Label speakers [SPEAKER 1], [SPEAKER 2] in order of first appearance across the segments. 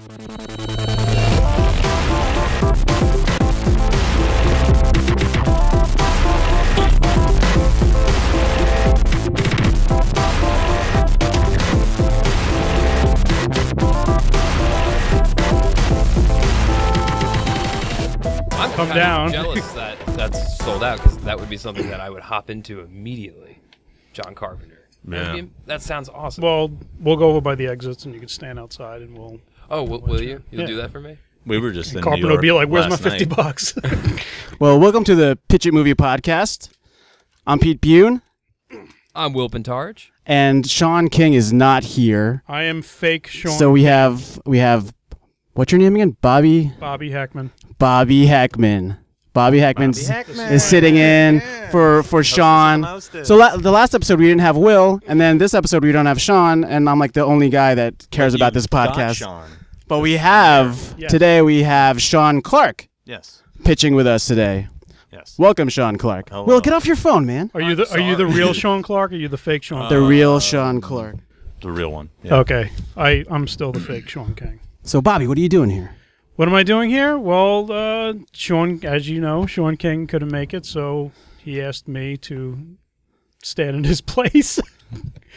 [SPEAKER 1] I'm kind of
[SPEAKER 2] jealous that that's sold out, because that would be something that I would hop into immediately. John Carpenter.
[SPEAKER 3] Yeah.
[SPEAKER 2] That sounds awesome.
[SPEAKER 1] Well, we'll go over by the exits, and you can stand outside, and we'll.
[SPEAKER 2] Oh, will you? You'll do that for me?
[SPEAKER 3] We were just in
[SPEAKER 1] Carpenter
[SPEAKER 3] New York
[SPEAKER 1] will be like, "Where's my
[SPEAKER 3] last night.
[SPEAKER 1] $50?"
[SPEAKER 4] Well, welcome to the Pitch It Movie Podcast. I'm Pete Bune.
[SPEAKER 2] I'm Will Pentarge.
[SPEAKER 4] And Sean King is not here.
[SPEAKER 1] I am fake Sean.
[SPEAKER 4] So we have what's your name again? Bobby Heckman. Bobby Heckman is sitting in for Sean. So the last episode we didn't have Will, and then this episode we don't have Sean, and I'm like the only guy that cares about this podcast.
[SPEAKER 3] Sean.
[SPEAKER 4] But we have today we have Sean Clark.
[SPEAKER 3] Yes.
[SPEAKER 4] Pitching with us today.
[SPEAKER 3] Yes.
[SPEAKER 4] Welcome, Sean Clark.
[SPEAKER 3] Hello.
[SPEAKER 4] Will, get off your phone, man.
[SPEAKER 1] Are you the real Sean Clark? Or are you the fake Sean?
[SPEAKER 4] The real Sean Clark.
[SPEAKER 3] The real one. Yeah.
[SPEAKER 1] Okay, I'm still the fake Sean King.
[SPEAKER 4] So, Bobby, what are you doing here?
[SPEAKER 1] What am I doing here? Well, Sean, as you know, Sean King couldn't make it, so he asked me to stand in his place.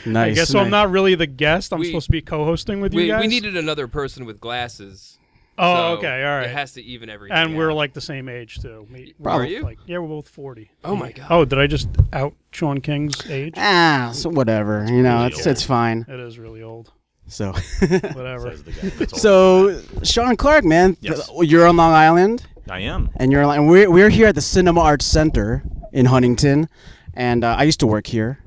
[SPEAKER 4] Nice.
[SPEAKER 1] I guess so. I'm not really the guest. I'm supposed to be co-hosting with you guys.
[SPEAKER 2] We needed another person with glasses.
[SPEAKER 1] Oh,
[SPEAKER 2] so
[SPEAKER 1] okay, all right.
[SPEAKER 2] It has to even everything
[SPEAKER 1] And we're
[SPEAKER 2] out.
[SPEAKER 1] like the same age too.
[SPEAKER 2] Are you?
[SPEAKER 1] Yeah, we're both 40.
[SPEAKER 2] Oh my god.
[SPEAKER 1] Oh, did I just out Sean King's age?
[SPEAKER 4] So whatever. You know, it's fine.
[SPEAKER 1] It is really old.
[SPEAKER 4] So
[SPEAKER 1] whatever.
[SPEAKER 4] So Sean Clark, man,
[SPEAKER 3] Yes.
[SPEAKER 4] you're on Long Island,
[SPEAKER 3] I am.
[SPEAKER 4] and we're here at the Cinema Arts Center in Huntington, and I used to work here,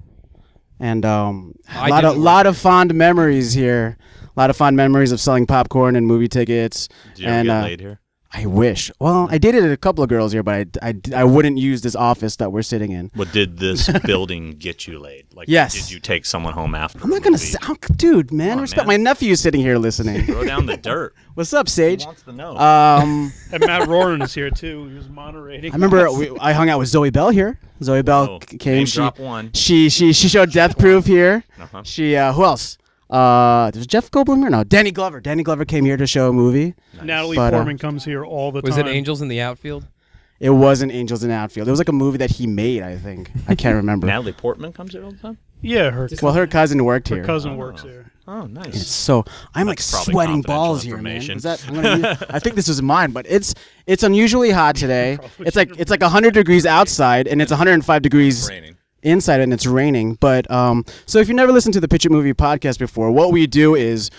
[SPEAKER 4] and a lot of fond memories here. A lot of fond memories of selling popcorn and movie tickets.
[SPEAKER 3] Did you ever get laid here?
[SPEAKER 4] I wish. Well, I dated a couple of girls here, but I wouldn't use this office that we're sitting in.
[SPEAKER 3] What did this building get you laid? Like,
[SPEAKER 4] Yes.
[SPEAKER 3] Did you take someone home after?
[SPEAKER 4] I'm not gonna say, dude, man.
[SPEAKER 3] Come on,
[SPEAKER 4] Respect.
[SPEAKER 3] man.
[SPEAKER 4] My nephew's sitting here listening.
[SPEAKER 3] Throw down the dirt.
[SPEAKER 4] What's up, Sage?
[SPEAKER 3] Who wants to know?
[SPEAKER 1] And Matt Roran is here too. He was moderating.
[SPEAKER 4] I remember I hung out with Zoe Bell here. Zoe Bell
[SPEAKER 3] Oh,
[SPEAKER 4] came.
[SPEAKER 3] name drop one.
[SPEAKER 4] She showed Death Proof here.
[SPEAKER 3] Uh-huh.
[SPEAKER 4] She who else? Was Jeff Goldblum here? No, Danny Glover. Danny Glover came here to show a movie.
[SPEAKER 3] Nice.
[SPEAKER 1] Natalie
[SPEAKER 4] But,
[SPEAKER 1] Portman comes here all the time.
[SPEAKER 2] Was it Angels in the Outfield?
[SPEAKER 4] It wasn't Angels in Outfield. It was like a movie that he made. I think I can't remember.
[SPEAKER 3] Natalie Portman comes here all the time?
[SPEAKER 1] Yeah, her
[SPEAKER 4] Cousin worked here.
[SPEAKER 1] cousin works here.
[SPEAKER 3] Oh,
[SPEAKER 4] It's
[SPEAKER 3] nice.
[SPEAKER 4] so I'm
[SPEAKER 3] That's
[SPEAKER 4] like
[SPEAKER 3] probably
[SPEAKER 4] sweating
[SPEAKER 3] confidential
[SPEAKER 4] balls here, man.
[SPEAKER 3] information.
[SPEAKER 4] Is that, I'm gonna use- I think this was mine, but it's unusually hot today. It's like 100 degrees outside, and it's 105 degrees
[SPEAKER 3] Raining.
[SPEAKER 4] inside, and it's raining. But so if you never listened to the Pitch It Movie podcast before, what we do is,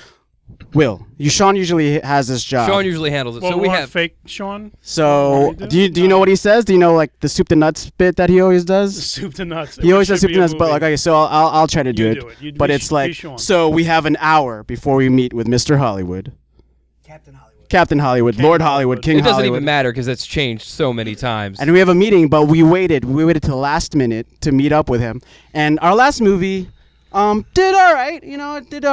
[SPEAKER 4] Sean usually has this job.
[SPEAKER 2] Sean usually handles it.
[SPEAKER 1] Well,
[SPEAKER 2] So we
[SPEAKER 1] want
[SPEAKER 2] have
[SPEAKER 1] fake Sean.
[SPEAKER 4] So
[SPEAKER 1] What
[SPEAKER 4] do you know what he says? Do you know like the soup to nuts bit that he always does?
[SPEAKER 1] Soup to nuts.
[SPEAKER 4] He always says soup to nuts, but like okay, so I'll try to do
[SPEAKER 1] You
[SPEAKER 4] it.
[SPEAKER 1] do it. You
[SPEAKER 4] But
[SPEAKER 1] be
[SPEAKER 4] it's
[SPEAKER 1] be
[SPEAKER 4] like
[SPEAKER 1] Sean.
[SPEAKER 4] so we have an hour before we meet with Mr. Hollywood. Captain Hollywood,
[SPEAKER 1] King
[SPEAKER 4] Lord Hollywood,
[SPEAKER 1] Hollywood.
[SPEAKER 4] King
[SPEAKER 2] it doesn't
[SPEAKER 4] Hollywood.
[SPEAKER 2] even matter because it's changed so many times.
[SPEAKER 4] And we have a meeting, but we waited till the last minute to meet up with him. And our last movie did all right, it did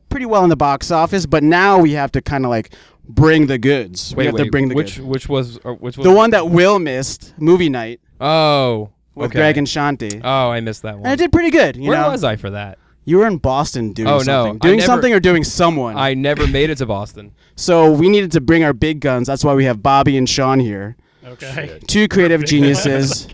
[SPEAKER 4] pretty well in the box office, but now we have to kind of like bring the goods. We have to bring the goods.
[SPEAKER 2] which was
[SPEAKER 4] The one that Will missed, movie night
[SPEAKER 2] Oh,
[SPEAKER 4] with
[SPEAKER 2] okay.
[SPEAKER 4] Greg and Shanti.
[SPEAKER 2] Oh, I missed that one.
[SPEAKER 4] And it did pretty good, you
[SPEAKER 2] Where
[SPEAKER 4] know.
[SPEAKER 2] was I for that?
[SPEAKER 4] You were in Boston doing
[SPEAKER 2] Oh, no.
[SPEAKER 4] something.
[SPEAKER 2] I
[SPEAKER 4] Doing
[SPEAKER 2] never-
[SPEAKER 4] something or doing someone.
[SPEAKER 2] I never made it to Boston.
[SPEAKER 4] So we needed to bring our big guns. That's why we have Bobby and Sean here.
[SPEAKER 1] Okay.
[SPEAKER 4] Two creative geniuses.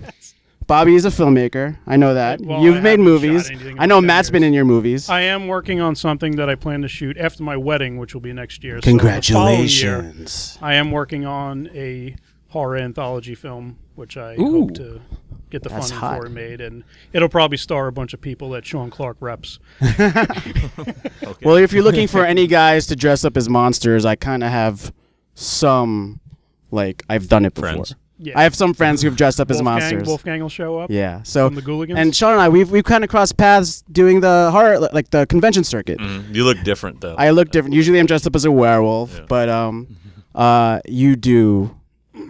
[SPEAKER 4] Bobby is a filmmaker. I know that.
[SPEAKER 1] Well,
[SPEAKER 4] You've
[SPEAKER 1] I
[SPEAKER 4] made
[SPEAKER 1] haven't
[SPEAKER 4] movies.
[SPEAKER 1] shot anything in
[SPEAKER 4] I know
[SPEAKER 1] 10
[SPEAKER 4] Matt's been
[SPEAKER 1] years.
[SPEAKER 4] in your movies.
[SPEAKER 1] I am working on something that I plan to shoot after my wedding, which will be next year. So the following year,
[SPEAKER 4] Congratulations.
[SPEAKER 1] I am working on a horror anthology film, which I
[SPEAKER 2] Ooh.
[SPEAKER 1] hope to get the
[SPEAKER 4] That's
[SPEAKER 1] funding
[SPEAKER 4] hot.
[SPEAKER 1] for made, and it'll probably star a bunch of people that Sean Clark reps.
[SPEAKER 4] Well, if you're looking for any guys to dress up as monsters, I kind of have some, like, I've done it before.
[SPEAKER 3] Friends.
[SPEAKER 1] Yeah.
[SPEAKER 4] I have some friends who've dressed up as monsters.
[SPEAKER 1] Wolfgang will show up.
[SPEAKER 4] Yeah. So
[SPEAKER 1] From the Gooligans?
[SPEAKER 4] and Sean and I, we've kind of crossed paths doing the horror, like the convention circuit.
[SPEAKER 3] You look different though.
[SPEAKER 4] I look different. Usually, I'm dressed up as a werewolf,
[SPEAKER 3] Yeah.
[SPEAKER 4] but you do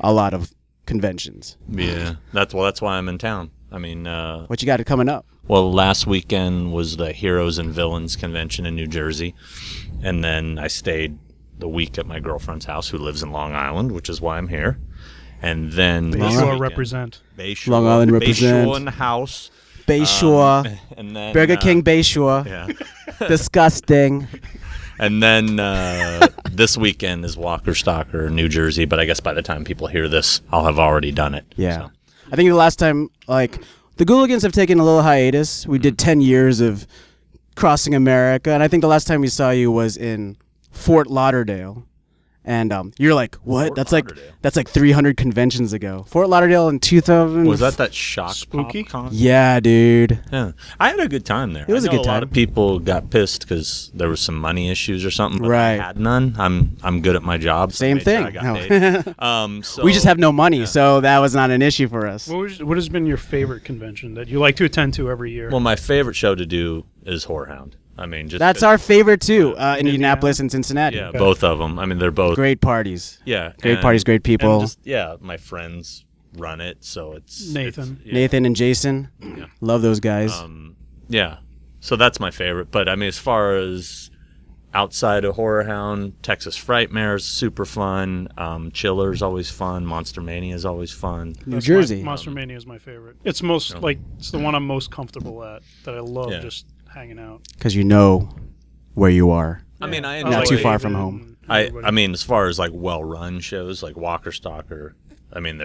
[SPEAKER 4] a lot of conventions.
[SPEAKER 3] Yeah, that's why I'm in town. I mean,
[SPEAKER 4] What you got coming up?
[SPEAKER 3] well, last weekend was the Heroes and Villains convention in New Jersey, and then I stayed the week at my girlfriend's house, who lives in Long Island, which is why I'm here. And then this
[SPEAKER 1] Bayshore
[SPEAKER 3] weekend-
[SPEAKER 1] represent.
[SPEAKER 3] Bayshore,
[SPEAKER 4] Long Island represent.
[SPEAKER 3] Bayshore in the house.
[SPEAKER 4] Bayshore,
[SPEAKER 3] And then
[SPEAKER 4] Burger King Bayshore.
[SPEAKER 3] Yeah.
[SPEAKER 4] Disgusting.
[SPEAKER 3] And then this weekend is Walker Stalker, New Jersey, but I guess by the time people hear this, I'll have already done it.
[SPEAKER 4] Yeah.
[SPEAKER 3] So.
[SPEAKER 4] I think the last time, like, the Gooligans have taken a little hiatus. We did 10 years of crossing America, and I think the last time we saw you was in Fort Lauderdale. And you're like, what? That's like 300 conventions ago. Fort Lauderdale in 2000.
[SPEAKER 3] Was that Shock
[SPEAKER 1] Spooky?
[SPEAKER 3] Pop Con?
[SPEAKER 4] Yeah, dude.
[SPEAKER 3] Yeah, I had a good time there.
[SPEAKER 4] It was a good
[SPEAKER 3] A lot
[SPEAKER 4] time.
[SPEAKER 3] of people got pissed because there was some money issues or something. But
[SPEAKER 4] Right.
[SPEAKER 3] I had none. I'm good at my job. So I
[SPEAKER 4] Same
[SPEAKER 3] made sure
[SPEAKER 4] thing.
[SPEAKER 3] I got paid. So
[SPEAKER 4] We just have no money, so that was not an issue for us.
[SPEAKER 1] What has been your favorite convention that you like to attend to every year?
[SPEAKER 3] Well, my favorite show to do is Whorehound. I mean, just
[SPEAKER 4] That's our favorite too, in Indianapolis and Cincinnati.
[SPEAKER 3] yeah, both of them. I mean, they're both
[SPEAKER 4] Great parties.
[SPEAKER 3] yeah,
[SPEAKER 4] Great
[SPEAKER 3] and-
[SPEAKER 4] parties, great people.
[SPEAKER 3] and just, yeah, my friends run it, so it's
[SPEAKER 1] Nathan.
[SPEAKER 3] yeah.
[SPEAKER 4] Nathan and Jason. Love those guys.
[SPEAKER 3] Yeah, so that's my favorite. But I mean, as far as outside of Whorehound, Texas Frightmare's super fun. Chiller's always fun. Monster Mania is always fun.
[SPEAKER 4] New Jersey.
[SPEAKER 1] Monster Mania is my favorite. It's most it's the one I'm most comfortable at. That I love just hanging out.
[SPEAKER 4] Because you know where you are.
[SPEAKER 3] I mean, I
[SPEAKER 4] Not
[SPEAKER 3] enjoy
[SPEAKER 4] too far from home.
[SPEAKER 3] I mean, as far as like well-run shows like Walker Stalker, I mean,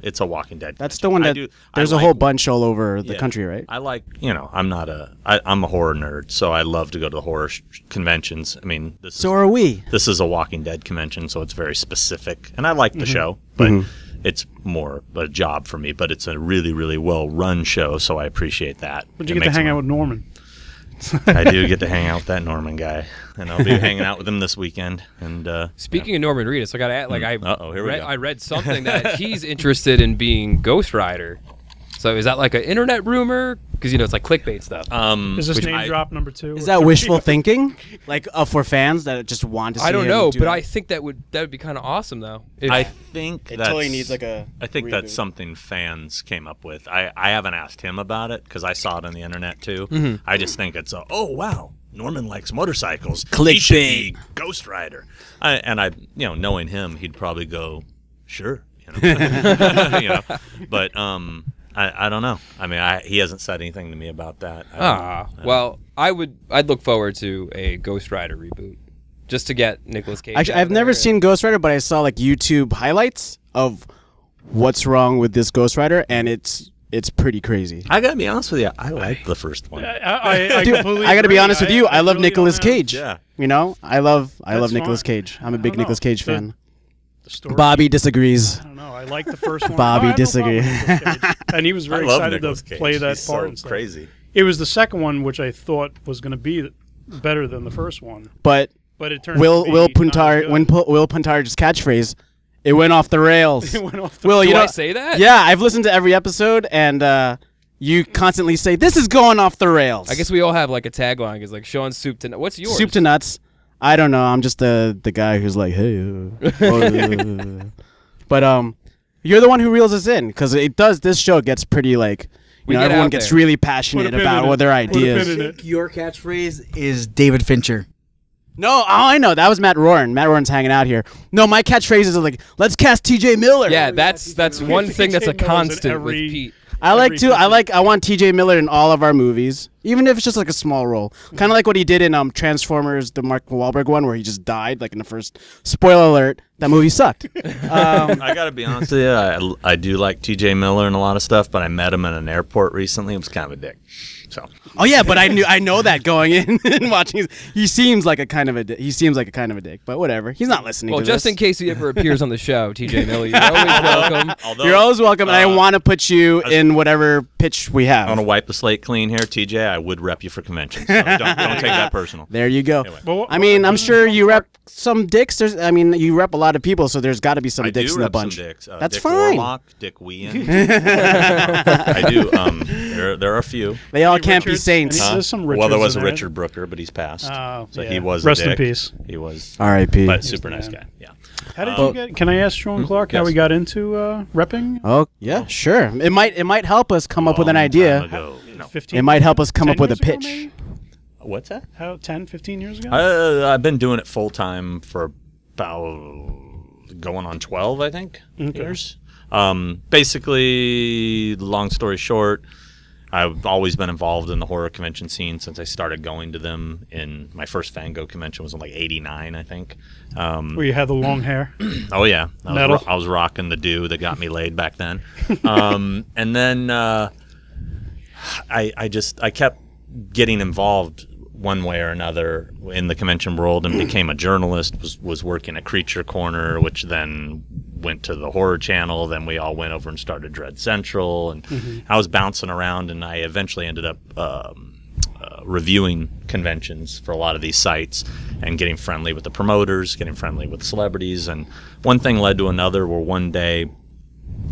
[SPEAKER 3] it's a Walking Dead.
[SPEAKER 4] That's the one that there's a whole bunch all over the country, right?
[SPEAKER 3] I like, I'm a horror nerd, so I love to go to the horror conventions. I mean,
[SPEAKER 4] So are we.
[SPEAKER 3] This is a Walking Dead convention, so it's very specific, and I like the show, but it's more a job for me. But it's a really, really well-run show, so I appreciate that.
[SPEAKER 1] But you get to hang out with Norman.
[SPEAKER 3] I do get to hang out with that Norman guy, and I'll be hanging out with him this weekend. And
[SPEAKER 2] speaking of Norman Reedus, I got to add, like,
[SPEAKER 3] I
[SPEAKER 2] read something that he's interested in being Ghost Rider. So is that like an internet rumor? Because it's like clickbait stuff.
[SPEAKER 1] Is this name drop number 2?
[SPEAKER 4] Is that wishful thinking? Like for fans that just want to see
[SPEAKER 2] I don't
[SPEAKER 4] him
[SPEAKER 2] know,
[SPEAKER 4] do
[SPEAKER 2] but
[SPEAKER 4] it?
[SPEAKER 2] I think that would be kind of awesome though.
[SPEAKER 3] I think
[SPEAKER 4] It
[SPEAKER 3] that's,
[SPEAKER 4] totally needs like a
[SPEAKER 3] I think
[SPEAKER 4] reboot.
[SPEAKER 3] that's something fans came up with. I haven't asked him about it because I saw it on the internet too. I just think it's oh wow, Norman likes motorcycles. He should be Ghost Rider. Knowing him, he'd probably go, sure. But I don't know. I mean, he hasn't said anything to me about that.
[SPEAKER 2] Well, I'd look forward to a Ghost Rider reboot, just to get Nicolas Cage.
[SPEAKER 4] Actually, I've never seen Ghost Rider, but I saw like YouTube highlights of what's wrong with this Ghost Rider, and it's pretty crazy.
[SPEAKER 3] I gotta be honest with you. I like the first one.
[SPEAKER 1] I
[SPEAKER 4] Dude,
[SPEAKER 1] completely
[SPEAKER 4] I gotta be
[SPEAKER 1] agree.
[SPEAKER 4] honest with you. I love
[SPEAKER 1] really
[SPEAKER 4] Nicolas
[SPEAKER 1] don't have-
[SPEAKER 4] Cage.
[SPEAKER 3] Yeah.
[SPEAKER 4] I love
[SPEAKER 1] That's
[SPEAKER 4] Nicolas
[SPEAKER 1] fine.
[SPEAKER 4] Cage. I'm a
[SPEAKER 1] I
[SPEAKER 4] big
[SPEAKER 1] don't know.
[SPEAKER 4] Nicolas Cage
[SPEAKER 1] The-
[SPEAKER 4] fan.
[SPEAKER 1] The story.
[SPEAKER 4] Bobby disagrees.
[SPEAKER 1] I don't know. I like the first one.
[SPEAKER 4] Bobby
[SPEAKER 1] I have no problem with
[SPEAKER 4] disagrees.
[SPEAKER 1] Nicolas Cage. And he was very
[SPEAKER 3] I love
[SPEAKER 1] excited
[SPEAKER 3] Nicolas
[SPEAKER 1] to
[SPEAKER 3] Cage.
[SPEAKER 1] play that
[SPEAKER 3] He's
[SPEAKER 1] part.
[SPEAKER 3] so
[SPEAKER 1] and stuff.
[SPEAKER 3] crazy.
[SPEAKER 1] It was the second one which I thought was going to be better than the first one,
[SPEAKER 4] But
[SPEAKER 1] but it turned
[SPEAKER 4] Will
[SPEAKER 1] out to be
[SPEAKER 4] Will
[SPEAKER 1] not as
[SPEAKER 4] Puntar
[SPEAKER 1] good.
[SPEAKER 4] when Will Puntar's catchphrase, it went off the rails.
[SPEAKER 1] It went off the
[SPEAKER 4] Will,
[SPEAKER 2] Do
[SPEAKER 4] you know,
[SPEAKER 2] I say that?
[SPEAKER 4] Yeah, I've listened to every episode, and you constantly say this is going off the rails.
[SPEAKER 2] I guess we all have like a tagline. It's like Sean Soup to What's yours?
[SPEAKER 4] soup to nuts. I don't know. I'm just the guy who's like, hey. But you're the one who reels us in because it does. This show gets pretty like.
[SPEAKER 2] We get
[SPEAKER 4] Everyone
[SPEAKER 2] out
[SPEAKER 4] gets
[SPEAKER 2] there.
[SPEAKER 4] really
[SPEAKER 1] Put a
[SPEAKER 4] passionate
[SPEAKER 1] pin
[SPEAKER 4] about
[SPEAKER 1] in
[SPEAKER 4] what
[SPEAKER 1] it.
[SPEAKER 4] their
[SPEAKER 1] Put a pin
[SPEAKER 4] ideas.
[SPEAKER 1] in it.
[SPEAKER 5] Your catchphrase is David Fincher.
[SPEAKER 4] No, I know that was Matt Roran. Matt Roran's hanging out here. No, my catchphrase is like, let's cast T.J. Miller.
[SPEAKER 2] Yeah, that's one thing that's a
[SPEAKER 1] T.J. Miller's in
[SPEAKER 2] constant with
[SPEAKER 1] every-
[SPEAKER 2] Pete.
[SPEAKER 4] I like
[SPEAKER 1] every
[SPEAKER 4] to.
[SPEAKER 1] picture.
[SPEAKER 4] I want T.J. Miller in all of our movies, even if it's just like a small role. Kind of like what he did in Transformers, the Mark Wahlberg one, where he just died like in the first. Spoiler alert: that movie sucked.
[SPEAKER 3] I gotta be honest with you. I do like T.J. Miller and a lot of stuff, but I met him in an airport recently. It was kind of a dick. So
[SPEAKER 4] Oh yeah, but I know that going in and watching. He seems like a kind of a dick, but whatever. He's not listening.
[SPEAKER 2] Well,
[SPEAKER 4] to
[SPEAKER 2] just
[SPEAKER 4] this.
[SPEAKER 2] in case he ever appears on the show, TJ Miller, you're always welcome.
[SPEAKER 3] although
[SPEAKER 4] You're always welcome, and I want to put you in whatever pitch we have.
[SPEAKER 3] I want to wipe the slate clean here, TJ. I would rep you for conventions. So don't take that personal.
[SPEAKER 4] There you go.
[SPEAKER 3] Anyway.
[SPEAKER 1] But
[SPEAKER 4] I mean, I'm sure you rep some dicks. You rep a lot of people, so there's got to be some
[SPEAKER 3] I
[SPEAKER 4] dicks
[SPEAKER 3] do
[SPEAKER 4] in the
[SPEAKER 3] rep some
[SPEAKER 4] bunch.
[SPEAKER 3] dicks.
[SPEAKER 4] That's
[SPEAKER 3] Dick
[SPEAKER 4] fine.
[SPEAKER 3] Warlock, Dick Wien. I do. There are a few.
[SPEAKER 4] They all
[SPEAKER 1] Any
[SPEAKER 4] can't be
[SPEAKER 1] Richards?
[SPEAKER 4] saints.
[SPEAKER 1] There's some
[SPEAKER 3] Well, there
[SPEAKER 1] Richards
[SPEAKER 3] was a
[SPEAKER 1] in there.
[SPEAKER 3] Richard Brooker, but he's passed.
[SPEAKER 1] Oh,
[SPEAKER 3] So
[SPEAKER 1] yeah.
[SPEAKER 3] he was
[SPEAKER 1] Rest
[SPEAKER 3] a
[SPEAKER 1] in
[SPEAKER 3] dick.
[SPEAKER 1] peace.
[SPEAKER 3] He was,
[SPEAKER 4] R.I.P.
[SPEAKER 3] but super
[SPEAKER 1] Yes,
[SPEAKER 3] nice
[SPEAKER 1] man.
[SPEAKER 3] guy. Yeah.
[SPEAKER 1] How did you get? Can I ask Sean Clark how
[SPEAKER 3] Yes.
[SPEAKER 1] we got into repping?
[SPEAKER 4] Oh yeah, sure. It might help us come up with an
[SPEAKER 3] Long
[SPEAKER 4] idea.
[SPEAKER 3] time ago. No.
[SPEAKER 1] 15
[SPEAKER 4] It might help us come
[SPEAKER 1] 10
[SPEAKER 4] up with a
[SPEAKER 1] years ago,
[SPEAKER 4] pitch.
[SPEAKER 1] maybe?
[SPEAKER 3] What's that?
[SPEAKER 1] How 10, 15 years ago?
[SPEAKER 3] I've been doing it full time for about going on 12, I think,
[SPEAKER 1] Okay.
[SPEAKER 3] years. Basically, long story short, I've always been involved in the horror convention scene since I started going to them. In my first Fango convention was in like '89, I think.
[SPEAKER 1] Where you had the long hair.
[SPEAKER 3] Oh yeah, I was rocking the do that got me laid back then. And then I kept getting involved one way or another in the convention world and became a journalist. Was working at Creature Corner, which then went to the Horror Channel. Then we all went over and started Dread Central, and I was bouncing around, and I eventually ended up reviewing conventions for a lot of these sites and getting friendly with the promoters, getting friendly with celebrities. And one thing led to another, where one day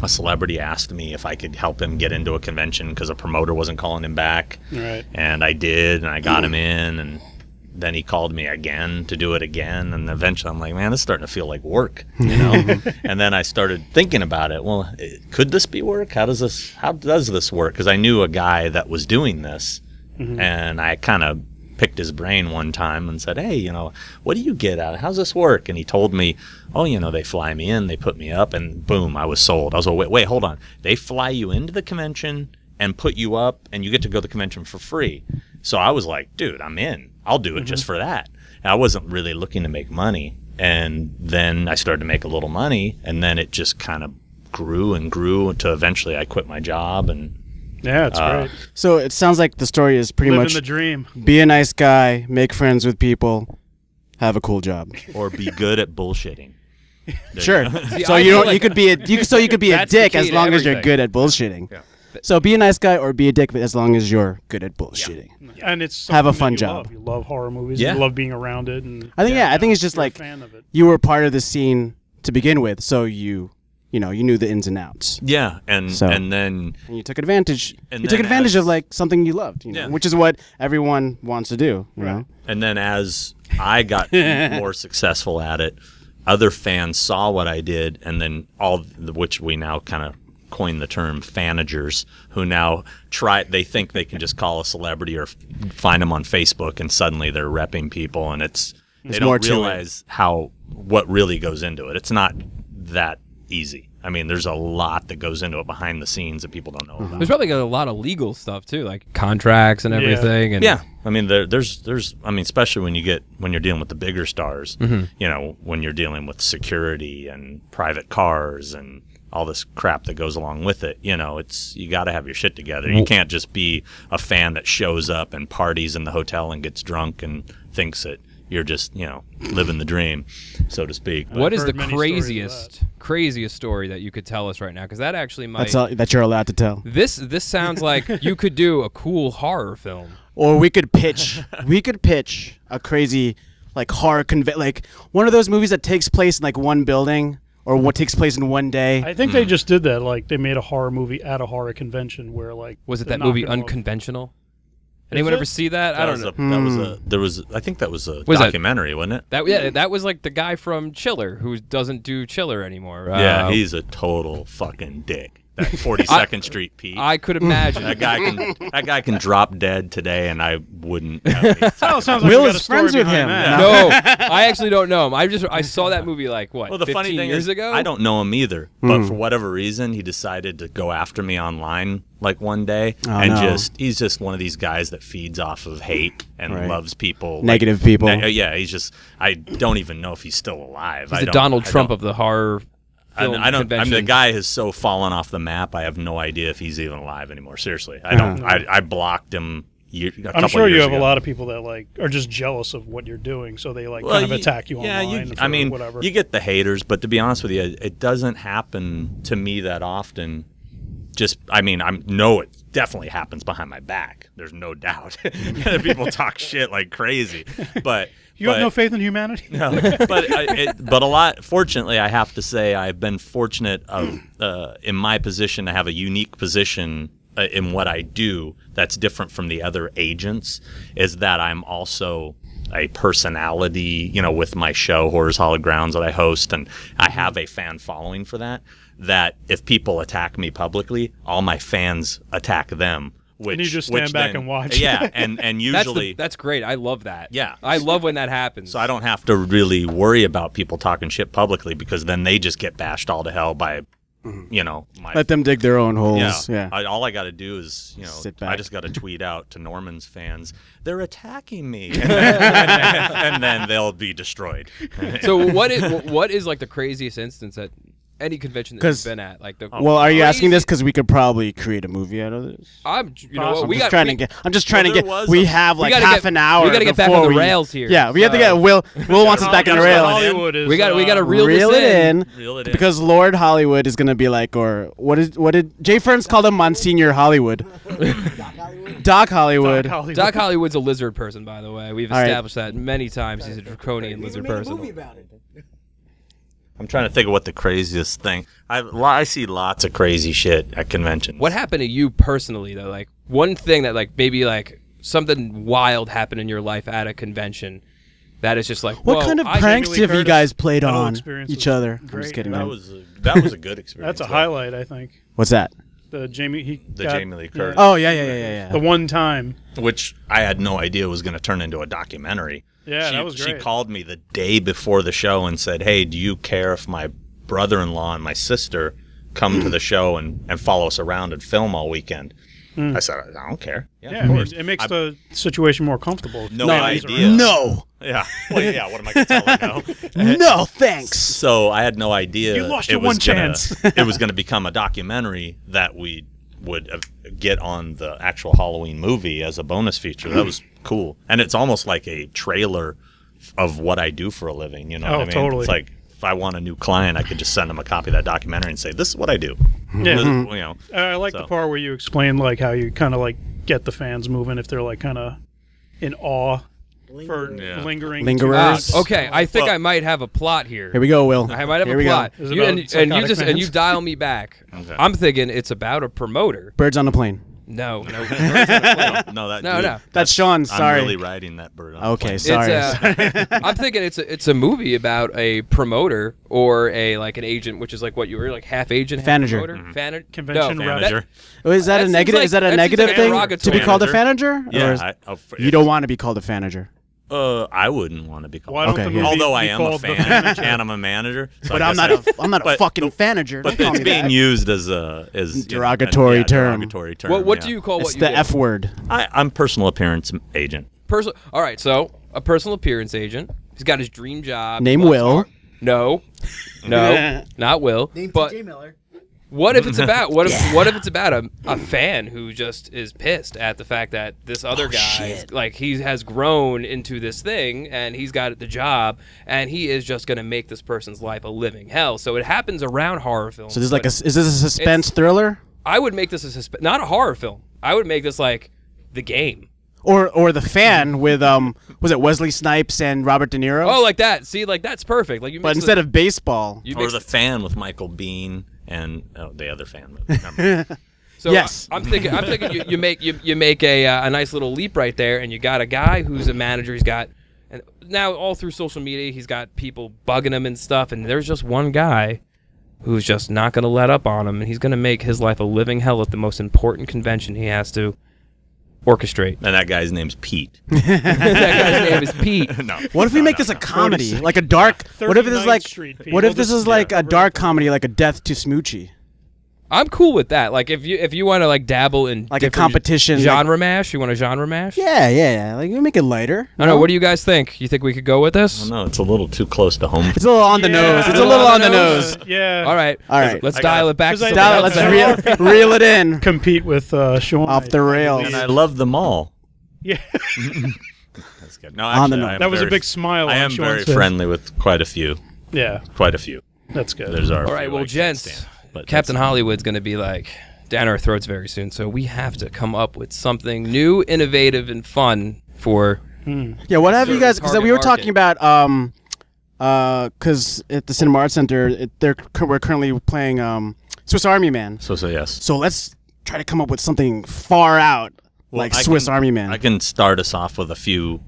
[SPEAKER 3] a celebrity asked me if I could help him get into a convention because a promoter wasn't calling him back.
[SPEAKER 1] Right.
[SPEAKER 3] And I did, and I got him in, and then he called me again to do it again, and eventually I'm like, man, this is starting to feel like work, you know. And then I started thinking about it. Well, could this be work? How does this work? Because I knew a guy that was doing this, and I kind of picked his brain one time and said, hey, you know, what do you get out of it? How's this work? And he told me, oh, you know, they fly me in, they put me up, and boom, I was sold. I was like, wait, hold on. They fly you into the convention and put you up, and you get to go to the convention for free. So I was like, dude, I'm in. I'll do it just for that. And I wasn't really looking to make money. And then I started to make a little money, and then it just kind of grew and grew until eventually I quit my job. And
[SPEAKER 1] yeah, it's great.
[SPEAKER 4] So it sounds like the story is pretty
[SPEAKER 1] Living
[SPEAKER 4] much
[SPEAKER 1] the dream.
[SPEAKER 4] Be a nice guy, make friends with people, have a cool job,
[SPEAKER 3] or be good at bullshitting.
[SPEAKER 4] Sure.
[SPEAKER 2] See,
[SPEAKER 4] So you could be a dick as long as you're good at bullshitting. Yeah. So be a nice guy or be a dick as long as you're good at bullshitting.
[SPEAKER 1] Yeah. And it's
[SPEAKER 4] have a
[SPEAKER 1] that
[SPEAKER 4] fun
[SPEAKER 1] you
[SPEAKER 4] job.
[SPEAKER 1] Love. You love horror movies.
[SPEAKER 3] Yeah.
[SPEAKER 1] You love being around it. And
[SPEAKER 4] I think it's just
[SPEAKER 1] you're
[SPEAKER 4] like
[SPEAKER 1] a fan of it.
[SPEAKER 4] you were part of the scene to begin with, so you knew the ins and outs.
[SPEAKER 3] Yeah, and then
[SPEAKER 4] you took advantage.
[SPEAKER 3] And
[SPEAKER 4] you took
[SPEAKER 3] then
[SPEAKER 4] advantage of like something you loved,
[SPEAKER 3] Yeah.
[SPEAKER 4] which is what everyone wants to do. You know?
[SPEAKER 3] And then as I got more successful at it, other fans saw what I did, and then which we now kind of coined the term fanagers, who now they think they can just call a celebrity or find them on Facebook, and suddenly they're repping people, and they don't realize what really goes into it. It's not that easy. I mean, there's a lot that goes into it behind the scenes that people don't know about.
[SPEAKER 2] There's probably a lot of legal stuff too, like contracts and everything. And
[SPEAKER 3] yeah, I mean, there's I mean, especially when you're dealing with the bigger stars, you know, when you're dealing with security and private cars and all this crap that goes along with it. You know, you got to have your shit together. You can't just be a fan that shows up and parties in the hotel and gets drunk and thinks that you're just, you know, living the dream, so to speak.
[SPEAKER 2] What is the craziest story that you could tell us right now? Because that actually might...
[SPEAKER 4] that you're allowed to tell.
[SPEAKER 2] This sounds like you could do a cool horror film.
[SPEAKER 4] Or we could pitch a crazy like horror like one of those movies that takes place in like one building or what takes place in one day.
[SPEAKER 1] I think they just did that. Like they made a horror movie at a horror convention where like
[SPEAKER 2] was it that movie Unconventional? Anyone ever see that? I don't know.
[SPEAKER 3] I think that was a documentary, wasn't it?
[SPEAKER 2] That was like the guy from Chiller who doesn't do Chiller anymore.
[SPEAKER 3] Yeah, he's a total fucking dick. That 42nd Street Pete.
[SPEAKER 2] I could imagine.
[SPEAKER 3] that guy can drop dead today, and I wouldn't. Have
[SPEAKER 1] sounds like
[SPEAKER 4] Will is friends with him.
[SPEAKER 2] No, I actually don't know him. I saw that movie like what?
[SPEAKER 3] Well, the
[SPEAKER 2] 15
[SPEAKER 3] funny thing
[SPEAKER 2] years
[SPEAKER 3] is,
[SPEAKER 2] ago.
[SPEAKER 3] I don't know him either, but for whatever reason, he decided to go after me online like one day, he's just one of these guys that feeds off of hate and loves people,
[SPEAKER 4] negative people.
[SPEAKER 3] I don't even know if he's still alive.
[SPEAKER 2] He's the Donald Trump of the horror.
[SPEAKER 3] I mean, the guy has so fallen off the map. I have no idea if he's even alive anymore. Seriously, I don't. I blocked him.
[SPEAKER 1] I'm sure you have a lot of people that like are just jealous of what you're doing, so they like kind of attack you online.
[SPEAKER 3] I mean,
[SPEAKER 1] whatever.
[SPEAKER 3] You get the haters, but to be honest with you, it doesn't happen to me that often. I know it definitely happens behind my back. There's no doubt. People talk shit like crazy, but.
[SPEAKER 1] You have no faith in humanity?
[SPEAKER 3] No, but a lot. Fortunately, I have to say I've been fortunate in my position to have a unique position in what I do that's different from the other agents. Is that I'm also a personality, you know, with my show Horrors Hallowed Grounds that I host, and I have a fan following for that. That if people attack me publicly, all my fans attack them.
[SPEAKER 1] And you just stand back and watch.
[SPEAKER 3] Yeah, and usually...
[SPEAKER 2] That's great. I love that.
[SPEAKER 3] Yeah.
[SPEAKER 2] I love when that happens.
[SPEAKER 3] So I don't have to really worry about people talking shit publicly because then they just get bashed all to hell by you know,
[SPEAKER 4] let them dig their own holes. Yeah.
[SPEAKER 3] All I got to do is,
[SPEAKER 4] sit back.
[SPEAKER 3] I just got to tweet out to Norman's fans, they're attacking me, and then they'll be destroyed.
[SPEAKER 2] So what is like the craziest instance at any convention that you've been at? Like
[SPEAKER 4] well, are you asking this because we could probably create a movie out of this?
[SPEAKER 2] I'm just trying to get.
[SPEAKER 4] We have like half an hour.
[SPEAKER 2] We got to get back on the rails here.
[SPEAKER 4] Yeah, we have to get Will. Will wants us back on the rails.
[SPEAKER 1] Hollywood is,
[SPEAKER 2] we got to reel
[SPEAKER 4] it
[SPEAKER 2] in
[SPEAKER 4] because Lord Hollywood is gonna be like, or what did Jay Ferns call him? Monsignor Hollywood. Doc Hollywood.
[SPEAKER 2] Doc Hollywood's a lizard person, by the way. We've established that many times. He's a draconian lizard person.
[SPEAKER 3] I'm trying to think of what the craziest thing. I see lots of crazy shit at conventions.
[SPEAKER 2] What happened to you personally, though? Like, one thing that, like, maybe, like, something wild happened in your life at a convention that is just like,
[SPEAKER 4] what kind of pranks have you guys played on each other?
[SPEAKER 1] Great.
[SPEAKER 4] I'm just kidding.
[SPEAKER 3] That was a good experience.
[SPEAKER 1] That's a highlight, I think.
[SPEAKER 4] What's that?
[SPEAKER 1] The Jamie
[SPEAKER 3] Lee Curtis.
[SPEAKER 4] Oh, yeah.
[SPEAKER 1] The one time.
[SPEAKER 3] Which I had no idea was going to turn into a documentary.
[SPEAKER 1] Yeah, that was great.
[SPEAKER 3] She called me the day before the show and said, hey, do you care if my brother-in-law and my sister come to the show and follow us around and film all weekend? I said, I don't care.
[SPEAKER 1] Yeah, of course. It makes the situation more comfortable.
[SPEAKER 3] No idea.
[SPEAKER 4] No.
[SPEAKER 3] Yeah. Well, yeah, what am I going to tell her now?
[SPEAKER 4] No, thanks.
[SPEAKER 3] So I had no idea.
[SPEAKER 1] You lost your one chance.
[SPEAKER 3] It was going to become a documentary that we would get on the actual Halloween movie as a bonus feature. That was cool. And it's almost like a trailer of what I do for a living. You know what I mean?
[SPEAKER 1] Totally.
[SPEAKER 3] It's like if I want a new client, I could just send them a copy of that documentary and say, this is what I do.
[SPEAKER 1] Yeah.
[SPEAKER 3] You know,
[SPEAKER 1] I like the part where you explain like how you kind of like get the fans moving if they're like kind of in awe for lingering.
[SPEAKER 4] Lingerers.
[SPEAKER 2] Okay, I think I might have a plot here.
[SPEAKER 4] Here we go, Will.
[SPEAKER 2] I might have
[SPEAKER 4] Here
[SPEAKER 2] a plot.
[SPEAKER 1] And
[SPEAKER 2] you dial me back.
[SPEAKER 3] Okay.
[SPEAKER 2] I'm thinking it's about a promoter.
[SPEAKER 4] Birds on the plane.
[SPEAKER 2] No.
[SPEAKER 4] That's Sean. Sorry.
[SPEAKER 3] I'm really riding that bird on the
[SPEAKER 4] Okay,
[SPEAKER 3] plane.
[SPEAKER 4] sorry.
[SPEAKER 2] I'm thinking it's a movie about a promoter or an agent, which is like what you were, like half agent, half
[SPEAKER 4] Fanager.
[SPEAKER 2] promoter.
[SPEAKER 1] Convention rep.
[SPEAKER 3] Manager.
[SPEAKER 4] Is that a
[SPEAKER 2] seems
[SPEAKER 4] negative?
[SPEAKER 2] like-
[SPEAKER 4] Is that a
[SPEAKER 2] that
[SPEAKER 4] negative
[SPEAKER 2] seems like
[SPEAKER 4] thing
[SPEAKER 2] derogatory.
[SPEAKER 4] to be called a fanager?
[SPEAKER 3] Yeah.
[SPEAKER 4] You don't want to be called a fanager.
[SPEAKER 3] I wouldn't want to be called.
[SPEAKER 1] Why don't
[SPEAKER 4] Okay,
[SPEAKER 1] the
[SPEAKER 4] yeah.
[SPEAKER 1] movie
[SPEAKER 3] Although I
[SPEAKER 1] be
[SPEAKER 3] am a
[SPEAKER 1] called The
[SPEAKER 3] fan
[SPEAKER 1] Manager?
[SPEAKER 3] and I'm a manager, so
[SPEAKER 4] But
[SPEAKER 3] I
[SPEAKER 4] I'm
[SPEAKER 3] guess
[SPEAKER 4] not a fucking fanager.
[SPEAKER 3] But
[SPEAKER 4] Don't call
[SPEAKER 3] it's
[SPEAKER 4] me
[SPEAKER 3] being
[SPEAKER 4] that.
[SPEAKER 3] used as a
[SPEAKER 4] Derogatory term.
[SPEAKER 3] Derogatory term.
[SPEAKER 2] What do you call
[SPEAKER 4] It's
[SPEAKER 2] what you
[SPEAKER 4] the
[SPEAKER 2] do?
[SPEAKER 4] F word.
[SPEAKER 3] I'm personal appearance agent.
[SPEAKER 2] All right, so a personal appearance agent. He's got his dream job.
[SPEAKER 4] Name
[SPEAKER 2] Loves
[SPEAKER 4] Will.
[SPEAKER 2] art. No, not Will.
[SPEAKER 5] Name
[SPEAKER 2] But
[SPEAKER 5] TJ Miller.
[SPEAKER 2] what if it's about what if it's about a fan who just is pissed at the fact that this other guy is, like, he has grown into this thing and he's got the job and he is just going to make this person's life a living hell. So it happens around horror films.
[SPEAKER 4] So this is this a suspense thriller?
[SPEAKER 2] I would make this not a horror film. I would make this like The Game.
[SPEAKER 4] Or the fan with was it Wesley Snipes and Robert De Niro?
[SPEAKER 2] Oh, like that. See, like that's perfect. Like you.
[SPEAKER 4] But instead of baseball.
[SPEAKER 3] Or the fan with Michael Biehn and the other fan. Remember.
[SPEAKER 2] So
[SPEAKER 4] Yes.
[SPEAKER 2] I'm thinking you make a nice little leap right there, and you got a guy who's a manager. He's got, and now all through social media, he's got people bugging him and stuff, and there's just one guy who's just not going to let up on him, and he's going to make his life a living hell at the most important convention he has to orchestrate.
[SPEAKER 3] And that guy's name's Pete.
[SPEAKER 2] That guy's name is Pete.
[SPEAKER 3] No.
[SPEAKER 4] What if we make this a comedy, like a dark? What if this is
[SPEAKER 1] 39th
[SPEAKER 4] like?
[SPEAKER 1] Street,
[SPEAKER 4] What
[SPEAKER 1] people.
[SPEAKER 4] if this is like a
[SPEAKER 1] Really
[SPEAKER 4] dark comedy, like a Death to Smoochie?
[SPEAKER 2] I'm cool with that. Like if you want to like dabble in
[SPEAKER 4] Like a
[SPEAKER 2] different
[SPEAKER 4] competition,
[SPEAKER 2] genre mash, you want a genre mash?
[SPEAKER 4] Yeah. Like we make it lighter.
[SPEAKER 2] I don't know. What do you guys think? You think we could go with this?
[SPEAKER 3] No, it's a little too close to home.
[SPEAKER 4] It's a little on the nose. It's a little on the nose.
[SPEAKER 1] Yeah.
[SPEAKER 2] All right. Let's dial it back. To
[SPEAKER 1] Because I-
[SPEAKER 2] something
[SPEAKER 4] Dial
[SPEAKER 2] else.
[SPEAKER 4] it, let's reel it in.
[SPEAKER 1] Compete with Sean.
[SPEAKER 4] Off the rails.
[SPEAKER 3] And I love them all.
[SPEAKER 1] Yeah.
[SPEAKER 3] That's good. No,
[SPEAKER 4] On the
[SPEAKER 3] actually,
[SPEAKER 4] nose.
[SPEAKER 3] I am
[SPEAKER 1] That was a
[SPEAKER 3] very-
[SPEAKER 1] big smile
[SPEAKER 3] I
[SPEAKER 1] on
[SPEAKER 3] am
[SPEAKER 1] Sean's
[SPEAKER 3] very
[SPEAKER 1] face.
[SPEAKER 3] friendly with quite a few.
[SPEAKER 1] Yeah.
[SPEAKER 3] Quite a few.
[SPEAKER 1] That's good.
[SPEAKER 3] There's our.
[SPEAKER 2] All right,
[SPEAKER 3] few
[SPEAKER 2] well,
[SPEAKER 3] I can't
[SPEAKER 2] gents,
[SPEAKER 3] stand, but
[SPEAKER 2] Captain
[SPEAKER 3] that's-
[SPEAKER 2] Hollywood's going to be like down our throats very soon, so we have to come up with something new, innovative, and fun for.
[SPEAKER 4] Yeah, what have you guys? Because
[SPEAKER 2] Target
[SPEAKER 4] we were
[SPEAKER 2] market.
[SPEAKER 4] talking about because at the Cinema Arts Center, we're currently playing Swiss Army Man.
[SPEAKER 3] So yes.
[SPEAKER 4] So let's try to come up with something far out,
[SPEAKER 3] Well,
[SPEAKER 4] like
[SPEAKER 3] I
[SPEAKER 4] Swiss
[SPEAKER 3] can-
[SPEAKER 4] Army Man.
[SPEAKER 3] I can start us off with a few.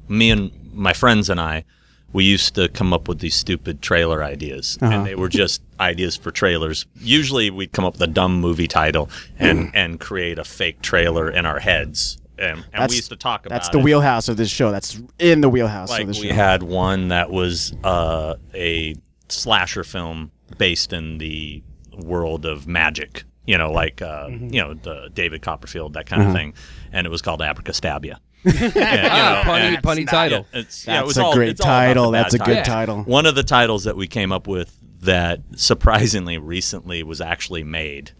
[SPEAKER 3] Me and my friends and I, we used to come up with these stupid trailer ideas, and they were just ideas for trailers. Usually, we'd come up with a dumb movie title and create a fake trailer in our heads, and we used to talk about.
[SPEAKER 4] That's the wheelhouse of this show. That's in the wheelhouse
[SPEAKER 3] Like
[SPEAKER 4] of the show.
[SPEAKER 3] we had one that was a slasher film based in the world of magic, like the David Copperfield, that kind of thing, and it was called Abracastabia.
[SPEAKER 2] Punny title.
[SPEAKER 4] That's a great title. That's a good title.
[SPEAKER 3] One of the titles that we came up with that surprisingly recently was actually made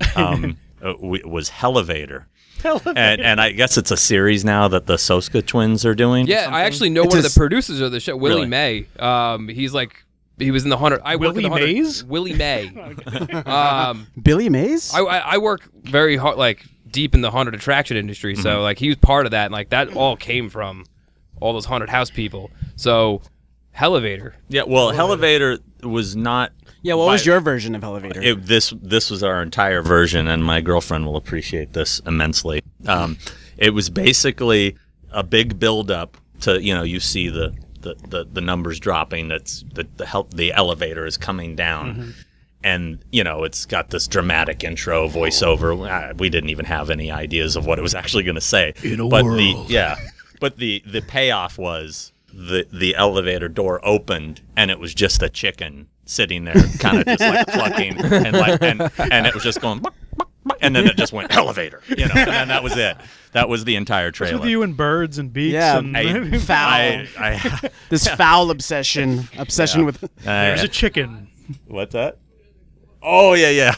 [SPEAKER 3] was Hellevator. And I guess it's a series now that the Soska twins are doing.
[SPEAKER 2] Yeah, I actually know one of the producers of the show, Willie May. He was in the 100. I work in the 100.
[SPEAKER 1] Mays?
[SPEAKER 2] Willie May.
[SPEAKER 4] Billy Mays?
[SPEAKER 2] I work very hard, like deep in the haunted attraction industry. So like he was part of that, and like that all came from all those haunted house people. So Hellevator.
[SPEAKER 3] Yeah, well, Hellevator was not.
[SPEAKER 4] Yeah, what was your version of Hellevator?
[SPEAKER 3] This was our entire version, and my girlfriend will appreciate this immensely. It was basically a big build-up to, you see the numbers dropping. That's the elevator is coming down, and it's got this dramatic intro voiceover. We didn't even have any ideas of what it was actually going to say. But the payoff was the elevator door opened, and it was just a chicken sitting there, kind of just like clucking, and it was just going, and then it just went elevator, and then that was it. That was the entire trailer.
[SPEAKER 1] What's with you and birds and beaks?
[SPEAKER 4] Yeah,
[SPEAKER 1] and
[SPEAKER 4] foul. This foul obsession with.
[SPEAKER 1] There's a chicken.
[SPEAKER 3] What's that? Oh yeah.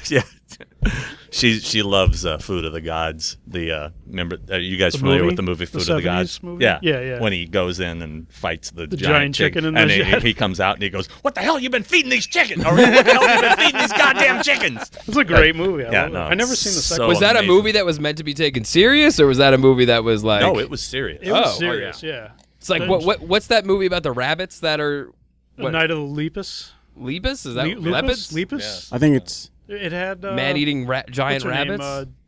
[SPEAKER 3] She loves Food of the Gods. Remember, are you guys familiar with the movie Food of the Gods?
[SPEAKER 1] Movie?
[SPEAKER 3] Yeah. When he goes in and fights the giant chicken, and he comes out and he goes, "What the hell you been feeding these chickens? Or what the hell you been feeding these goddamn chickens?"
[SPEAKER 1] It's a great movie.
[SPEAKER 3] I
[SPEAKER 1] never seen the second.
[SPEAKER 3] So
[SPEAKER 2] Was that a movie that was meant to be taken serious, or was that a movie that was like?
[SPEAKER 3] No, it was serious.
[SPEAKER 1] It was serious. Yeah.
[SPEAKER 2] It's like what's that movie about the rabbits that are?
[SPEAKER 1] The Night of the Lepus.
[SPEAKER 2] Lepus? Is that
[SPEAKER 1] Lepus? Lepus?
[SPEAKER 3] Yes.
[SPEAKER 4] I think it's.
[SPEAKER 1] It had
[SPEAKER 2] man-eating giant rabbits.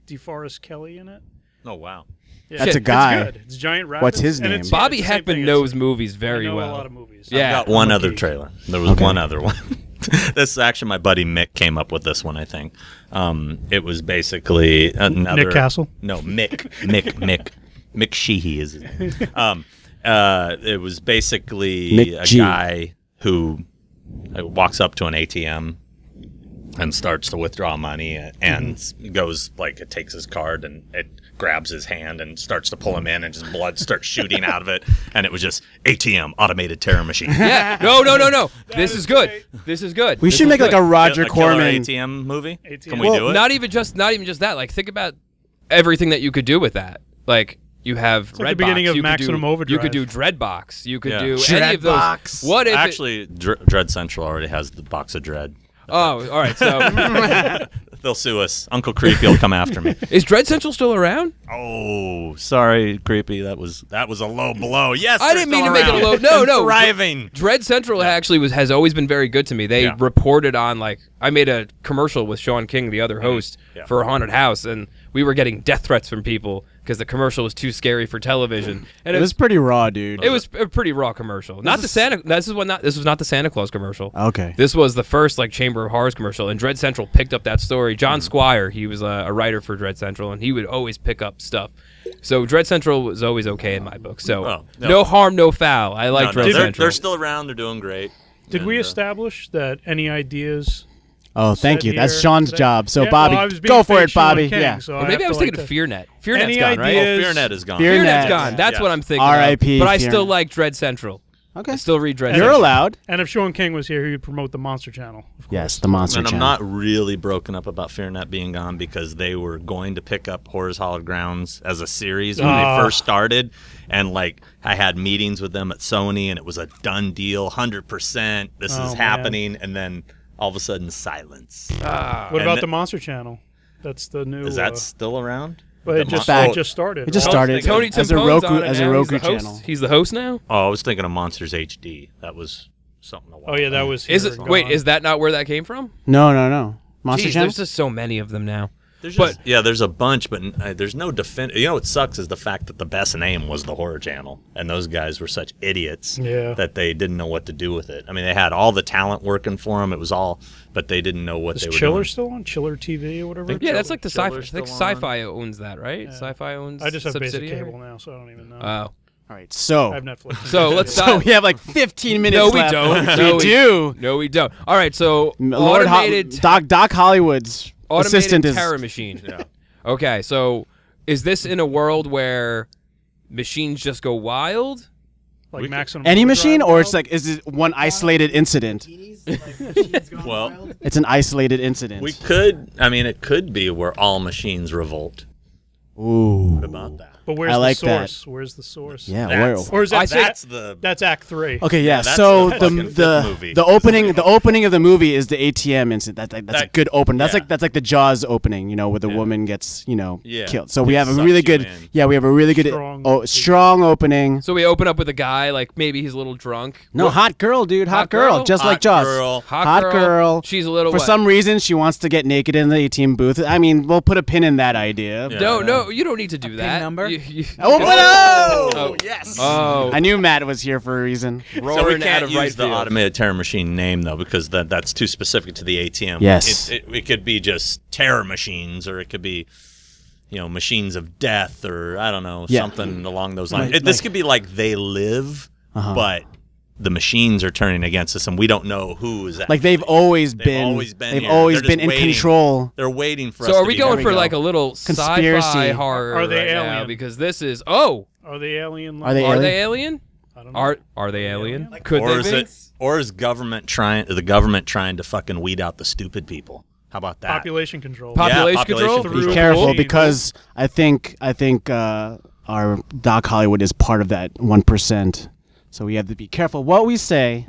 [SPEAKER 1] DeForest Kelly in it.
[SPEAKER 3] Oh wow.
[SPEAKER 1] Yeah.
[SPEAKER 4] That's a guy.
[SPEAKER 1] It's good. It's giant rabbits.
[SPEAKER 4] What's his
[SPEAKER 1] and
[SPEAKER 4] name?
[SPEAKER 2] Bobby Heckman knows movies very well.
[SPEAKER 1] A lot of movies.
[SPEAKER 2] Yeah.
[SPEAKER 3] I've got one other trailer. There was one other one. This is actually my buddy Mick came up with this one, I think. It was basically another
[SPEAKER 1] Nick Castle?
[SPEAKER 3] No, Mick Sheehy is his name. It was basically a guy who walks up to an ATM and starts to withdraw money and goes, like, it takes his card and it grabs his hand and starts to pull him in and just blood starts shooting out of it, and it was just ATM, automated terror machine.
[SPEAKER 2] Yeah. No. This is good. This is good.
[SPEAKER 4] We should make like a Roger Corman
[SPEAKER 3] ATM movie. Can
[SPEAKER 2] we
[SPEAKER 3] do it?
[SPEAKER 2] Not even just that. Like, think about everything that you could do with that. Like, you have Redbox.
[SPEAKER 1] Like the beginning of Maximum Overdrive.
[SPEAKER 2] You could do Dreadbox. You could do
[SPEAKER 4] Dread
[SPEAKER 2] any of those.
[SPEAKER 4] Box.
[SPEAKER 2] What if
[SPEAKER 3] actually Dread Central already has the box of Dread.
[SPEAKER 2] Oh, all right. So
[SPEAKER 3] they'll sue us. Uncle Creepy will come after me.
[SPEAKER 2] Is Dread Central still around?
[SPEAKER 3] Oh, sorry, Creepy. That was a low blow. Yes,
[SPEAKER 2] I didn't mean to make it a low. No.
[SPEAKER 3] Thriving.
[SPEAKER 2] Dread Central actually has always been very good to me. They reported on, like, I made a commercial with Sean King, the other host, for a haunted house, and we were getting death threats from people because the commercial was too scary for television. And
[SPEAKER 4] it was pretty raw, dude.
[SPEAKER 2] It was a pretty raw commercial. Not the Santa. This was not the Santa Claus commercial.
[SPEAKER 4] Okay.
[SPEAKER 2] This was the first, like, Chamber of Horrors commercial, and Dread Central picked up that story. John Squire, he was a writer for Dread Central, and he would always pick up stuff. So Dread Central was always okay in my book. So no harm, no foul. I like Dread Central.
[SPEAKER 3] They're still around. They're doing great.
[SPEAKER 1] Did we establish that any ideas?
[SPEAKER 4] Oh, thank you. That's Sean's job. So,
[SPEAKER 1] Yeah,
[SPEAKER 4] Bobby,
[SPEAKER 1] well, I was being
[SPEAKER 4] go for
[SPEAKER 1] fake
[SPEAKER 4] it, Bobby.
[SPEAKER 1] Sean King,
[SPEAKER 4] Yeah.
[SPEAKER 1] so
[SPEAKER 2] Or maybe I was thinking of FearNet. FearNet's
[SPEAKER 1] Any
[SPEAKER 2] gone, right?
[SPEAKER 1] ideas?
[SPEAKER 3] Fearnet is gone.
[SPEAKER 2] FearNet's gone. That's what I'm thinking of.
[SPEAKER 4] R.I.P.
[SPEAKER 2] But I still
[SPEAKER 4] FearNet.
[SPEAKER 2] like Dread Central.
[SPEAKER 4] Okay.
[SPEAKER 2] I still read Dread
[SPEAKER 4] You're
[SPEAKER 2] Central.
[SPEAKER 4] allowed.
[SPEAKER 1] And if Sean King was here, he would promote the Monster Channel. Of course.
[SPEAKER 4] Yes, the Monster
[SPEAKER 3] And I'm
[SPEAKER 4] Channel.
[SPEAKER 3] not really broken up about FearNet being gone because they were going to pick up Horror's Hallowed Grounds as a series when they first started. And, like, I had meetings with them at Sony, and it was a done deal, 100%. This is happening. And then all of a sudden, silence.
[SPEAKER 1] What about the Monster Channel? That's the new.
[SPEAKER 3] Is that still around?
[SPEAKER 1] But it just started.
[SPEAKER 4] It just
[SPEAKER 1] right?
[SPEAKER 4] started
[SPEAKER 2] Tony
[SPEAKER 4] as a
[SPEAKER 2] Timpone's
[SPEAKER 4] Roku
[SPEAKER 2] on it now.
[SPEAKER 4] Roku
[SPEAKER 2] He's the host.
[SPEAKER 4] channel.
[SPEAKER 2] He's the host now?
[SPEAKER 3] Oh, I was thinking of Monsters HD. That was something.
[SPEAKER 1] Oh yeah, that was.
[SPEAKER 2] Is it?
[SPEAKER 1] gone.
[SPEAKER 2] Wait, is that not where that came from?
[SPEAKER 4] No. Monster
[SPEAKER 2] Jeez,
[SPEAKER 4] Channel.
[SPEAKER 2] there's just so many of them now.
[SPEAKER 3] There's a bunch, but there's no defense. You know what sucks is the fact that the best name was the Horror Channel, and those guys were such idiots that they didn't know what to do with it. I mean, they had all the talent working for them. It was all, but they didn't know what they were doing.
[SPEAKER 1] Is Chiller still on? Chiller TV or whatever?
[SPEAKER 2] Yeah, that's like the Sci-Fi. I think
[SPEAKER 3] Chiller's still
[SPEAKER 2] Sci-Fi owns that, right?
[SPEAKER 1] Yeah.
[SPEAKER 2] Sci-Fi owns.
[SPEAKER 1] I just have basic
[SPEAKER 2] subsidiary?
[SPEAKER 1] cable now, so I don't even know.
[SPEAKER 2] Oh.
[SPEAKER 4] All right, so
[SPEAKER 1] I have Netflix.
[SPEAKER 2] So let's
[SPEAKER 4] so
[SPEAKER 2] start.
[SPEAKER 4] we have like 15 minutes
[SPEAKER 2] No, we
[SPEAKER 4] left.
[SPEAKER 2] don't.
[SPEAKER 4] We do.
[SPEAKER 2] No, we don't. All right, so
[SPEAKER 4] Lord
[SPEAKER 2] automated
[SPEAKER 4] Doc Hollywood's assistant is
[SPEAKER 2] terror machine. Okay, so is this in a world where machines just go wild?
[SPEAKER 1] Like maximum
[SPEAKER 4] any machine,
[SPEAKER 1] overdrive
[SPEAKER 4] or it's
[SPEAKER 1] wild?
[SPEAKER 4] like is it one isolated incident?
[SPEAKER 3] Well,
[SPEAKER 4] It's an isolated incident.
[SPEAKER 3] we could. I mean, it could be where all machines revolt.
[SPEAKER 4] Ooh.
[SPEAKER 3] What about that?
[SPEAKER 1] But where's
[SPEAKER 4] I like
[SPEAKER 1] the
[SPEAKER 4] that.
[SPEAKER 1] source? Where's the source?
[SPEAKER 4] Yeah.
[SPEAKER 3] That's-
[SPEAKER 1] Or is that,
[SPEAKER 2] I think-
[SPEAKER 3] That's the.
[SPEAKER 1] that's Act 3?
[SPEAKER 4] Okay, yeah.
[SPEAKER 3] that's
[SPEAKER 4] So
[SPEAKER 3] the fucking fifth movie.
[SPEAKER 4] the opening of the movie is the ATM incident. That's a
[SPEAKER 3] That-
[SPEAKER 4] good open. That's
[SPEAKER 3] yeah.
[SPEAKER 4] like the Jaws opening, where the
[SPEAKER 3] Yeah.
[SPEAKER 4] woman gets
[SPEAKER 3] Yeah.
[SPEAKER 4] killed. So we
[SPEAKER 3] It
[SPEAKER 4] have a
[SPEAKER 3] sucks
[SPEAKER 4] really
[SPEAKER 3] you
[SPEAKER 4] good
[SPEAKER 3] in.
[SPEAKER 4] we have a really good
[SPEAKER 1] Strong
[SPEAKER 4] strong opening.
[SPEAKER 2] So we open up with a guy, like maybe he's a little drunk.
[SPEAKER 4] No,
[SPEAKER 2] What-
[SPEAKER 4] hot girl, dude, hot
[SPEAKER 2] Hot
[SPEAKER 4] girl,
[SPEAKER 2] girl?
[SPEAKER 4] just like
[SPEAKER 3] Hot
[SPEAKER 4] Jaws.
[SPEAKER 3] girl.
[SPEAKER 2] hot
[SPEAKER 4] girl.
[SPEAKER 2] She's a little
[SPEAKER 4] For
[SPEAKER 2] what?
[SPEAKER 4] some reason, she wants to get naked in the ATM booth. I mean, we'll put a pin in that idea.
[SPEAKER 3] Yeah.
[SPEAKER 2] No, you don't need to do that.
[SPEAKER 5] number?
[SPEAKER 4] Oh, no!
[SPEAKER 2] Oh.
[SPEAKER 5] Yes.
[SPEAKER 2] Oh,
[SPEAKER 4] I knew Matt was here for a reason.
[SPEAKER 3] So we
[SPEAKER 2] roaring out
[SPEAKER 3] can't
[SPEAKER 2] of
[SPEAKER 3] use
[SPEAKER 2] right
[SPEAKER 3] the
[SPEAKER 2] field.
[SPEAKER 3] automated terror machine name though, because that's too specific to the ATM.
[SPEAKER 4] Yes.
[SPEAKER 3] it could be just terror machines, or it could be, machines of death, or I don't know,
[SPEAKER 4] Yeah.
[SPEAKER 3] something along those lines.
[SPEAKER 4] Like-
[SPEAKER 3] This could be like They Live, but the machines are turning against us, and we don't know who is that.
[SPEAKER 4] Like they've always been
[SPEAKER 3] always been
[SPEAKER 4] they've
[SPEAKER 3] here.
[SPEAKER 4] always
[SPEAKER 3] They're
[SPEAKER 4] been
[SPEAKER 3] just
[SPEAKER 4] in
[SPEAKER 3] waiting.
[SPEAKER 4] control.
[SPEAKER 3] They're waiting for us.
[SPEAKER 2] So are
[SPEAKER 3] to
[SPEAKER 2] we
[SPEAKER 3] be
[SPEAKER 2] going
[SPEAKER 3] here.
[SPEAKER 2] for
[SPEAKER 4] we go.
[SPEAKER 2] like a little
[SPEAKER 4] Conspiracy.
[SPEAKER 2] sci-fi horror
[SPEAKER 1] Are they
[SPEAKER 2] right now?
[SPEAKER 1] alien?
[SPEAKER 2] Because this is
[SPEAKER 1] Are they alien?
[SPEAKER 4] Are they
[SPEAKER 2] are
[SPEAKER 4] alien?
[SPEAKER 2] they alien?
[SPEAKER 1] I don't know.
[SPEAKER 2] Are they alien? Could
[SPEAKER 3] Or is
[SPEAKER 2] they be?
[SPEAKER 3] it? Or is the government trying to fucking weed out the stupid people? How about that?
[SPEAKER 1] Population control.
[SPEAKER 2] Population
[SPEAKER 3] population
[SPEAKER 2] control?
[SPEAKER 3] control.
[SPEAKER 1] Through
[SPEAKER 4] Be careful
[SPEAKER 1] machines.
[SPEAKER 4] because I think our Doc Hollywood is part of that 1%. So we have to be careful what we say.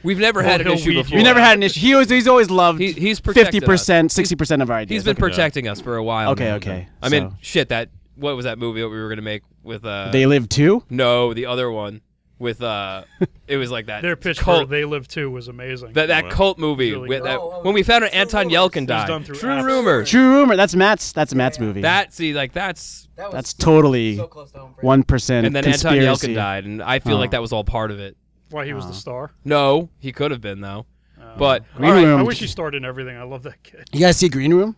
[SPEAKER 2] We've never had an
[SPEAKER 1] he'll
[SPEAKER 2] issue
[SPEAKER 1] weed you
[SPEAKER 2] before.
[SPEAKER 4] We never had an issue. He's always loved
[SPEAKER 2] He's protected
[SPEAKER 4] 50%, 60% of our ideas.
[SPEAKER 2] He's been
[SPEAKER 4] Okay.
[SPEAKER 2] protecting us for a while.
[SPEAKER 4] Okay,
[SPEAKER 2] now.
[SPEAKER 4] okay.
[SPEAKER 2] I mean,
[SPEAKER 4] So-
[SPEAKER 2] shit. What was that movie that we were gonna make with?
[SPEAKER 4] They Live too?
[SPEAKER 2] No, the other one with it was like that.
[SPEAKER 1] Their pitch for
[SPEAKER 2] cult.
[SPEAKER 1] They Live 2 was amazing.
[SPEAKER 2] That cult movie
[SPEAKER 1] Really
[SPEAKER 2] with
[SPEAKER 1] good.
[SPEAKER 2] that when we found out Anton Yelkin died.
[SPEAKER 1] done through
[SPEAKER 2] True
[SPEAKER 1] apps.
[SPEAKER 2] rumors.
[SPEAKER 4] True rumor. That's Matt's movie.
[SPEAKER 2] That's
[SPEAKER 4] That's totally
[SPEAKER 5] so close to home for
[SPEAKER 4] 1%
[SPEAKER 2] and then
[SPEAKER 4] conspiracy.
[SPEAKER 2] Anton Yelkin died, and I feel like that was all part of it.
[SPEAKER 1] Why he was the star.
[SPEAKER 2] No, he could have been though. But
[SPEAKER 4] Green
[SPEAKER 2] all right,
[SPEAKER 4] Room.
[SPEAKER 1] I wish he starred in everything. I love that kid.
[SPEAKER 4] You guys see Green Room?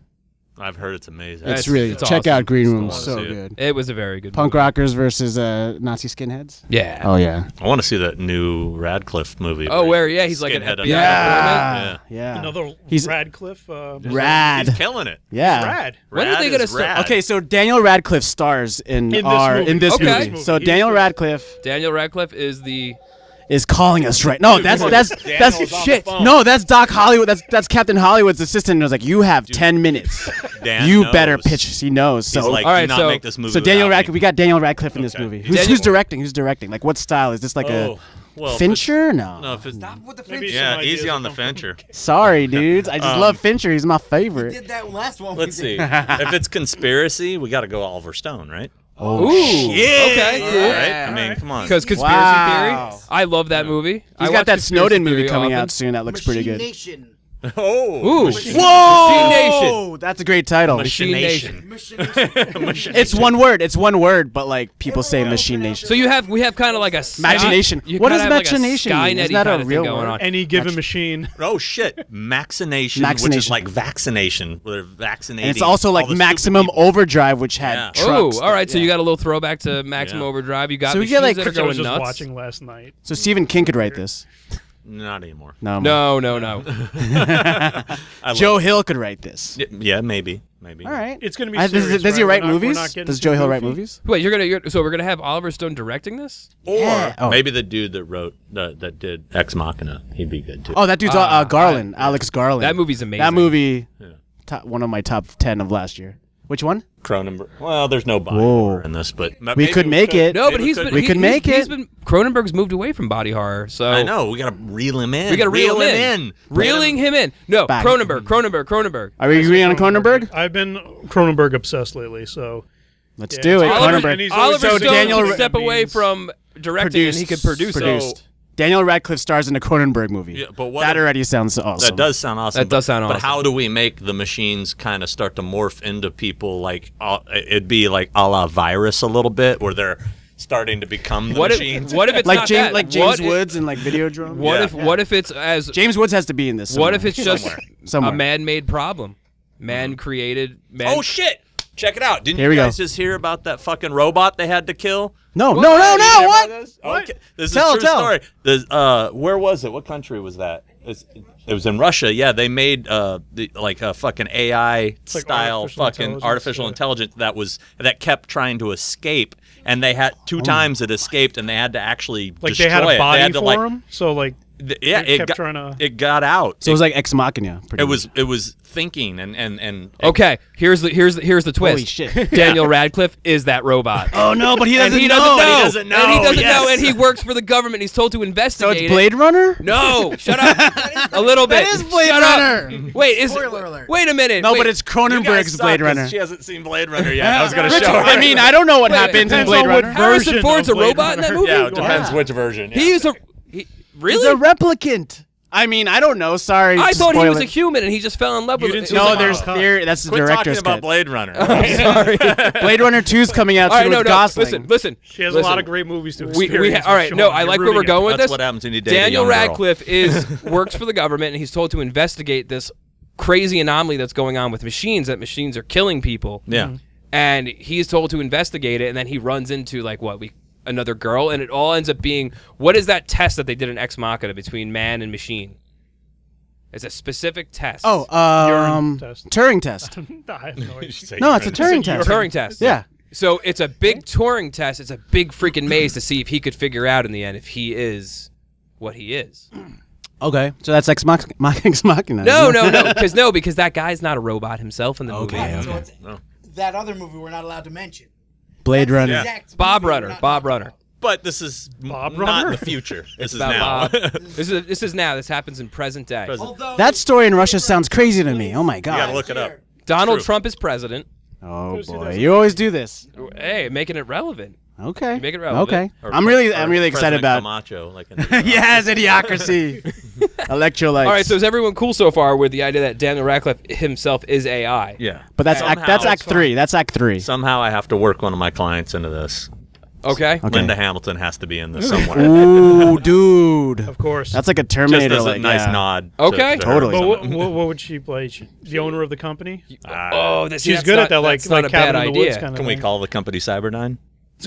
[SPEAKER 3] I've heard it's amazing.
[SPEAKER 2] It's-
[SPEAKER 4] It's really
[SPEAKER 2] it's
[SPEAKER 4] check
[SPEAKER 2] awesome.
[SPEAKER 4] out Green Room.
[SPEAKER 3] wanna
[SPEAKER 4] So
[SPEAKER 3] see it.
[SPEAKER 4] good.
[SPEAKER 2] it was a very good
[SPEAKER 4] Punk
[SPEAKER 2] movie.
[SPEAKER 4] rockers versus Nazi skinheads.
[SPEAKER 2] Yeah.
[SPEAKER 4] Oh yeah.
[SPEAKER 3] I want to see that new Radcliffe movie.
[SPEAKER 2] Oh, where he's like an
[SPEAKER 3] Skinhead
[SPEAKER 2] FBI
[SPEAKER 3] under-
[SPEAKER 2] informant.
[SPEAKER 4] Yeah.
[SPEAKER 1] Another
[SPEAKER 4] He's-
[SPEAKER 1] Radcliffe.
[SPEAKER 4] Rad.
[SPEAKER 3] He's killing it.
[SPEAKER 4] Yeah.
[SPEAKER 1] Rad.
[SPEAKER 2] When are
[SPEAKER 3] Rad
[SPEAKER 2] they gonna
[SPEAKER 3] is
[SPEAKER 2] start?
[SPEAKER 3] rad.
[SPEAKER 4] Okay, so Daniel Radcliffe stars in
[SPEAKER 1] this
[SPEAKER 4] in this
[SPEAKER 2] movie. Okay.
[SPEAKER 4] movie. So
[SPEAKER 1] He's
[SPEAKER 4] Daniel
[SPEAKER 1] the-
[SPEAKER 4] Radcliffe
[SPEAKER 2] Daniel Radcliffe is the.
[SPEAKER 4] is calling us right. No, that's
[SPEAKER 3] Daniel's on the
[SPEAKER 4] shit.
[SPEAKER 3] phone.
[SPEAKER 4] No, that's Doc Hollywood. That's Captain Hollywood's assistant. And was like, you have 10 minutes.
[SPEAKER 3] Dan
[SPEAKER 4] You
[SPEAKER 3] knows.
[SPEAKER 4] better pitch. He knows.
[SPEAKER 3] He's
[SPEAKER 4] So
[SPEAKER 3] like,
[SPEAKER 2] All right,
[SPEAKER 3] do not
[SPEAKER 2] so-
[SPEAKER 3] make this movie.
[SPEAKER 4] so Daniel
[SPEAKER 3] without
[SPEAKER 4] Radcliffe.
[SPEAKER 3] me.
[SPEAKER 4] We got Daniel Radcliffe in this
[SPEAKER 3] Okay.
[SPEAKER 4] movie. Who's
[SPEAKER 2] Daniel-
[SPEAKER 4] directing? Who's directing? Like, what style is this? Like
[SPEAKER 3] Oh,
[SPEAKER 4] a
[SPEAKER 3] well, if
[SPEAKER 4] Fincher? No.
[SPEAKER 3] it's- No, if it's
[SPEAKER 5] with the
[SPEAKER 1] Maybe
[SPEAKER 5] Fincher.
[SPEAKER 3] yeah,
[SPEAKER 1] some
[SPEAKER 3] easy
[SPEAKER 1] ideas
[SPEAKER 3] on the
[SPEAKER 1] will come from-
[SPEAKER 3] Fincher.
[SPEAKER 4] Sorry, dudes. I just love Fincher. He's my favorite.
[SPEAKER 5] Did that last one?
[SPEAKER 3] Let's see. If it's conspiracy, we got to go Oliver Stone, right?
[SPEAKER 2] Ooh. Okay. Cool.
[SPEAKER 3] Right? I mean, come on.
[SPEAKER 2] Because conspiracy
[SPEAKER 4] Wow.
[SPEAKER 2] theory, I love that movie. I
[SPEAKER 4] He's
[SPEAKER 2] watch
[SPEAKER 4] got that
[SPEAKER 2] Conspiracy
[SPEAKER 4] Snowden movie
[SPEAKER 2] Theory
[SPEAKER 4] coming
[SPEAKER 2] often.
[SPEAKER 4] out soon. That looks pretty good.
[SPEAKER 5] Nation.
[SPEAKER 3] Oh,
[SPEAKER 2] Ooh.
[SPEAKER 4] Whoa!
[SPEAKER 2] Nation.
[SPEAKER 4] That's a great title.
[SPEAKER 2] Machine Nation.
[SPEAKER 4] It's one word. It's one word, but like people say Machine Nation.
[SPEAKER 2] So we have kind of like a
[SPEAKER 4] Machination.
[SPEAKER 2] you
[SPEAKER 4] What
[SPEAKER 2] kinda
[SPEAKER 4] does
[SPEAKER 2] have like a
[SPEAKER 4] machination mean?
[SPEAKER 2] Skynet-y
[SPEAKER 4] Isn't that a
[SPEAKER 2] kinda thing
[SPEAKER 4] real
[SPEAKER 2] going
[SPEAKER 4] word?
[SPEAKER 2] on.
[SPEAKER 1] Any given machine.
[SPEAKER 3] Oh shit! Maxination, which
[SPEAKER 4] Maxination.
[SPEAKER 3] is like vaccination. Where they're vaccinating.
[SPEAKER 4] And it's also
[SPEAKER 3] all
[SPEAKER 4] like
[SPEAKER 3] the stupid
[SPEAKER 4] Maximum
[SPEAKER 3] people.
[SPEAKER 4] Overdrive, which had
[SPEAKER 3] Yeah.
[SPEAKER 4] trucks.
[SPEAKER 2] Oh, all right. So
[SPEAKER 4] Yeah.
[SPEAKER 2] you got a little throwback to Maximum
[SPEAKER 3] Yeah.
[SPEAKER 2] Overdrive. You got
[SPEAKER 4] So we
[SPEAKER 2] machines
[SPEAKER 4] get, like,
[SPEAKER 2] that are
[SPEAKER 1] I was
[SPEAKER 2] going
[SPEAKER 1] just
[SPEAKER 2] nuts.
[SPEAKER 1] watching last night.
[SPEAKER 4] So Stephen King could write this.
[SPEAKER 3] Not anymore.
[SPEAKER 4] No.
[SPEAKER 2] No.
[SPEAKER 3] I
[SPEAKER 4] Joe
[SPEAKER 3] love
[SPEAKER 4] Hill could write this.
[SPEAKER 3] it. Yeah, maybe.
[SPEAKER 4] All right.
[SPEAKER 1] It's going to be
[SPEAKER 4] Does
[SPEAKER 1] serious,
[SPEAKER 4] he
[SPEAKER 1] right?
[SPEAKER 4] write
[SPEAKER 1] We're not
[SPEAKER 4] movies?
[SPEAKER 1] getting
[SPEAKER 4] Does
[SPEAKER 1] too
[SPEAKER 4] Joe Hill write
[SPEAKER 1] goofy.
[SPEAKER 4] movies?
[SPEAKER 2] Wait, so we're gonna have Oliver Stone directing this?
[SPEAKER 3] Or
[SPEAKER 4] Yeah. Oh.
[SPEAKER 3] maybe the dude that wrote that did Ex Machina. He'd be good too.
[SPEAKER 4] Oh, that dude's Garland, Alex Garland.
[SPEAKER 2] That movie's amazing.
[SPEAKER 4] That movie, one of my top 10 of last year. Which one?
[SPEAKER 3] Cronenberg. Well, there's no body
[SPEAKER 4] Whoa.
[SPEAKER 3] horror in this, but
[SPEAKER 4] We could make it.
[SPEAKER 2] No, but
[SPEAKER 3] Maybe
[SPEAKER 2] he's
[SPEAKER 3] we
[SPEAKER 2] been.
[SPEAKER 3] could-
[SPEAKER 4] we could make
[SPEAKER 2] he's
[SPEAKER 4] it.
[SPEAKER 2] been Cronenberg's moved away from body horror, so
[SPEAKER 3] I know. We gotta reel him in.
[SPEAKER 2] we gotta reel him in. Reeling him in. No,
[SPEAKER 4] Back.
[SPEAKER 2] Cronenberg.
[SPEAKER 4] Are we agreeing on Cronenberg?
[SPEAKER 1] I've been Cronenberg obsessed lately, so
[SPEAKER 4] Let's
[SPEAKER 1] Yeah,
[SPEAKER 4] do it.
[SPEAKER 1] it's
[SPEAKER 2] Oliver,
[SPEAKER 1] and
[SPEAKER 4] Cronenberg.
[SPEAKER 1] he's always
[SPEAKER 2] Oliver
[SPEAKER 1] so
[SPEAKER 2] Stone
[SPEAKER 4] Daniel
[SPEAKER 2] can
[SPEAKER 4] Ra-
[SPEAKER 2] step away from directing and he could produce it.
[SPEAKER 4] Produced. Daniel Radcliffe stars in a Cronenberg movie.
[SPEAKER 3] Yeah, but what
[SPEAKER 4] that
[SPEAKER 3] if-
[SPEAKER 4] already sounds awesome.
[SPEAKER 3] That does sound awesome.
[SPEAKER 2] That does sound
[SPEAKER 3] But
[SPEAKER 2] awesome.
[SPEAKER 3] how do we make the machines kind of start to morph into people? Like it'd be like a la Virus a little bit, where they're starting to become the
[SPEAKER 2] What
[SPEAKER 3] machines.
[SPEAKER 2] if it's
[SPEAKER 4] Like
[SPEAKER 2] not
[SPEAKER 4] James,
[SPEAKER 2] that?
[SPEAKER 4] like
[SPEAKER 2] What
[SPEAKER 4] James
[SPEAKER 2] if-
[SPEAKER 4] Woods and like Videodrome.
[SPEAKER 2] What if it's as
[SPEAKER 4] James Woods has to be in this.
[SPEAKER 2] what if
[SPEAKER 4] somewhere.
[SPEAKER 2] it's just
[SPEAKER 4] Somewhere.
[SPEAKER 2] a man-made problem? Man created. Man
[SPEAKER 3] Oh shit! Check it out. Didn't
[SPEAKER 4] Here
[SPEAKER 3] you
[SPEAKER 4] we go.
[SPEAKER 3] guys just hear about that fucking robot they had to kill?
[SPEAKER 4] No. What?
[SPEAKER 1] What?
[SPEAKER 3] Okay. This
[SPEAKER 4] Tell,
[SPEAKER 3] is a true
[SPEAKER 4] tell.
[SPEAKER 3] story. Where was it? What country was that? It was in Russia. Yeah, they made like a fucking AI style artificial intelligence that kept trying to escape, and they had two times it escaped, and they had to actually
[SPEAKER 1] Like
[SPEAKER 3] destroy
[SPEAKER 1] they had a
[SPEAKER 3] it.
[SPEAKER 1] body
[SPEAKER 3] They had to,
[SPEAKER 1] for
[SPEAKER 3] like,
[SPEAKER 1] him, so like
[SPEAKER 3] yeah,
[SPEAKER 1] they
[SPEAKER 3] it
[SPEAKER 1] kept
[SPEAKER 3] got,
[SPEAKER 1] trying to.
[SPEAKER 3] it got out.
[SPEAKER 4] So it was like Ex Machina.
[SPEAKER 3] It was thinking and
[SPEAKER 2] Okay, here's the twist.
[SPEAKER 4] Holy shit.
[SPEAKER 2] Daniel Radcliffe is that robot.
[SPEAKER 4] Oh no, but he
[SPEAKER 2] And
[SPEAKER 4] doesn't
[SPEAKER 2] he
[SPEAKER 4] know.
[SPEAKER 2] doesn't know. And he doesn't
[SPEAKER 3] yes.
[SPEAKER 2] know, and he works for the government. He's told to
[SPEAKER 4] So
[SPEAKER 2] investigate
[SPEAKER 4] it's Blade Runner?
[SPEAKER 2] it. No, shut up. A little bit.
[SPEAKER 4] That is Blade
[SPEAKER 2] Shut
[SPEAKER 4] Runner.
[SPEAKER 2] Up. Wait,
[SPEAKER 5] Spoiler alert.
[SPEAKER 2] Wait a minute.
[SPEAKER 4] No,
[SPEAKER 2] wait.
[SPEAKER 4] but it's Cronenberg's Blade Runner.
[SPEAKER 3] She hasn't seen Blade Runner yet. I was gonna show her.
[SPEAKER 4] I mean, I don't know what
[SPEAKER 2] Wait,
[SPEAKER 4] happens in
[SPEAKER 1] depends
[SPEAKER 4] Blade
[SPEAKER 1] on what
[SPEAKER 4] Runner.
[SPEAKER 2] Harrison
[SPEAKER 1] version
[SPEAKER 2] Ford's a
[SPEAKER 1] of Blade
[SPEAKER 2] robot in that
[SPEAKER 1] Runner.
[SPEAKER 2] movie.
[SPEAKER 3] Yeah, it depends which version. Yeah.
[SPEAKER 2] He is a really.
[SPEAKER 4] He's a replicant. I mean, I don't know. Sorry.
[SPEAKER 2] I
[SPEAKER 4] to
[SPEAKER 2] thought he
[SPEAKER 4] spoil
[SPEAKER 2] was a
[SPEAKER 4] it.
[SPEAKER 2] human, and he just fell in love with
[SPEAKER 1] didn't
[SPEAKER 2] it.
[SPEAKER 1] see
[SPEAKER 2] It was
[SPEAKER 4] No,
[SPEAKER 2] like-
[SPEAKER 4] there's theory. That's the
[SPEAKER 3] Quit
[SPEAKER 4] director's
[SPEAKER 3] talking about
[SPEAKER 4] cut.
[SPEAKER 3] Blade Runner.
[SPEAKER 2] Sorry.
[SPEAKER 4] Blade Runner 2's coming out
[SPEAKER 2] All right,
[SPEAKER 4] soon
[SPEAKER 2] no,
[SPEAKER 4] with
[SPEAKER 2] no.
[SPEAKER 4] Gosling.
[SPEAKER 2] Listen.
[SPEAKER 1] She has
[SPEAKER 2] listen.
[SPEAKER 1] a lot of great movies to
[SPEAKER 2] We
[SPEAKER 1] experience.
[SPEAKER 2] all right.
[SPEAKER 1] with
[SPEAKER 2] No,
[SPEAKER 1] Sean.
[SPEAKER 2] I
[SPEAKER 1] You're
[SPEAKER 2] like where we're
[SPEAKER 1] rooting
[SPEAKER 2] going with
[SPEAKER 3] That's
[SPEAKER 2] this.
[SPEAKER 3] what happens when you date
[SPEAKER 2] Daniel
[SPEAKER 3] a young girl.
[SPEAKER 2] Radcliffe works for the government, and he's told to investigate this crazy anomaly that's going on with machines. That machines are killing people.
[SPEAKER 3] Yeah.
[SPEAKER 2] And he's told to investigate it, and then he runs into another girl, and it all ends up being, what is that test that they did in Ex Machina between man and machine? It's a specific test.
[SPEAKER 4] Oh,
[SPEAKER 1] Urine test.
[SPEAKER 4] Turing test.
[SPEAKER 1] I have no idea.
[SPEAKER 4] No, it's a Turing test.
[SPEAKER 2] Turing test.
[SPEAKER 4] Yeah.
[SPEAKER 2] So it's a big Turing test. It's a big freaking maze to see if he could figure out in the end if he is what he is.
[SPEAKER 4] Okay, so that's Ex Machina.
[SPEAKER 2] No, because that guy's not a robot himself in the movie.
[SPEAKER 4] Okay.
[SPEAKER 5] So it's that other movie we're not allowed to mention.
[SPEAKER 4] Blade Runner.
[SPEAKER 3] Yeah.
[SPEAKER 5] Exact
[SPEAKER 2] Bob
[SPEAKER 5] movie we're
[SPEAKER 2] Runner.
[SPEAKER 5] not
[SPEAKER 2] Bob
[SPEAKER 5] talking
[SPEAKER 2] Runner.
[SPEAKER 5] about.
[SPEAKER 3] But this is
[SPEAKER 1] Bob
[SPEAKER 3] not
[SPEAKER 1] Runner?
[SPEAKER 3] in the future. This is
[SPEAKER 2] About
[SPEAKER 3] now.
[SPEAKER 2] Bob. This is now. This happens in present day.
[SPEAKER 5] Although
[SPEAKER 4] That story in Russia sounds crazy to me. Oh my
[SPEAKER 3] You gotta
[SPEAKER 4] god.
[SPEAKER 3] look it up.
[SPEAKER 2] Donald
[SPEAKER 3] True.
[SPEAKER 2] Trump is president.
[SPEAKER 4] Oh boy, you always do this.
[SPEAKER 2] Hey, making it relevant.
[SPEAKER 4] Okay.
[SPEAKER 2] Make it relevant.
[SPEAKER 4] Okay.
[SPEAKER 3] Or
[SPEAKER 4] I'm really excited
[SPEAKER 3] President
[SPEAKER 4] about.
[SPEAKER 3] Camacho, like in the
[SPEAKER 4] Yes, idiocracy. Electrolytes.
[SPEAKER 2] All right, so is everyone cool so far with the idea that Daniel Radcliffe himself is AI?
[SPEAKER 3] yeah.
[SPEAKER 4] But that's Act 3. That's Act 3.
[SPEAKER 3] Somehow I have to work one of my clients into this.
[SPEAKER 2] Okay.
[SPEAKER 3] Linda Hamilton has to be in this somewhere.
[SPEAKER 4] Ooh, dude.
[SPEAKER 1] Of course.
[SPEAKER 4] That's like a
[SPEAKER 3] Just
[SPEAKER 4] Terminator.
[SPEAKER 3] as a
[SPEAKER 4] like,
[SPEAKER 3] nice
[SPEAKER 4] yeah.
[SPEAKER 3] nod.
[SPEAKER 2] Okay.
[SPEAKER 3] To her
[SPEAKER 4] Totally.
[SPEAKER 1] But
[SPEAKER 3] somehow.
[SPEAKER 1] what would she play? The owner of the company?
[SPEAKER 2] Oh,
[SPEAKER 1] She's good at that, like
[SPEAKER 2] not a bad
[SPEAKER 1] Cabin in the Woods
[SPEAKER 2] idea.
[SPEAKER 1] kind of
[SPEAKER 3] Can we
[SPEAKER 1] thing.
[SPEAKER 3] call the company Cyberdyne?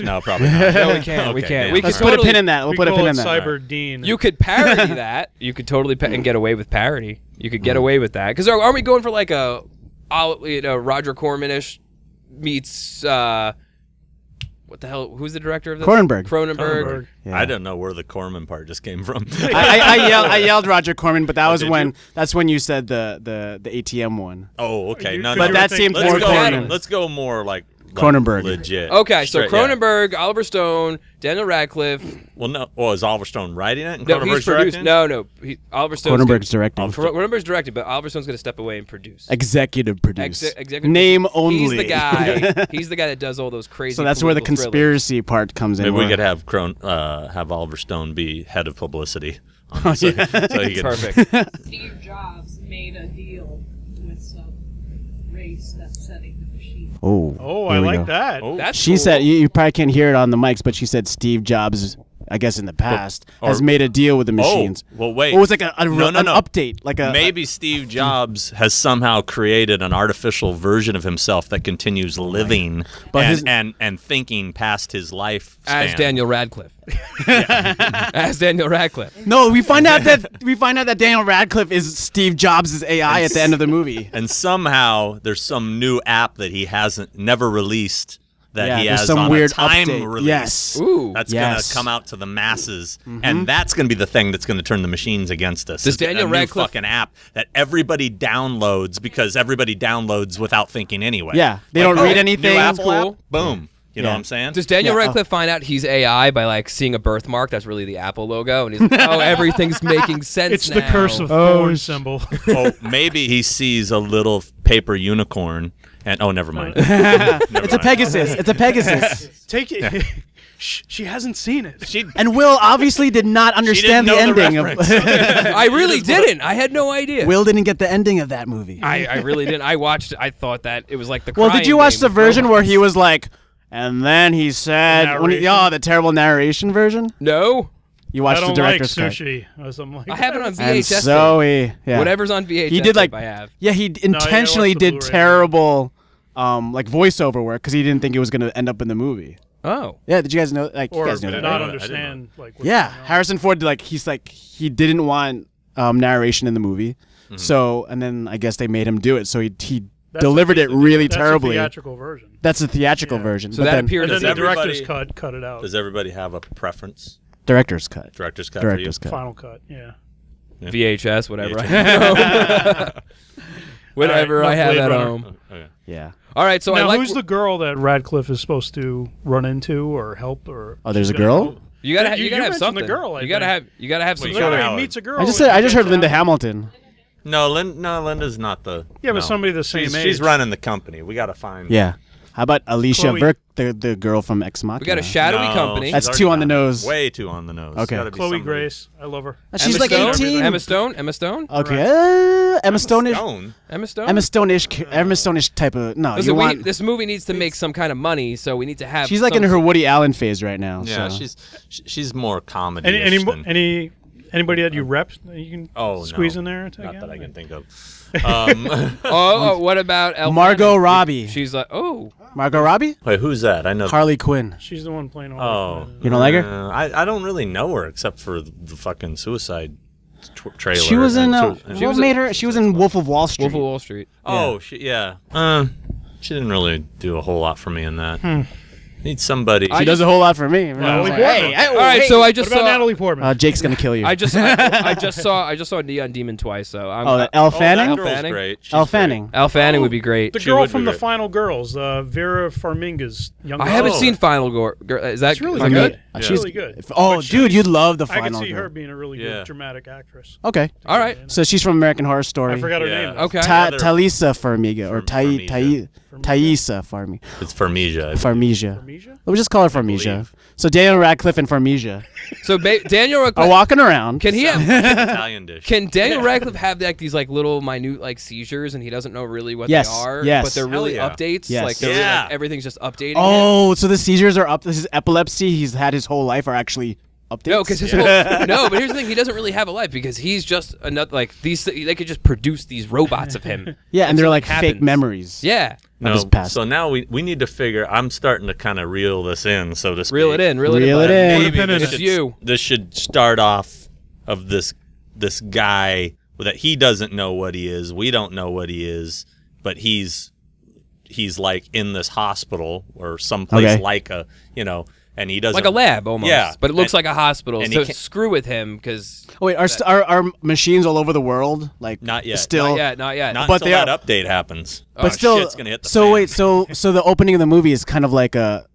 [SPEAKER 3] No, probably not.
[SPEAKER 2] No, we can't. We
[SPEAKER 3] Okay,
[SPEAKER 2] can't.
[SPEAKER 3] damn.
[SPEAKER 2] We could
[SPEAKER 4] Let's put a
[SPEAKER 2] totally-
[SPEAKER 4] pin in that. We'll
[SPEAKER 1] We
[SPEAKER 4] put a
[SPEAKER 1] call
[SPEAKER 4] pin
[SPEAKER 1] it
[SPEAKER 4] in that.
[SPEAKER 1] Cyber Dean.
[SPEAKER 2] You could parody that. You could totally and get away with parody. You could get away with that because aren't we going for like a Roger Corman-ish meets what the hell? Who's the director of this?
[SPEAKER 4] Cronenberg.
[SPEAKER 2] Cronenberg.
[SPEAKER 4] Yeah.
[SPEAKER 3] I don't know where the Corman part just came from.
[SPEAKER 4] I yelled Roger Corman, but that was
[SPEAKER 3] did
[SPEAKER 4] when
[SPEAKER 3] you?
[SPEAKER 4] that's when you said the ATM one.
[SPEAKER 3] Oh, okay. No,
[SPEAKER 1] But
[SPEAKER 3] no.
[SPEAKER 1] that seemed
[SPEAKER 3] let's
[SPEAKER 1] more
[SPEAKER 3] go,
[SPEAKER 1] Corman.
[SPEAKER 3] Let's go more like
[SPEAKER 4] Cronenberg.
[SPEAKER 3] legit.
[SPEAKER 2] Okay, so
[SPEAKER 3] Straight- yeah.
[SPEAKER 2] Cronenberg, Oliver Stone, Daniel Radcliffe.
[SPEAKER 3] Well, no. Well, is Oliver Stone writing it? And
[SPEAKER 2] No,
[SPEAKER 3] Cronenberg's
[SPEAKER 2] he's produced.
[SPEAKER 3] directing?
[SPEAKER 2] No. Oliver Stone's
[SPEAKER 4] Cronenberg's directing.
[SPEAKER 2] Cronenberg's directing, but Oliver Stone's going to step away and produce.
[SPEAKER 4] Executive produce.
[SPEAKER 2] Executive
[SPEAKER 4] Name
[SPEAKER 2] producer.
[SPEAKER 4] only.
[SPEAKER 2] He's the guy. He's the guy that does all those crazy.
[SPEAKER 4] So that's where the
[SPEAKER 2] political
[SPEAKER 4] conspiracy part comes in.
[SPEAKER 3] Maybe we
[SPEAKER 4] where-
[SPEAKER 3] could have Oliver Stone be head of publicity. On this, so he
[SPEAKER 2] thrillers.
[SPEAKER 3] could,
[SPEAKER 2] Perfect.
[SPEAKER 6] Steve Jobs made a deal with some race that's setting the machine.
[SPEAKER 4] Oh.
[SPEAKER 1] Oh,
[SPEAKER 4] here
[SPEAKER 1] I
[SPEAKER 4] we
[SPEAKER 1] like
[SPEAKER 4] go.
[SPEAKER 1] that.
[SPEAKER 3] Oh.
[SPEAKER 2] That's
[SPEAKER 4] She
[SPEAKER 2] cool.
[SPEAKER 4] said you probably can't hear it on the mics, but she said Steve Jobs, I guess in the past, has
[SPEAKER 3] or-
[SPEAKER 4] made a deal with the machines.
[SPEAKER 3] Oh, well, wait.
[SPEAKER 4] Or it was like an
[SPEAKER 3] No.
[SPEAKER 4] update, like a
[SPEAKER 3] Maybe Steve Jobs has somehow created an artificial version of himself that continues living
[SPEAKER 4] But
[SPEAKER 3] and,
[SPEAKER 4] his-
[SPEAKER 3] and thinking past his life.
[SPEAKER 2] as Daniel Radcliffe. As Daniel Radcliffe.
[SPEAKER 4] No, we find out that Daniel Radcliffe is Steve Jobs' AI at the end of the movie.
[SPEAKER 3] And somehow there's some new app that he hasn't never released that
[SPEAKER 4] Yeah,
[SPEAKER 3] he
[SPEAKER 4] there's
[SPEAKER 3] has
[SPEAKER 4] some
[SPEAKER 3] on
[SPEAKER 4] weird
[SPEAKER 3] a time
[SPEAKER 4] update.
[SPEAKER 3] release.
[SPEAKER 4] Yes.
[SPEAKER 2] Ooh.
[SPEAKER 3] That's
[SPEAKER 4] Yes.
[SPEAKER 3] gonna come out to the masses, and that's gonna be the thing that's gonna turn the machines against us.
[SPEAKER 2] Does
[SPEAKER 3] is a
[SPEAKER 2] Daniel
[SPEAKER 3] new
[SPEAKER 2] Radcliffe-
[SPEAKER 3] fucking app that everybody downloads because everybody downloads without thinking anyway?
[SPEAKER 4] Yeah, they don't read
[SPEAKER 3] new
[SPEAKER 4] anything.
[SPEAKER 3] Apple
[SPEAKER 2] Cool.
[SPEAKER 3] app, boom. You know
[SPEAKER 4] Yeah.
[SPEAKER 3] what I'm saying?
[SPEAKER 2] Does Daniel
[SPEAKER 4] Yeah,
[SPEAKER 2] Radcliffe find out he's AI by like seeing a birthmark that's really the Apple logo, and he's like, "Oh, everything's making sense
[SPEAKER 1] It's
[SPEAKER 2] now."
[SPEAKER 1] the curse of
[SPEAKER 4] Oh,
[SPEAKER 1] thorn symbol.
[SPEAKER 3] Oh, maybe he sees a little paper unicorn, and never mind.
[SPEAKER 4] It's a Pegasus. It's a Pegasus.
[SPEAKER 1] Take it. She hasn't seen it.
[SPEAKER 4] And Will obviously did not understand the
[SPEAKER 3] know the
[SPEAKER 4] ending of.
[SPEAKER 2] I really didn't. I had no idea.
[SPEAKER 4] Will didn't get the ending of that movie.
[SPEAKER 2] I really didn't. I watched it. I thought that it was like the.
[SPEAKER 4] Well, did
[SPEAKER 2] crying
[SPEAKER 4] you watch
[SPEAKER 2] game
[SPEAKER 4] the
[SPEAKER 2] with
[SPEAKER 4] version where
[SPEAKER 2] robots.
[SPEAKER 4] he was like, and then he said, the terrible narration version?
[SPEAKER 2] No,
[SPEAKER 4] You
[SPEAKER 1] I
[SPEAKER 4] watched the
[SPEAKER 1] don't like
[SPEAKER 4] director's cut.
[SPEAKER 1] sushi or something like
[SPEAKER 2] I have it on
[SPEAKER 4] And
[SPEAKER 2] VHS.
[SPEAKER 4] so yeah.
[SPEAKER 2] Whatever's on VHS.
[SPEAKER 4] He did like,
[SPEAKER 2] tape I have.
[SPEAKER 4] yeah, he intentionally
[SPEAKER 1] watched the
[SPEAKER 4] did
[SPEAKER 1] Blu-ray.
[SPEAKER 4] terrible, like voiceover work because he didn't think it was gonna end up in the movie.
[SPEAKER 2] Oh.
[SPEAKER 4] Yeah, did you guys know? Like,
[SPEAKER 1] Or
[SPEAKER 4] you guys know
[SPEAKER 1] did
[SPEAKER 4] that,
[SPEAKER 1] not
[SPEAKER 4] right?
[SPEAKER 1] understand like. What's
[SPEAKER 4] Yeah,
[SPEAKER 1] going on.
[SPEAKER 4] Harrison Ford he didn't want narration in the movie, so and then I guess they made him do it. So he
[SPEAKER 1] That's
[SPEAKER 4] delivered it really
[SPEAKER 1] that's
[SPEAKER 4] terribly.
[SPEAKER 1] The theatrical version.
[SPEAKER 4] That's the theatrical
[SPEAKER 1] Yeah.
[SPEAKER 4] version.
[SPEAKER 2] So
[SPEAKER 4] but
[SPEAKER 2] that
[SPEAKER 4] then
[SPEAKER 2] appeared
[SPEAKER 1] And then
[SPEAKER 2] as
[SPEAKER 1] the
[SPEAKER 3] everybody-
[SPEAKER 1] director's cut it out.
[SPEAKER 3] Does everybody have a preference?
[SPEAKER 4] director's cut.
[SPEAKER 3] Director's cut.
[SPEAKER 4] Director's
[SPEAKER 3] for you?
[SPEAKER 4] cut.
[SPEAKER 1] Final cut. Yeah.
[SPEAKER 2] VHS, whatever.
[SPEAKER 3] VHS.
[SPEAKER 2] Whatever
[SPEAKER 1] All right,
[SPEAKER 2] I have
[SPEAKER 1] Blade
[SPEAKER 2] at
[SPEAKER 1] Runner.
[SPEAKER 2] home.
[SPEAKER 3] Okay.
[SPEAKER 4] Yeah.
[SPEAKER 2] All right, so
[SPEAKER 1] Now,
[SPEAKER 2] I like.
[SPEAKER 1] who's the girl that Radcliffe is supposed to run into or help or?
[SPEAKER 4] Oh, there's
[SPEAKER 1] she's
[SPEAKER 4] a
[SPEAKER 1] gonna
[SPEAKER 4] girl?
[SPEAKER 1] help?
[SPEAKER 2] You gotta,
[SPEAKER 1] You
[SPEAKER 2] you gotta have
[SPEAKER 1] mentioned
[SPEAKER 2] something.
[SPEAKER 1] the girl, I
[SPEAKER 2] you gotta
[SPEAKER 1] think.
[SPEAKER 2] have, you gotta have some
[SPEAKER 3] Wait,
[SPEAKER 2] sort
[SPEAKER 3] you
[SPEAKER 2] of.
[SPEAKER 3] gotta-
[SPEAKER 1] He meets a girl.
[SPEAKER 4] I just heard
[SPEAKER 1] and
[SPEAKER 4] Linda
[SPEAKER 1] gets
[SPEAKER 4] Hamilton.
[SPEAKER 3] No, Linda's not the.
[SPEAKER 1] Yeah, but
[SPEAKER 3] no.
[SPEAKER 1] somebody the same
[SPEAKER 3] she's,
[SPEAKER 1] age.
[SPEAKER 3] She's running the company. We got to find.
[SPEAKER 4] Yeah. How about Alicia
[SPEAKER 1] Chloe.
[SPEAKER 4] Verk, the girl from Ex Machina?
[SPEAKER 2] We got a shadowy
[SPEAKER 3] No,
[SPEAKER 2] company.
[SPEAKER 3] she's
[SPEAKER 4] That's
[SPEAKER 3] already
[SPEAKER 4] too on the
[SPEAKER 3] done it.
[SPEAKER 4] nose.
[SPEAKER 3] Way too on the nose.
[SPEAKER 4] Okay.
[SPEAKER 3] Gotta be
[SPEAKER 1] Chloe
[SPEAKER 3] somebody.
[SPEAKER 1] Grace. I love her.
[SPEAKER 4] She's
[SPEAKER 2] Emma
[SPEAKER 4] like
[SPEAKER 2] Stone?
[SPEAKER 4] 18.
[SPEAKER 2] Emma Stone. Emma Stone.
[SPEAKER 4] Okay. Emma Stone-ish.
[SPEAKER 3] Stone.
[SPEAKER 2] Emma Stone.
[SPEAKER 4] Emma Stone-ish type of. No,
[SPEAKER 2] Listen,
[SPEAKER 4] you want.
[SPEAKER 2] this movie needs to make some kind of money, so we need to have.
[SPEAKER 4] She's like in
[SPEAKER 2] some-
[SPEAKER 4] her Woody Allen phase right now.
[SPEAKER 3] Yeah,
[SPEAKER 4] so.
[SPEAKER 3] she's more comedy.
[SPEAKER 1] Anybody that you rep that you can squeeze
[SPEAKER 3] no.
[SPEAKER 1] in there?
[SPEAKER 3] Not
[SPEAKER 1] Again?
[SPEAKER 3] that I can think of.
[SPEAKER 2] Oh, what about Elle
[SPEAKER 4] Margot
[SPEAKER 2] Fanning?
[SPEAKER 4] Robbie.
[SPEAKER 2] She's like, oh,
[SPEAKER 4] Margot Robbie?
[SPEAKER 3] Wait, who's that? I know.
[SPEAKER 4] Harley Quinn.
[SPEAKER 1] She's the one playing all.
[SPEAKER 3] Oh,
[SPEAKER 4] You don't like her?
[SPEAKER 3] I don't really know her except for the fucking Suicide trailer.
[SPEAKER 4] She was in.
[SPEAKER 3] and
[SPEAKER 4] She was in Wolf of Wall Street.
[SPEAKER 2] Wolf of Wall Street.
[SPEAKER 3] Oh, she didn't really do a whole lot for me in that. Need somebody.
[SPEAKER 4] She does a whole lot for me.
[SPEAKER 1] Natalie
[SPEAKER 4] Hey,
[SPEAKER 1] Portman.
[SPEAKER 2] All right, so I just
[SPEAKER 1] What about
[SPEAKER 2] saw.
[SPEAKER 1] Natalie Portman?
[SPEAKER 4] Jake's gonna kill you.
[SPEAKER 2] I just saw Neon Demon twice. So I'm.
[SPEAKER 4] Elle
[SPEAKER 3] Oh,
[SPEAKER 4] Fanning.
[SPEAKER 3] that girl's
[SPEAKER 2] Fanning?
[SPEAKER 3] great. She's
[SPEAKER 4] Elle
[SPEAKER 3] great.
[SPEAKER 4] Fanning.
[SPEAKER 2] Elle Fanning would be great.
[SPEAKER 1] the
[SPEAKER 3] she
[SPEAKER 1] girl
[SPEAKER 3] would
[SPEAKER 1] from
[SPEAKER 3] be
[SPEAKER 1] the
[SPEAKER 3] great.
[SPEAKER 1] Final Girls, Vera Farmiga's young.
[SPEAKER 2] I haven't
[SPEAKER 3] Oh.
[SPEAKER 2] seen Final Girl. Is that
[SPEAKER 1] It's really
[SPEAKER 2] is that
[SPEAKER 1] good.
[SPEAKER 3] Yeah.
[SPEAKER 1] She's really good.
[SPEAKER 4] Oh,
[SPEAKER 1] But
[SPEAKER 4] dude,
[SPEAKER 1] she's-
[SPEAKER 4] you'd love the
[SPEAKER 1] I
[SPEAKER 4] final.
[SPEAKER 1] can see her
[SPEAKER 4] girl.
[SPEAKER 1] being a really
[SPEAKER 3] Yeah.
[SPEAKER 1] good dramatic actress.
[SPEAKER 4] Okay,
[SPEAKER 2] All right.
[SPEAKER 4] so she's from American Horror Story.
[SPEAKER 1] I forgot her
[SPEAKER 3] Yeah.
[SPEAKER 1] name.
[SPEAKER 2] Okay.
[SPEAKER 4] Talisa Farmiga or
[SPEAKER 3] Farmiga.
[SPEAKER 4] Thaisa Farmiga.
[SPEAKER 3] It's Farmiga.
[SPEAKER 4] Farmiga.
[SPEAKER 1] Farmiga?
[SPEAKER 4] We'll just call her Farmiga.
[SPEAKER 3] believe.
[SPEAKER 4] So Daniel Radcliffe and Farmiga
[SPEAKER 2] So Daniel
[SPEAKER 4] are
[SPEAKER 2] Radcliffe.
[SPEAKER 4] walking around.
[SPEAKER 2] Can he have?
[SPEAKER 3] Italian dish.
[SPEAKER 2] Can Daniel Radcliffe have like these like little minute like seizures and he doesn't know really what
[SPEAKER 4] Yes,
[SPEAKER 2] they are?
[SPEAKER 4] yes.
[SPEAKER 2] But they're
[SPEAKER 3] Hell
[SPEAKER 2] really
[SPEAKER 3] yeah.
[SPEAKER 2] updates.
[SPEAKER 4] Yes.
[SPEAKER 2] Like, they're really,
[SPEAKER 3] Yeah.
[SPEAKER 2] like everything's just updating. him?
[SPEAKER 4] Oh, so the seizures are up. This is epilepsy he's had his whole life are actually updates.
[SPEAKER 2] No, because no, but here's the thing: he doesn't really have a life because he's just another like these. They could just produce these robots of him.
[SPEAKER 4] yeah, and they're
[SPEAKER 2] something
[SPEAKER 4] like fake
[SPEAKER 2] happens.
[SPEAKER 4] memories.
[SPEAKER 2] Yeah,
[SPEAKER 4] of his past.
[SPEAKER 3] So now we need to figure. I'm starting to kind of reel this in, so to speak.
[SPEAKER 2] reel it in,
[SPEAKER 4] Reel it
[SPEAKER 2] bud.
[SPEAKER 4] in.
[SPEAKER 3] Maybe
[SPEAKER 1] Put a pin in
[SPEAKER 3] this
[SPEAKER 1] it.
[SPEAKER 2] It's
[SPEAKER 3] should-
[SPEAKER 2] you.
[SPEAKER 3] This should start off of this guy that he doesn't know what he is. We don't know what he is, but he's like in this hospital or someplace
[SPEAKER 4] Okay.
[SPEAKER 3] like a and he doesn't
[SPEAKER 2] Like a lab almost.
[SPEAKER 3] Yeah,
[SPEAKER 2] but it looks
[SPEAKER 3] and-
[SPEAKER 2] like a hospital.
[SPEAKER 3] and
[SPEAKER 2] So
[SPEAKER 3] he can't-
[SPEAKER 2] screw with him because
[SPEAKER 4] Oh, wait, are machines all over the world like
[SPEAKER 3] Not yet.
[SPEAKER 4] Still,
[SPEAKER 2] not yet.
[SPEAKER 3] Not
[SPEAKER 4] But
[SPEAKER 3] until
[SPEAKER 4] they
[SPEAKER 3] that update happens.
[SPEAKER 4] but still.
[SPEAKER 3] shit's gonna hit the
[SPEAKER 4] so
[SPEAKER 3] fan.
[SPEAKER 4] wait, so the opening of the movie is kind of like a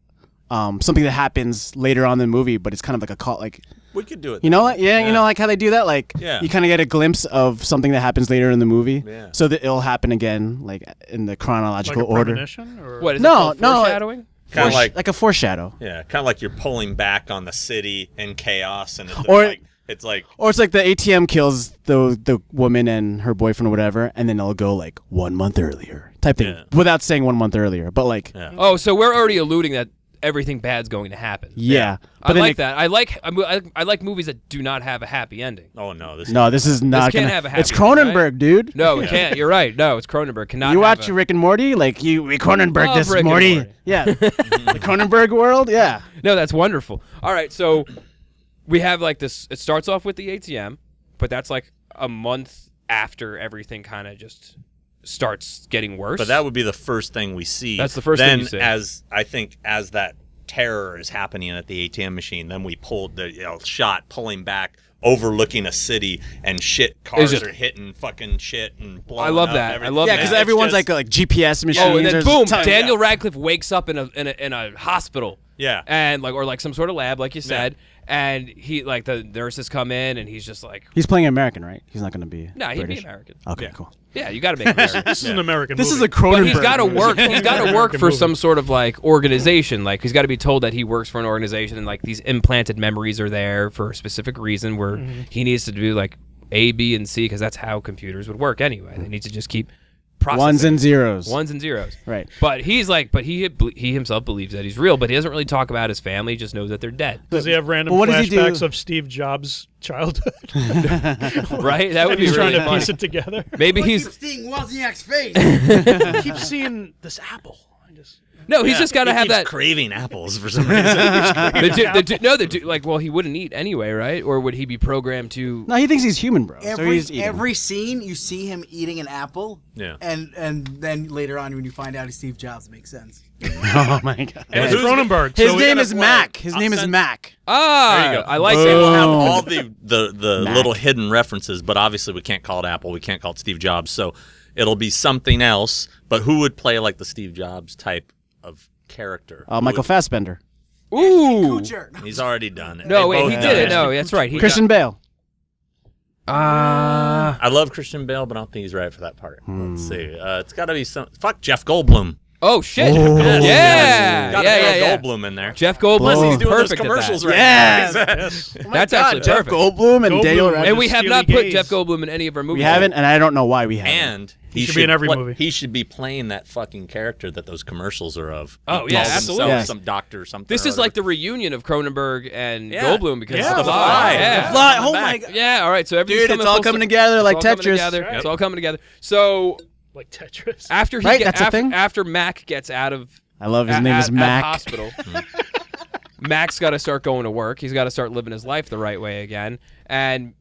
[SPEAKER 4] something that happens later on in the movie, but it's kind of like a call, like
[SPEAKER 3] We could do it.
[SPEAKER 4] you know, like you know, like how they do that, like
[SPEAKER 3] Yeah.
[SPEAKER 4] you kind of get a glimpse of something that happens later in the movie,
[SPEAKER 3] Yeah.
[SPEAKER 4] so that it'll happen again, like in the
[SPEAKER 1] Like
[SPEAKER 4] chronological
[SPEAKER 1] a
[SPEAKER 4] order.
[SPEAKER 1] premonition? Or?
[SPEAKER 2] What is
[SPEAKER 4] No,
[SPEAKER 2] it called?
[SPEAKER 4] no,
[SPEAKER 2] Foreshadowing?
[SPEAKER 3] kind of like
[SPEAKER 4] a foreshadow,
[SPEAKER 3] yeah, kind of like you're pulling back on the city in chaos, and
[SPEAKER 4] Or-
[SPEAKER 3] it's like
[SPEAKER 4] or it's like the ATM kills the woman and her boyfriend or whatever, and then it'll go like 1 month earlier type thing,
[SPEAKER 3] Yeah.
[SPEAKER 4] without saying 1 month earlier, but like
[SPEAKER 3] yeah.
[SPEAKER 2] Oh, so we're already alluding that everything bad's going to happen.
[SPEAKER 4] yeah.
[SPEAKER 2] I
[SPEAKER 4] But then
[SPEAKER 2] like that. I like movies that do not have a happy ending.
[SPEAKER 3] Oh no, this
[SPEAKER 4] No, this is not
[SPEAKER 2] can't
[SPEAKER 4] gonna.
[SPEAKER 2] have a happy
[SPEAKER 4] It's
[SPEAKER 2] ending,
[SPEAKER 4] Cronenberg,
[SPEAKER 2] right?
[SPEAKER 4] dude.
[SPEAKER 2] No, it can't. You're right. No, it's Cronenberg. Cannot.
[SPEAKER 4] You
[SPEAKER 2] have
[SPEAKER 4] watch
[SPEAKER 2] a-
[SPEAKER 4] Rick and Morty, like we Cronenberg
[SPEAKER 2] Love
[SPEAKER 4] this
[SPEAKER 2] Rick and
[SPEAKER 4] Morty.
[SPEAKER 2] Morty.
[SPEAKER 4] Yeah, the Cronenberg world. Yeah,
[SPEAKER 2] No, that's wonderful. All right, so we have like this. It starts off with the ATM, but that's like a month after everything kind of just starts getting worse.
[SPEAKER 3] But that would be the first thing we see.
[SPEAKER 2] That's the first
[SPEAKER 3] then
[SPEAKER 2] thing you see.
[SPEAKER 3] As I think as that terror is happening at the ATM machine, then we pulled the shot pulling back, overlooking a city, and cars
[SPEAKER 2] just-
[SPEAKER 3] are hitting fucking shit and blowing
[SPEAKER 2] I love
[SPEAKER 3] up,
[SPEAKER 2] that. I
[SPEAKER 3] everything.
[SPEAKER 2] love
[SPEAKER 4] yeah,
[SPEAKER 2] that.
[SPEAKER 4] because
[SPEAKER 3] It's
[SPEAKER 4] everyone's
[SPEAKER 3] just-
[SPEAKER 4] like GPS machines.
[SPEAKER 2] Oh, and then
[SPEAKER 4] There's
[SPEAKER 2] boom!
[SPEAKER 4] tons-
[SPEAKER 2] Daniel Radcliffe wakes up in a hospital.
[SPEAKER 3] Yeah.
[SPEAKER 2] And like or like some sort of lab, like you said, and he like the nurses come in, and he's just like,
[SPEAKER 4] He's playing American, right? He's not going to be.
[SPEAKER 2] nah, he'd be
[SPEAKER 4] British.
[SPEAKER 2] American.
[SPEAKER 4] Okay,
[SPEAKER 3] Yeah.
[SPEAKER 4] cool.
[SPEAKER 2] Yeah, you got to make American.
[SPEAKER 1] This is an American
[SPEAKER 4] This is
[SPEAKER 1] movie.
[SPEAKER 4] a Cronenberg.
[SPEAKER 2] But he's got to
[SPEAKER 4] movie.
[SPEAKER 2] work. He's got to work
[SPEAKER 1] American
[SPEAKER 2] for
[SPEAKER 1] movie.
[SPEAKER 2] some sort of like organization. Like he's got to be told that he works for an organization, and like these implanted memories are there for a specific reason, where he needs to do like A, B, and C because that's how computers would work anyway. They need to just keep processing
[SPEAKER 4] Ones and zeros.
[SPEAKER 2] ones and zeros.
[SPEAKER 4] Right.
[SPEAKER 2] But he's like, he himself believes that he's real, but he doesn't really talk about his family. He just knows that they're dead.
[SPEAKER 1] Does he have random
[SPEAKER 4] Well, what does he do?
[SPEAKER 1] flashbacks of Steve Jobs' childhood?
[SPEAKER 2] Right? That would
[SPEAKER 1] And
[SPEAKER 2] be
[SPEAKER 1] he's trying
[SPEAKER 2] really
[SPEAKER 1] to
[SPEAKER 2] funny.
[SPEAKER 1] piece it together.
[SPEAKER 2] Maybe
[SPEAKER 5] I
[SPEAKER 2] he's
[SPEAKER 5] keep seeing Wozniak's face.
[SPEAKER 1] I keep seeing this apple. I just
[SPEAKER 2] No, he's just got to
[SPEAKER 3] He
[SPEAKER 2] have
[SPEAKER 3] keeps
[SPEAKER 2] that.
[SPEAKER 3] craving apples for some reason.
[SPEAKER 2] Like, well, he wouldn't eat anyway, right? Or would he be programmed to?
[SPEAKER 4] No, he thinks he's human, bro. So he's eating.
[SPEAKER 5] Every scene you see him eating an apple.
[SPEAKER 3] Yeah.
[SPEAKER 5] And then later on when you find out he's Steve Jobs, it makes sense.
[SPEAKER 4] Oh my god.
[SPEAKER 1] And it's Cronenberg.
[SPEAKER 4] His
[SPEAKER 1] so
[SPEAKER 4] name is
[SPEAKER 3] play.
[SPEAKER 4] Mac. His
[SPEAKER 3] I'll
[SPEAKER 4] name is
[SPEAKER 3] send-
[SPEAKER 4] Mac.
[SPEAKER 2] Ah,
[SPEAKER 3] There you go.
[SPEAKER 2] I like
[SPEAKER 3] So
[SPEAKER 2] that.
[SPEAKER 3] we'll have
[SPEAKER 4] Boom.
[SPEAKER 3] all the little hidden references, but obviously we can't call it Apple. We can't call it Steve Jobs. So it'll be something else. But who would play like the Steve Jobs type of character? Who
[SPEAKER 4] Michael
[SPEAKER 3] would-
[SPEAKER 4] Fassbender.
[SPEAKER 2] Ooh.
[SPEAKER 5] Kutcher.
[SPEAKER 3] He's already done it.
[SPEAKER 2] No,
[SPEAKER 3] They
[SPEAKER 2] wait,
[SPEAKER 3] both
[SPEAKER 2] he
[SPEAKER 3] done
[SPEAKER 2] did it. No, that's right. He
[SPEAKER 4] Christian Bale.
[SPEAKER 3] I love Christian Bale, but I don't think he's right for that part. Let's see. It's got to be some. Fuck Jeff Goldblum.
[SPEAKER 2] Oh shit!
[SPEAKER 3] Yes,
[SPEAKER 2] yeah,
[SPEAKER 3] Got
[SPEAKER 2] yeah.
[SPEAKER 3] Goldblum in there.
[SPEAKER 2] Jeff Goldblum
[SPEAKER 3] Plus, he's
[SPEAKER 2] is
[SPEAKER 3] doing those
[SPEAKER 2] perfect
[SPEAKER 3] commercials
[SPEAKER 2] at that.
[SPEAKER 3] right
[SPEAKER 4] Yes.
[SPEAKER 3] now.
[SPEAKER 1] Yes.
[SPEAKER 2] That's actually
[SPEAKER 4] Jeff
[SPEAKER 2] perfect.
[SPEAKER 4] Goldblum and Daniel
[SPEAKER 1] Goldblum.
[SPEAKER 4] Radcliffe.
[SPEAKER 2] And we have
[SPEAKER 1] Steely
[SPEAKER 2] not put
[SPEAKER 1] Gaze.
[SPEAKER 2] Jeff Goldblum in any of our movies.
[SPEAKER 4] We haven't, and I don't know why we haven't.
[SPEAKER 3] And
[SPEAKER 1] He should be in every movie.
[SPEAKER 3] He should be playing that fucking character that those commercials are of.
[SPEAKER 2] Oh,
[SPEAKER 3] He
[SPEAKER 2] yeah,
[SPEAKER 3] calls
[SPEAKER 2] absolutely.
[SPEAKER 3] himself
[SPEAKER 4] Yes.
[SPEAKER 3] Some doctor or something.
[SPEAKER 2] This
[SPEAKER 3] or
[SPEAKER 2] is like
[SPEAKER 3] whatever.
[SPEAKER 2] the reunion of Cronenberg and
[SPEAKER 3] Yeah.
[SPEAKER 2] Goldblum because
[SPEAKER 1] Yeah,
[SPEAKER 2] of
[SPEAKER 1] The
[SPEAKER 2] the
[SPEAKER 3] Fly.
[SPEAKER 2] Yeah.
[SPEAKER 3] The
[SPEAKER 4] Fly.
[SPEAKER 3] Coming
[SPEAKER 4] Oh my
[SPEAKER 3] back.
[SPEAKER 4] god.
[SPEAKER 2] Yeah, all right. So everything's
[SPEAKER 4] Dude, it's
[SPEAKER 2] coming
[SPEAKER 4] all
[SPEAKER 2] full
[SPEAKER 4] coming
[SPEAKER 2] cir-
[SPEAKER 4] together
[SPEAKER 2] it's
[SPEAKER 4] like
[SPEAKER 2] all coming
[SPEAKER 4] Tetris.
[SPEAKER 2] together.
[SPEAKER 1] Right.
[SPEAKER 2] It's all coming together. So
[SPEAKER 1] Like Tetris.
[SPEAKER 2] after he
[SPEAKER 4] Right,
[SPEAKER 2] get-
[SPEAKER 4] that's a
[SPEAKER 2] after,
[SPEAKER 4] thing.
[SPEAKER 2] after Mac gets out of
[SPEAKER 4] I love his
[SPEAKER 2] at-
[SPEAKER 4] name
[SPEAKER 2] at-
[SPEAKER 4] is Mac.
[SPEAKER 2] at hospital, Mac's got to start going to work. He's got to start living his life the right way again, and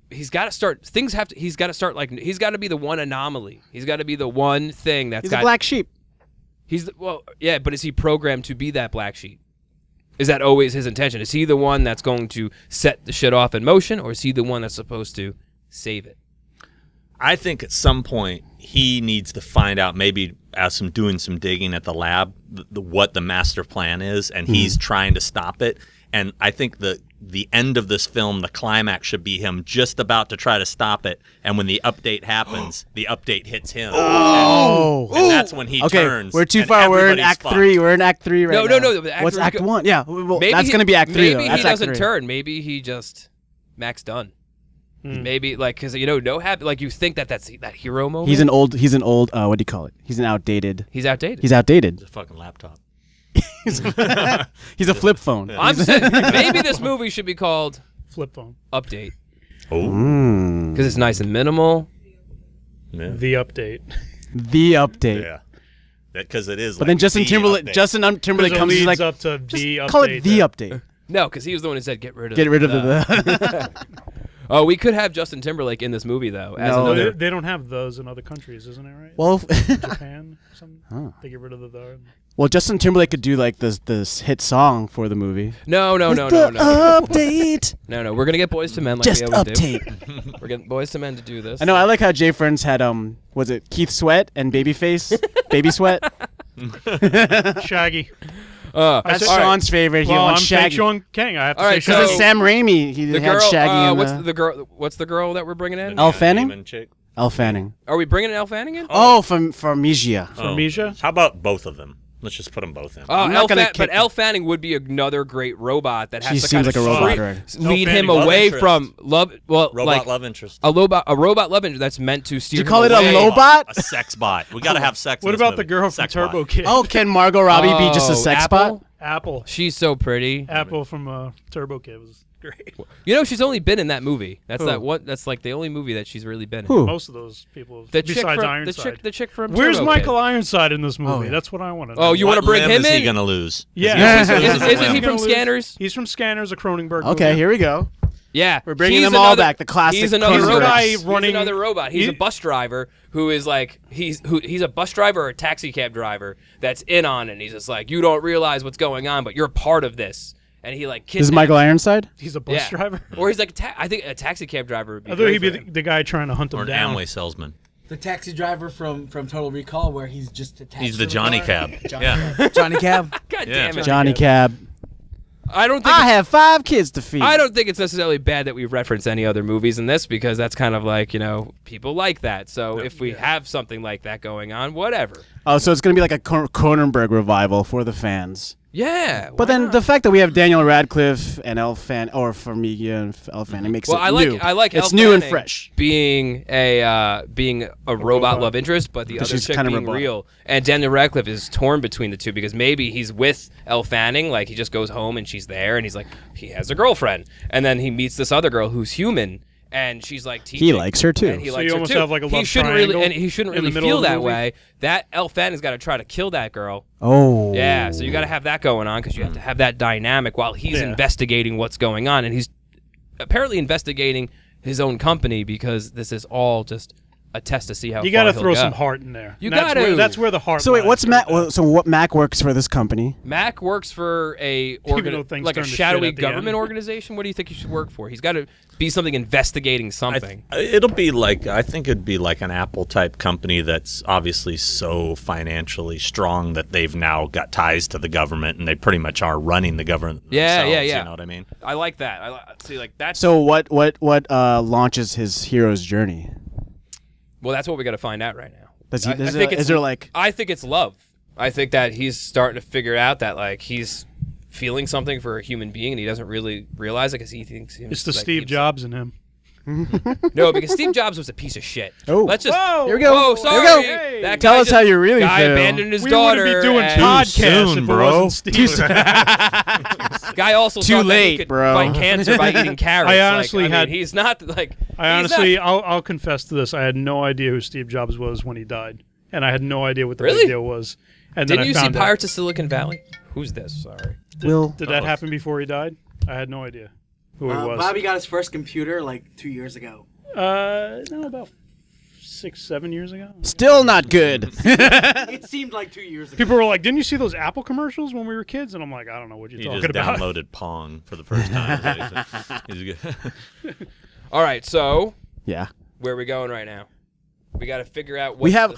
[SPEAKER 2] he's got to start. Things have to. He's got to start like. He's got to be the one anomaly. He's got to be the one thing that's
[SPEAKER 4] He's
[SPEAKER 2] got.
[SPEAKER 4] a black sheep.
[SPEAKER 2] Well, yeah, but is he programmed to be that black sheep? Is that always his intention? Is he the one that's going to set the shit off in motion, or is he the one that's supposed to save it?
[SPEAKER 3] I think at some point he needs to find out, maybe as doing some digging at the lab, what the master plan is, and he's trying to stop it. And I think the end of this film, the climax, should be him just about to try to stop it. And when the update happens, the update hits him.
[SPEAKER 4] Oh.
[SPEAKER 3] And that's when he
[SPEAKER 4] Okay,
[SPEAKER 3] turns.
[SPEAKER 4] we're too
[SPEAKER 3] and
[SPEAKER 4] far. We're in
[SPEAKER 3] everybody's
[SPEAKER 4] Act
[SPEAKER 3] fucked.
[SPEAKER 4] 3. We're in Act 3 right now.
[SPEAKER 2] No. The
[SPEAKER 4] What's
[SPEAKER 2] actor's
[SPEAKER 4] Act 1? Yeah, well,
[SPEAKER 2] Maybe
[SPEAKER 4] that's
[SPEAKER 2] he-
[SPEAKER 4] going to be Act 3.
[SPEAKER 2] Maybe
[SPEAKER 4] though.
[SPEAKER 2] he
[SPEAKER 4] That's Act
[SPEAKER 2] doesn't
[SPEAKER 4] 3.
[SPEAKER 2] turn. Maybe he just Mac's done. Maybe because no happy. Like you think that's that hero moment.
[SPEAKER 4] He's an old. What do you call it? He's an outdated.
[SPEAKER 2] He's outdated.
[SPEAKER 4] He's outdated.
[SPEAKER 3] The fucking laptop.
[SPEAKER 4] He's a flip phone.
[SPEAKER 2] I'm saying maybe this movie should be called
[SPEAKER 1] Flip phone.
[SPEAKER 2] Update
[SPEAKER 3] Oh.
[SPEAKER 2] because it's nice and minimal.
[SPEAKER 3] Yeah.
[SPEAKER 1] The update.
[SPEAKER 4] The update.
[SPEAKER 3] Yeah. Because it is.
[SPEAKER 4] But then
[SPEAKER 3] like
[SPEAKER 4] Justin
[SPEAKER 3] the
[SPEAKER 4] Timberlake.
[SPEAKER 3] update.
[SPEAKER 4] Justin Timberlake
[SPEAKER 1] Because it
[SPEAKER 4] comes. He's
[SPEAKER 1] leads
[SPEAKER 4] like,
[SPEAKER 1] up to
[SPEAKER 4] just
[SPEAKER 1] the update.
[SPEAKER 4] call it the update.
[SPEAKER 2] No, because he was the one who said get rid of
[SPEAKER 4] Get rid of the.
[SPEAKER 2] Oh, we could have Justin Timberlake in this movie though. As
[SPEAKER 4] No.
[SPEAKER 1] No,
[SPEAKER 2] another.
[SPEAKER 1] they don't have those in other countries, isn't it right?
[SPEAKER 4] well,
[SPEAKER 1] Japan, something.
[SPEAKER 4] Huh.
[SPEAKER 1] They get rid of the.
[SPEAKER 4] well, Justin Timberlake could do like this hit song for the movie.
[SPEAKER 2] No.
[SPEAKER 4] Update.
[SPEAKER 2] No. We're gonna get Boys to Men like
[SPEAKER 4] Just
[SPEAKER 2] we always
[SPEAKER 4] update.
[SPEAKER 2] do. We're getting Boys to Men to do this.
[SPEAKER 4] I know. I like how Jay Friends had was it Keith Sweat and Babyface? Baby Sweat.
[SPEAKER 1] Shaggy.
[SPEAKER 4] That's
[SPEAKER 2] all right.
[SPEAKER 4] Sean's favorite. He
[SPEAKER 1] Well, I'm
[SPEAKER 4] wants
[SPEAKER 1] saying
[SPEAKER 4] Shaggy.
[SPEAKER 1] Sean King. I have to
[SPEAKER 2] All
[SPEAKER 1] say
[SPEAKER 2] right,
[SPEAKER 1] Shaggy.
[SPEAKER 4] Because
[SPEAKER 2] so-
[SPEAKER 4] it's Sam Raimi. He
[SPEAKER 2] The
[SPEAKER 4] had
[SPEAKER 2] girl.
[SPEAKER 4] Shaggy in
[SPEAKER 2] what's
[SPEAKER 4] the.
[SPEAKER 2] the girl? What's the girl that we're bringing in?
[SPEAKER 4] Elle Fanning?
[SPEAKER 3] Demon chick.
[SPEAKER 4] Elle Fanning.
[SPEAKER 2] Are we bringing in Elle Fanning in?
[SPEAKER 4] Oh, from Farmiga.
[SPEAKER 3] Oh.
[SPEAKER 1] Misha?
[SPEAKER 3] How about both of them? Let's just put them both in.
[SPEAKER 4] I'm not gonna
[SPEAKER 2] but
[SPEAKER 4] kick-
[SPEAKER 2] Elle Fanning would be another great robot that has
[SPEAKER 4] She
[SPEAKER 2] to
[SPEAKER 4] seems
[SPEAKER 2] kind
[SPEAKER 4] like a
[SPEAKER 2] of
[SPEAKER 4] robot,
[SPEAKER 2] free-
[SPEAKER 4] right?
[SPEAKER 2] lead
[SPEAKER 1] Elle
[SPEAKER 2] him
[SPEAKER 1] Fanning.
[SPEAKER 3] Love
[SPEAKER 2] away
[SPEAKER 3] interest.
[SPEAKER 2] from love. Well,
[SPEAKER 3] Robot
[SPEAKER 2] like
[SPEAKER 3] love interest.
[SPEAKER 2] a robot love interest that's meant to steer.
[SPEAKER 4] Did you call
[SPEAKER 2] him
[SPEAKER 4] it a
[SPEAKER 2] away.
[SPEAKER 4] lobot?
[SPEAKER 3] A sex bot. We got to have sex. in
[SPEAKER 1] What
[SPEAKER 3] this
[SPEAKER 1] about
[SPEAKER 3] movie.
[SPEAKER 1] the girl from
[SPEAKER 3] Sex
[SPEAKER 1] Turbo
[SPEAKER 3] bot.
[SPEAKER 1] Kid?
[SPEAKER 4] Oh, can Margot Robbie be just a sex
[SPEAKER 2] Apple?
[SPEAKER 4] bot?
[SPEAKER 1] Apple.
[SPEAKER 2] She's so pretty.
[SPEAKER 1] Apple from Turbo Kid was great.
[SPEAKER 2] You know, she's only been in that movie. That's
[SPEAKER 4] Who?
[SPEAKER 2] that what? That's like the only movie that she's really been in.
[SPEAKER 4] Who?
[SPEAKER 1] Most of those people,
[SPEAKER 2] The chick
[SPEAKER 1] besides
[SPEAKER 2] from
[SPEAKER 1] Ironside.
[SPEAKER 2] the chick from.
[SPEAKER 1] Where's
[SPEAKER 2] Turbo
[SPEAKER 1] Michael
[SPEAKER 2] Kid?
[SPEAKER 1] Ironside in this movie?
[SPEAKER 4] yeah.
[SPEAKER 1] That's what I want to know.
[SPEAKER 2] Oh, you want to bring
[SPEAKER 3] limb
[SPEAKER 2] him
[SPEAKER 3] is he
[SPEAKER 2] in?
[SPEAKER 3] gonna lose?
[SPEAKER 1] Yeah.
[SPEAKER 2] Isn't he
[SPEAKER 1] He's
[SPEAKER 2] from
[SPEAKER 1] gonna lose.
[SPEAKER 2] Scanners?
[SPEAKER 1] He's from Scanners, a Cronenberg
[SPEAKER 4] Okay,
[SPEAKER 1] movie.
[SPEAKER 4] here we go.
[SPEAKER 2] Yeah,
[SPEAKER 4] We're bringing
[SPEAKER 2] He's
[SPEAKER 4] them all
[SPEAKER 2] another-
[SPEAKER 4] back, the classic
[SPEAKER 2] He's another
[SPEAKER 4] Cronenberg.
[SPEAKER 2] robot.
[SPEAKER 1] He's
[SPEAKER 2] He's another robot. He's
[SPEAKER 1] he-
[SPEAKER 2] a bus driver who is like he's a bus driver or a taxi cab driver that's in on it. And he's just like, you don't realize what's going on, but you're part of this. And he like
[SPEAKER 4] This
[SPEAKER 2] kidnaps.
[SPEAKER 4] is Michael Ironside?
[SPEAKER 1] He's a bus driver.
[SPEAKER 2] Or he's like I think a taxi cab driver would be.
[SPEAKER 1] I thought
[SPEAKER 2] great
[SPEAKER 1] he'd be
[SPEAKER 2] for him.
[SPEAKER 1] the guy trying to hunt him
[SPEAKER 3] Or an
[SPEAKER 1] down.
[SPEAKER 3] Amway salesman.
[SPEAKER 5] The taxi driver from Total Recall, where he's just attached.
[SPEAKER 3] He's
[SPEAKER 5] to
[SPEAKER 3] the Johnny
[SPEAKER 5] car.
[SPEAKER 3] Cab.
[SPEAKER 5] Johnny
[SPEAKER 3] Yeah.
[SPEAKER 5] Cab. Johnny Cab.
[SPEAKER 2] God
[SPEAKER 3] Yeah.
[SPEAKER 2] damn it!
[SPEAKER 4] Johnny Cab.
[SPEAKER 2] I don't think.
[SPEAKER 4] I have 5 kids to feed.
[SPEAKER 2] I don't think it's necessarily bad that we reference any other movies in this because that's kind of like, people like that. So if we have something like that going on, whatever.
[SPEAKER 4] Oh, so it's going to be like a Cronenberg revival for the fans.
[SPEAKER 2] Yeah.
[SPEAKER 4] But then the fact that we have Daniel Radcliffe and Elle Fanning, or Farmiga and Elle Fanning makes
[SPEAKER 2] well,
[SPEAKER 4] it
[SPEAKER 2] I like
[SPEAKER 4] new.
[SPEAKER 2] I like
[SPEAKER 4] It's
[SPEAKER 2] Elle
[SPEAKER 4] new and
[SPEAKER 2] Fanning
[SPEAKER 4] fresh.
[SPEAKER 2] being a robot love interest, but the
[SPEAKER 4] Because
[SPEAKER 2] other
[SPEAKER 4] she's
[SPEAKER 2] chick
[SPEAKER 4] kind of
[SPEAKER 2] being
[SPEAKER 4] robotic.
[SPEAKER 2] real. And Daniel Radcliffe is torn between the two because maybe he's with Elle Fanning, like he just goes home and she's there, and he's like he has a girlfriend, and then he meets this other girl who's human. and she's like teaching.
[SPEAKER 4] He likes her too.
[SPEAKER 2] And he
[SPEAKER 1] So
[SPEAKER 2] likes
[SPEAKER 1] you
[SPEAKER 2] her
[SPEAKER 1] almost
[SPEAKER 2] too.
[SPEAKER 1] have like a love
[SPEAKER 2] he shouldn't
[SPEAKER 1] triangle
[SPEAKER 2] really, and he shouldn't
[SPEAKER 1] in the
[SPEAKER 2] really
[SPEAKER 1] middle
[SPEAKER 2] feel
[SPEAKER 1] of the
[SPEAKER 2] that
[SPEAKER 1] movie?
[SPEAKER 2] way. That Elle Fanning's got to try to kill that girl.
[SPEAKER 4] Oh.
[SPEAKER 2] Yeah, so you got to have that going on because you have to have that dynamic while he's investigating what's going on, and he's apparently investigating his own company because this is all just a test to see how
[SPEAKER 1] You
[SPEAKER 2] got to
[SPEAKER 1] throw some heart in there.
[SPEAKER 2] You
[SPEAKER 1] got
[SPEAKER 2] to.
[SPEAKER 1] That's where the heart.
[SPEAKER 4] So wait,
[SPEAKER 1] lies
[SPEAKER 4] what's
[SPEAKER 1] right
[SPEAKER 4] Mac?
[SPEAKER 1] there.
[SPEAKER 4] Well, so what Mac works for this company?
[SPEAKER 2] Mac works for a
[SPEAKER 1] though things
[SPEAKER 2] like a
[SPEAKER 1] turn to shit
[SPEAKER 2] shadowy
[SPEAKER 1] at the
[SPEAKER 2] government
[SPEAKER 1] end.
[SPEAKER 2] organization. What do you think he should work for? He's got to be something investigating something.
[SPEAKER 3] It'll be like, I think it'd be like an Apple type company that's obviously so financially strong that they've now got ties to the government and they pretty much are running the government themselves,
[SPEAKER 2] yeah.
[SPEAKER 3] You know what I mean?
[SPEAKER 2] I like that. See, like that's
[SPEAKER 4] So what launches his hero's journey?
[SPEAKER 2] well, that's what we got to find out right now.
[SPEAKER 4] Does he,
[SPEAKER 2] I
[SPEAKER 4] is,
[SPEAKER 2] think
[SPEAKER 4] there, is there like
[SPEAKER 2] I think it's love. I think that he's starting to figure out that like he's feeling something for a human being and he doesn't really realize it because he thinks
[SPEAKER 1] It's the
[SPEAKER 2] like,
[SPEAKER 1] Steve Jobs in him.
[SPEAKER 2] No, because Steve Jobs was a piece of shit.
[SPEAKER 4] Oh.
[SPEAKER 2] Let's just
[SPEAKER 1] Whoa,
[SPEAKER 4] Here we go.
[SPEAKER 2] Whoa,
[SPEAKER 4] Here
[SPEAKER 2] sorry.
[SPEAKER 4] we go.
[SPEAKER 1] Hey.
[SPEAKER 2] That
[SPEAKER 4] Tell
[SPEAKER 2] guy
[SPEAKER 4] us how you really
[SPEAKER 2] guy
[SPEAKER 4] feel.
[SPEAKER 2] abandoned his
[SPEAKER 1] We
[SPEAKER 2] daughter.
[SPEAKER 1] wouldn't be doing
[SPEAKER 2] and-
[SPEAKER 1] podcasts
[SPEAKER 3] soon,
[SPEAKER 1] if it
[SPEAKER 3] bro.
[SPEAKER 1] wasn't Steve.
[SPEAKER 2] Guy also
[SPEAKER 4] Too
[SPEAKER 2] thought that
[SPEAKER 4] late,
[SPEAKER 2] he could
[SPEAKER 4] bro.
[SPEAKER 2] fight cancer by eating carrots.
[SPEAKER 1] I honestly
[SPEAKER 2] mean,
[SPEAKER 1] had-
[SPEAKER 2] he's not like.
[SPEAKER 1] I
[SPEAKER 2] he's
[SPEAKER 1] honestly,
[SPEAKER 2] not-
[SPEAKER 1] I'll confess to this. I had no idea who Steve Jobs was when he died, and I had no idea what the
[SPEAKER 2] Really?
[SPEAKER 1] big deal was. And
[SPEAKER 2] Didn't
[SPEAKER 1] then I
[SPEAKER 2] you see
[SPEAKER 1] found out.
[SPEAKER 2] Pirates of Silicon Valley? Who's this? Sorry.
[SPEAKER 4] Will?
[SPEAKER 1] Did that happen before he died? I had no idea who he was.
[SPEAKER 5] Bobby got his first computer like 2 years ago.
[SPEAKER 1] No, about 6-7 years ago.
[SPEAKER 4] Still not good.
[SPEAKER 5] It seemed like 2 years ago.
[SPEAKER 1] People were like, "Didn't you see those Apple commercials when we were kids?" And I'm like, "I don't know what you're
[SPEAKER 3] He
[SPEAKER 1] talking
[SPEAKER 3] just
[SPEAKER 1] about."
[SPEAKER 3] downloaded Pong for the first time. Is what he said. He's good.
[SPEAKER 2] All right, so
[SPEAKER 4] Yeah.
[SPEAKER 2] where are we going right now? We got to figure out.
[SPEAKER 4] We have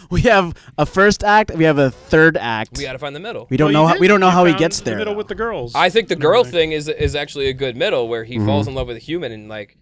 [SPEAKER 4] a first act. We have a third act.
[SPEAKER 2] We got to find the middle.
[SPEAKER 4] We don't
[SPEAKER 1] Well,
[SPEAKER 4] know.
[SPEAKER 1] you
[SPEAKER 4] How, we
[SPEAKER 1] did.
[SPEAKER 4] don't know
[SPEAKER 1] You
[SPEAKER 4] how he
[SPEAKER 1] found
[SPEAKER 4] gets
[SPEAKER 1] the
[SPEAKER 4] there.
[SPEAKER 1] middle
[SPEAKER 4] though.
[SPEAKER 1] with the girls.
[SPEAKER 2] I think the
[SPEAKER 1] and
[SPEAKER 2] girl
[SPEAKER 1] everything.
[SPEAKER 2] thing is actually a good middle where he falls in love with a human and like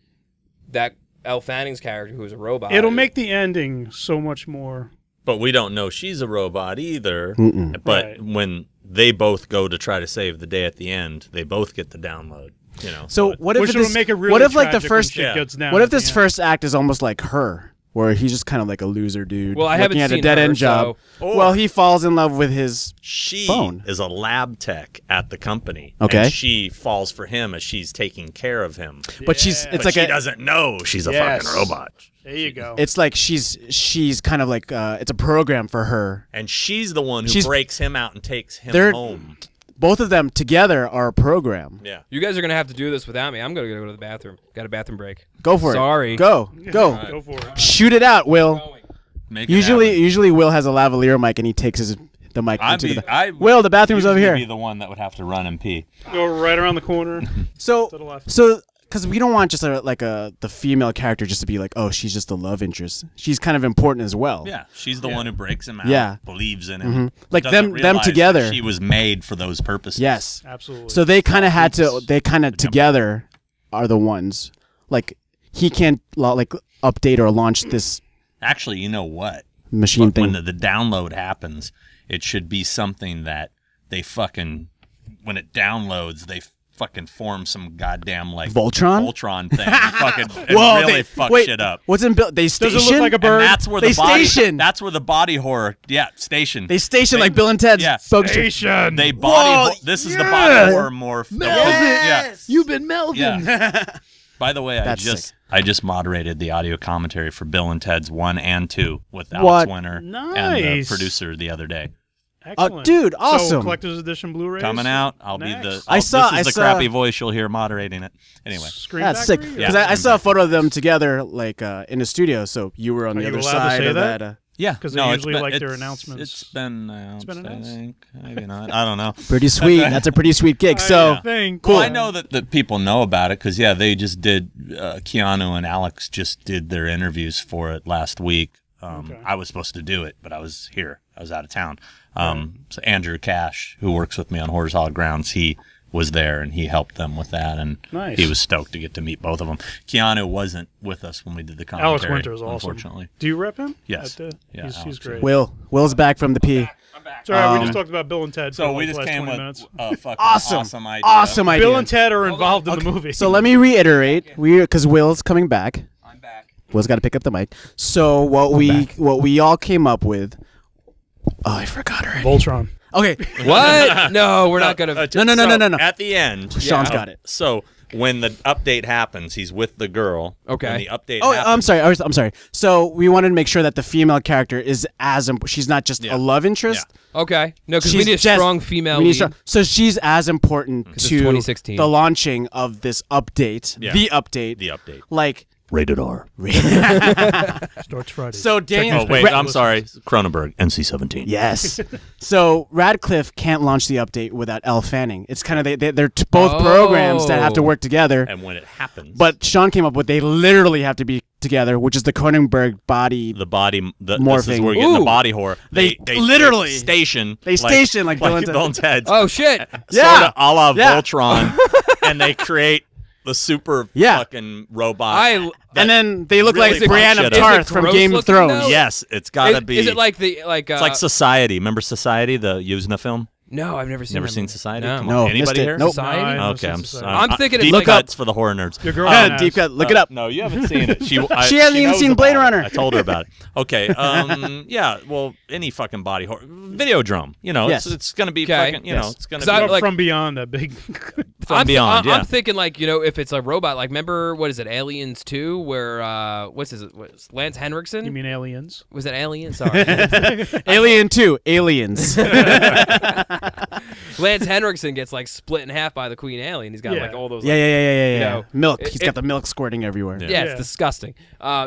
[SPEAKER 2] that Elle Fanning's character who is a robot.
[SPEAKER 1] It'll make the ending so much more.
[SPEAKER 3] But we don't know she's a robot either.
[SPEAKER 4] Mm-mm.
[SPEAKER 3] But
[SPEAKER 1] Right.
[SPEAKER 3] when they both go to try to save the day at the end, they both get the download. You know.
[SPEAKER 4] So what if
[SPEAKER 1] Which
[SPEAKER 4] this?
[SPEAKER 1] will make it really
[SPEAKER 4] what if like the
[SPEAKER 1] tragic when
[SPEAKER 4] first?
[SPEAKER 1] shit
[SPEAKER 3] Yeah.
[SPEAKER 1] gets down
[SPEAKER 4] What
[SPEAKER 1] at
[SPEAKER 4] if
[SPEAKER 1] the
[SPEAKER 4] this
[SPEAKER 1] end.
[SPEAKER 4] first act is almost like her, where he's just kind of like a loser dude,
[SPEAKER 2] Well, I
[SPEAKER 4] working
[SPEAKER 2] haven't
[SPEAKER 4] at a
[SPEAKER 2] seen
[SPEAKER 4] dead
[SPEAKER 2] her,
[SPEAKER 4] end job?
[SPEAKER 3] so-
[SPEAKER 4] Well, he falls in love with his.
[SPEAKER 3] She
[SPEAKER 4] phone.
[SPEAKER 3] is a lab tech at the company.
[SPEAKER 4] Okay.
[SPEAKER 3] And she falls for him as she's taking care of him.
[SPEAKER 4] But she's.
[SPEAKER 1] Yeah.
[SPEAKER 4] It's
[SPEAKER 3] But
[SPEAKER 4] like
[SPEAKER 3] she
[SPEAKER 4] a.
[SPEAKER 3] doesn't know she's a
[SPEAKER 1] Yes.
[SPEAKER 3] fucking robot.
[SPEAKER 1] There you go.
[SPEAKER 4] It's like she's kind of like it's a program for her.
[SPEAKER 3] And she's the one who
[SPEAKER 4] She's-
[SPEAKER 3] breaks him out and takes him
[SPEAKER 4] They're-
[SPEAKER 3] home.
[SPEAKER 4] Both of them together are a program.
[SPEAKER 3] Yeah.
[SPEAKER 2] You guys are gonna have to do this without me. I'm gonna go to the bathroom. Got a bathroom break.
[SPEAKER 4] Go for
[SPEAKER 2] Sorry.
[SPEAKER 4] it. Go.
[SPEAKER 1] Go for it.
[SPEAKER 4] Shoot it out, Will.
[SPEAKER 2] Going.
[SPEAKER 3] Make it
[SPEAKER 4] Usually
[SPEAKER 3] happen.
[SPEAKER 4] Will has a lavalier mic and he takes the mic
[SPEAKER 3] I'd
[SPEAKER 4] into
[SPEAKER 3] be,
[SPEAKER 4] the.
[SPEAKER 3] I
[SPEAKER 4] Will, the bathroom's over
[SPEAKER 3] usually
[SPEAKER 4] here.
[SPEAKER 3] be the one that would have to run and pee.
[SPEAKER 1] Go right around the corner.
[SPEAKER 4] So
[SPEAKER 1] To the left.
[SPEAKER 4] because we don't want just the female character just to be like, oh, she's just a love interest. She's kind of important as well.
[SPEAKER 3] Yeah, she's the one who breaks him out.
[SPEAKER 4] Yeah.
[SPEAKER 3] Believes in him.
[SPEAKER 4] Like
[SPEAKER 3] doesn't
[SPEAKER 4] them
[SPEAKER 3] realize that
[SPEAKER 4] together.
[SPEAKER 3] She was made for those purposes.
[SPEAKER 4] Yes.
[SPEAKER 1] Absolutely.
[SPEAKER 4] So they kind of had to. They kind of together are the ones. Like he can't like update or launch this
[SPEAKER 3] Actually, you know what?
[SPEAKER 4] machine thing.
[SPEAKER 3] When the download happens, it should be something that they fucking, when it downloads, they fucking form some goddamn like
[SPEAKER 4] Voltron?
[SPEAKER 3] thing. And fucking and
[SPEAKER 4] Whoa,
[SPEAKER 3] really
[SPEAKER 4] they
[SPEAKER 3] fuck
[SPEAKER 4] wait,
[SPEAKER 3] shit up.
[SPEAKER 4] What's in build? They station.
[SPEAKER 1] Does it look like a bird?
[SPEAKER 3] And that's where
[SPEAKER 4] They
[SPEAKER 3] the body.
[SPEAKER 4] station.
[SPEAKER 3] That's where the body horror. Yeah, station.
[SPEAKER 4] They station like Bill and Ted's.
[SPEAKER 3] Yeah.
[SPEAKER 4] Focus-
[SPEAKER 1] Station.
[SPEAKER 3] They body.
[SPEAKER 4] Whoa,
[SPEAKER 3] This is
[SPEAKER 4] yeah.
[SPEAKER 3] the body horror morph. Yeah.
[SPEAKER 4] You've been Melvin.
[SPEAKER 3] Yeah. By the way,
[SPEAKER 4] That's sick.
[SPEAKER 3] I just moderated the audio commentary for Bill and Ted's 1 and 2 with Alex
[SPEAKER 4] What?
[SPEAKER 3] Winter and the
[SPEAKER 1] Nice.
[SPEAKER 3] producer the other day.
[SPEAKER 1] Excellent.
[SPEAKER 4] Dude,
[SPEAKER 1] So,
[SPEAKER 4] awesome.
[SPEAKER 1] collector's edition Blu-rays
[SPEAKER 3] Coming out, I'll be
[SPEAKER 1] Next.
[SPEAKER 3] the.
[SPEAKER 4] I saw-
[SPEAKER 3] This is the
[SPEAKER 4] I saw-
[SPEAKER 3] crappy voice you'll hear moderating it. Anyway,
[SPEAKER 1] Screen
[SPEAKER 4] That's sick.
[SPEAKER 1] Factory?
[SPEAKER 4] Because
[SPEAKER 3] Yeah.
[SPEAKER 4] I saw a photo of them together, like in the studio. So you were on
[SPEAKER 1] Are
[SPEAKER 4] the
[SPEAKER 1] you
[SPEAKER 4] other
[SPEAKER 1] allowed to
[SPEAKER 4] side
[SPEAKER 1] say
[SPEAKER 4] of
[SPEAKER 1] that?
[SPEAKER 4] that.
[SPEAKER 3] yeah,
[SPEAKER 1] 'Cause they
[SPEAKER 3] no,
[SPEAKER 1] usually
[SPEAKER 3] it's been,
[SPEAKER 1] like their
[SPEAKER 3] it's-
[SPEAKER 1] announcements.
[SPEAKER 3] It's been announced.
[SPEAKER 1] been announced?
[SPEAKER 3] I think maybe not. I don't know.
[SPEAKER 4] Pretty sweet. That's a pretty sweet gig. So
[SPEAKER 1] I think,
[SPEAKER 3] Well, I know that people know about it because they just did. Keanu and Alex just did their interviews for it last week.
[SPEAKER 1] Okay.
[SPEAKER 3] I was supposed to do it, but I was here. I was out of town. So Andrew Cash, who works with me on Horrors Hall Grounds, he was there and he helped them with that, and
[SPEAKER 1] Nice.
[SPEAKER 3] he was stoked to get to meet both of them. Keanu wasn't with us when we did the commentary.
[SPEAKER 1] Alex Winter is awesome.
[SPEAKER 3] Unfortunately,
[SPEAKER 1] Do you rep him?
[SPEAKER 3] Yes.
[SPEAKER 1] Yeah, he's
[SPEAKER 3] Alex
[SPEAKER 1] great.
[SPEAKER 4] Will's back from the P.
[SPEAKER 2] I'm back.
[SPEAKER 1] It's all right, we just talked about Bill and Ted.
[SPEAKER 3] so
[SPEAKER 1] for
[SPEAKER 3] we
[SPEAKER 1] like
[SPEAKER 3] just
[SPEAKER 1] the last
[SPEAKER 3] came
[SPEAKER 1] 20
[SPEAKER 3] with
[SPEAKER 1] minutes.
[SPEAKER 3] a fucking
[SPEAKER 4] Awesome.
[SPEAKER 3] idea.
[SPEAKER 4] Awesome idea.
[SPEAKER 1] Bill and Ted are involved in the movie.
[SPEAKER 4] So let me reiterate, because Will's coming back.
[SPEAKER 2] I'm back.
[SPEAKER 4] Will's got to pick up the mic. So what we all came up with. Oh, I forgot already.
[SPEAKER 1] Voltron.
[SPEAKER 4] Okay,
[SPEAKER 2] What? No, we're not gonna.
[SPEAKER 4] No.
[SPEAKER 3] At the end,
[SPEAKER 4] Sean's got it.
[SPEAKER 3] So when the update happens, he's with the girl.
[SPEAKER 2] Okay.
[SPEAKER 3] When the update
[SPEAKER 4] Oh,
[SPEAKER 3] happens,
[SPEAKER 4] I'm sorry. So we wanted to make sure that the female character is she's not just a love interest.
[SPEAKER 2] Okay. No, because we
[SPEAKER 4] She's
[SPEAKER 2] need a
[SPEAKER 4] just-
[SPEAKER 2] strong female
[SPEAKER 4] We need
[SPEAKER 2] lead.
[SPEAKER 4] so she's as important
[SPEAKER 2] it's
[SPEAKER 4] to
[SPEAKER 2] 2016.
[SPEAKER 4] the launching of this update,
[SPEAKER 3] Yeah.
[SPEAKER 4] the update.
[SPEAKER 3] The update.
[SPEAKER 4] Like,
[SPEAKER 3] Rated R.
[SPEAKER 1] Starts Friday.
[SPEAKER 4] so Daniel.
[SPEAKER 3] Oh wait, I'm sorry. Cronenberg, NC-17.
[SPEAKER 4] Yes. So Radcliffe can't launch the update without Elle Fanning. It's kind of they're both programs that have to work together.
[SPEAKER 3] And when it happens,
[SPEAKER 4] But Sean came up with they literally have to be together, which is the Cronenberg body.
[SPEAKER 3] the body, this is
[SPEAKER 4] Morphing.
[SPEAKER 3] where we're getting
[SPEAKER 2] Ooh.
[SPEAKER 3] the body horror.
[SPEAKER 4] They literally-
[SPEAKER 3] station.
[SPEAKER 4] they station like Bill and Ted.
[SPEAKER 3] Bill and Ted.
[SPEAKER 2] Oh shit!
[SPEAKER 4] Yeah.
[SPEAKER 3] Sort of a la
[SPEAKER 4] Yeah.
[SPEAKER 3] Voltron, and they create the super
[SPEAKER 4] Yeah.
[SPEAKER 3] fucking robot.
[SPEAKER 2] I
[SPEAKER 4] And then they look
[SPEAKER 3] really
[SPEAKER 4] like
[SPEAKER 3] fuck
[SPEAKER 4] Brienne
[SPEAKER 3] shit
[SPEAKER 4] of
[SPEAKER 3] up.
[SPEAKER 4] Tarth
[SPEAKER 2] Is it
[SPEAKER 4] from
[SPEAKER 2] gross
[SPEAKER 4] Game of
[SPEAKER 2] looking,
[SPEAKER 4] Thrones.
[SPEAKER 2] though?
[SPEAKER 3] yes, it's gotta be.
[SPEAKER 2] Is it like the
[SPEAKER 3] It's like Society. Remember Society, the Yuzna film?
[SPEAKER 2] No, I've never seen.
[SPEAKER 3] Never
[SPEAKER 2] that
[SPEAKER 3] seen
[SPEAKER 2] movie.
[SPEAKER 3] Society?
[SPEAKER 2] No.
[SPEAKER 3] Come
[SPEAKER 4] No,
[SPEAKER 3] on. Anybody
[SPEAKER 4] missed it.
[SPEAKER 3] here?
[SPEAKER 4] Nope.
[SPEAKER 2] Society?
[SPEAKER 1] No, I haven't
[SPEAKER 3] Okay,
[SPEAKER 1] seen
[SPEAKER 3] I'm
[SPEAKER 1] Society.
[SPEAKER 3] sorry.
[SPEAKER 2] I'm thinking
[SPEAKER 3] deep
[SPEAKER 2] it's like
[SPEAKER 3] cuts for the horror nerds.
[SPEAKER 1] Your girl
[SPEAKER 4] Yeah,
[SPEAKER 1] has.
[SPEAKER 4] deep cut. Look it up.
[SPEAKER 3] No, you haven't seen it. She
[SPEAKER 4] hasn't even
[SPEAKER 3] knows
[SPEAKER 4] seen
[SPEAKER 3] about
[SPEAKER 4] Blade
[SPEAKER 3] it.
[SPEAKER 4] Runner.
[SPEAKER 3] I told her about it. Okay. Yeah. Well, any fucking body horror, Videodrome. You know,
[SPEAKER 4] Yes.
[SPEAKER 3] it's gonna be
[SPEAKER 2] Okay.
[SPEAKER 3] fucking. You know,
[SPEAKER 4] Yes.
[SPEAKER 3] it's gonna
[SPEAKER 2] 'Cause I-
[SPEAKER 3] be
[SPEAKER 2] like-
[SPEAKER 1] From Beyond, that big.
[SPEAKER 3] from Beyond.
[SPEAKER 2] I'm
[SPEAKER 3] Yeah.
[SPEAKER 2] thinking like if it's a robot, like remember what is it, Aliens 2, where what's Lance Henriksen?
[SPEAKER 1] You mean Aliens?
[SPEAKER 2] Was it Alien? Sorry,
[SPEAKER 4] Alien 2, Aliens.
[SPEAKER 2] Lance Henriksen gets like split in half by the Queen Alien. He's got
[SPEAKER 1] Yeah.
[SPEAKER 2] like all those.
[SPEAKER 4] Yeah.
[SPEAKER 2] You know,
[SPEAKER 4] Milk.
[SPEAKER 2] it-
[SPEAKER 4] He's got the milk squirting everywhere.
[SPEAKER 3] Yeah.
[SPEAKER 2] Yeah, it's
[SPEAKER 1] Yeah.
[SPEAKER 2] disgusting.